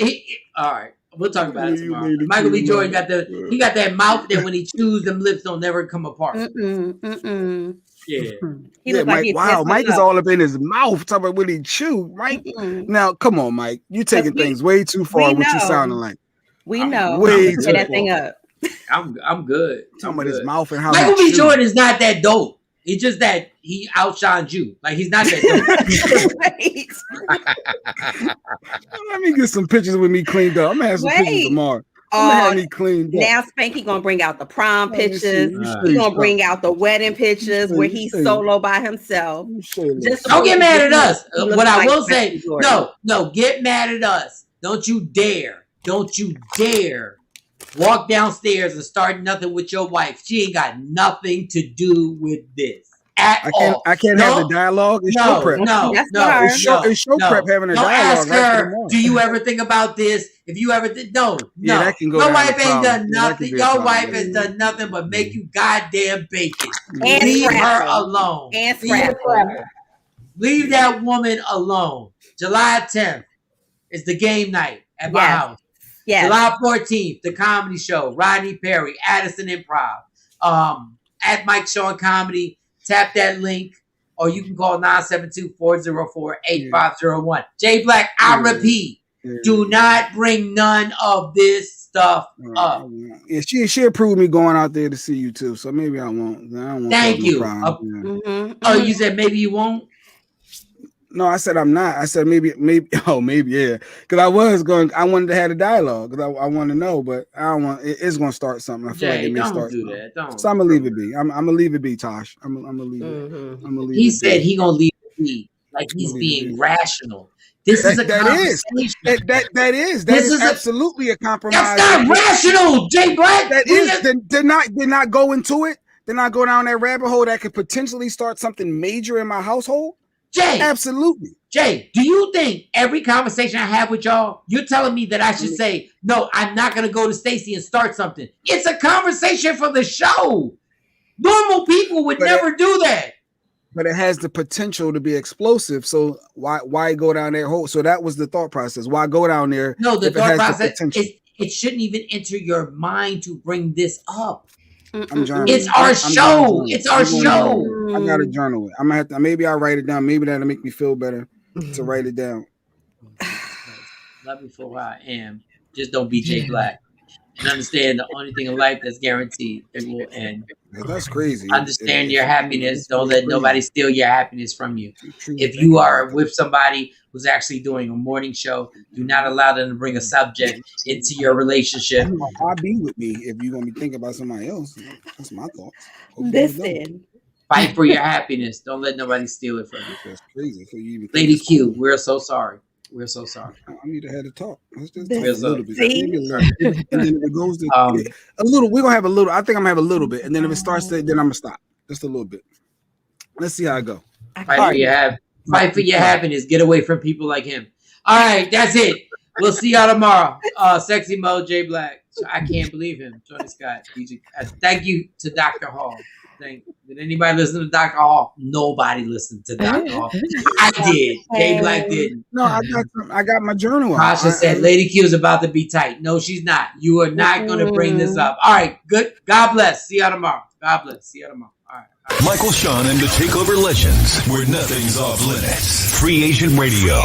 Speaker 13: all right, we'll talk about it tomorrow. Michael B. Jordan got that mouth that when he chews, them lips don't never come apart. Yeah.
Speaker 4: Mike, wow, Mike is all up in his mouth talking about when he chew, right? Now, come on, Mike. You taking things way too far what you sounding like.
Speaker 15: We know.
Speaker 4: Way too
Speaker 15: that thing up.
Speaker 13: I'm good.
Speaker 4: Talking about his mouth and how
Speaker 13: Michael B. Jordan is not that dope. It's just that he outshined you. Like he's not that
Speaker 15: dope.
Speaker 4: Let me get some pictures with me cleaned up. I'm gonna have some pictures tomorrow. I'm gonna cleaned up.
Speaker 15: Now Spanky gonna bring out the prom pictures. He's gonna bring out the wedding pictures where he's solo by himself.
Speaker 13: Just don't get mad at us. What I will say, no, get mad at us. Don't you dare walk downstairs and start nothing with your wife. She ain't got nothing to do with this at all.
Speaker 4: I can't have the dialogue. It's show prep. It's show prep having a dialogue.
Speaker 13: Ask her, do you ever think about this? If you ever did, no.
Speaker 4: That can go
Speaker 13: your wife ain't done nothing. Your wife has done nothing but make you goddamn bacon. Leave her alone. Leave that woman alone. July 10th is the game night at my house. Yes. July 14th, the comedy show, Rodney Perry, Addison Improv, at Mike Shawn Comedy. Tap that link, or you can call 972-404-8501. J Black, I repeat, do not bring none of this stuff up.
Speaker 4: Yeah, she approved me going out there to see you too, so maybe I won't.
Speaker 13: Thank you. Oh, you said maybe you won't?
Speaker 4: No, I said I'm not. I said maybe, yeah. Because I wanted to have a dialogue because I want to know, but I don't want. It's going to start something. I feel like it may start.
Speaker 13: Do that. Don't.
Speaker 4: So I'm gonna leave it be. I'm gonna leave it be, Tosh. I'm gonna leave it. I'm gonna leave
Speaker 13: he said he gonna leave it be, like he's being rational. This is a conversation.
Speaker 4: That is absolutely a compromise.
Speaker 13: That's not rational, J Black.
Speaker 4: That is. Did not go into it. Did not go down that rabbit hole that could potentially start something major in my household.
Speaker 13: Jay,
Speaker 4: absolutely.
Speaker 13: Jay, do you think every conversation I have with y'all, you're telling me that I should say, no, I'm not going to go to Stacey and start something? It's a conversation for the show. Normal people would never do that.
Speaker 4: But it has the potential to be explosive. So why go down that hole? So that was the thought process. Why go down there?
Speaker 13: No, the thought process, it shouldn't even enter your mind to bring this up. It's our show. It's our show.
Speaker 4: I gotta journal it. I'm gonna have to. Maybe I'll write it down. Maybe that'll make me feel better to write it down.
Speaker 13: Love me for who I am. Just don't be J Black. and understand the only thing in life that's guaranteed, it will end.
Speaker 4: That's crazy.
Speaker 13: Understand your happiness. Don't let nobody steal your happiness from you. If you are with somebody who's actually doing a morning show, do not allow them to bring a subject into your relationship.
Speaker 4: Why be with me if you're gonna be thinking about somebody else? That's my thoughts.
Speaker 15: Listen.
Speaker 13: Fight for your happiness. Don't let nobody steal it from you.
Speaker 4: That's crazy. So you even
Speaker 13: Lady Q, we're so sorry. We're so sorry.
Speaker 4: I need to have a talk. Let's just
Speaker 13: We're
Speaker 4: talk a little bit. Maybe a little. And then if it goes to a little, we're gonna have a little. I think I'm gonna have a little bit. And then if it starts to, then I'm gonna stop. Just a little bit. Let's see how it go.
Speaker 13: Fight for your happiness. Get away from people like him. All right, that's it. We'll see y'all tomorrow. Sexy Mo, J Black. I can't believe him. Tony Scott. DJ. Thank you to Dr. Hall. Did anybody listen to Dr. Hall? Nobody listened to Dr. Hall. I did. J Black didn't.
Speaker 4: No, I got my journal out.
Speaker 13: Tasha said Lady Q is about to be tight. No, she's not. You are not going to bring this up. All right, good. God bless. See y'all tomorrow. God bless. See y'all tomorrow. All right.
Speaker 2: Michael Shawn and the TakeOver Legends, where nothing's off limits. Free Agent Radio.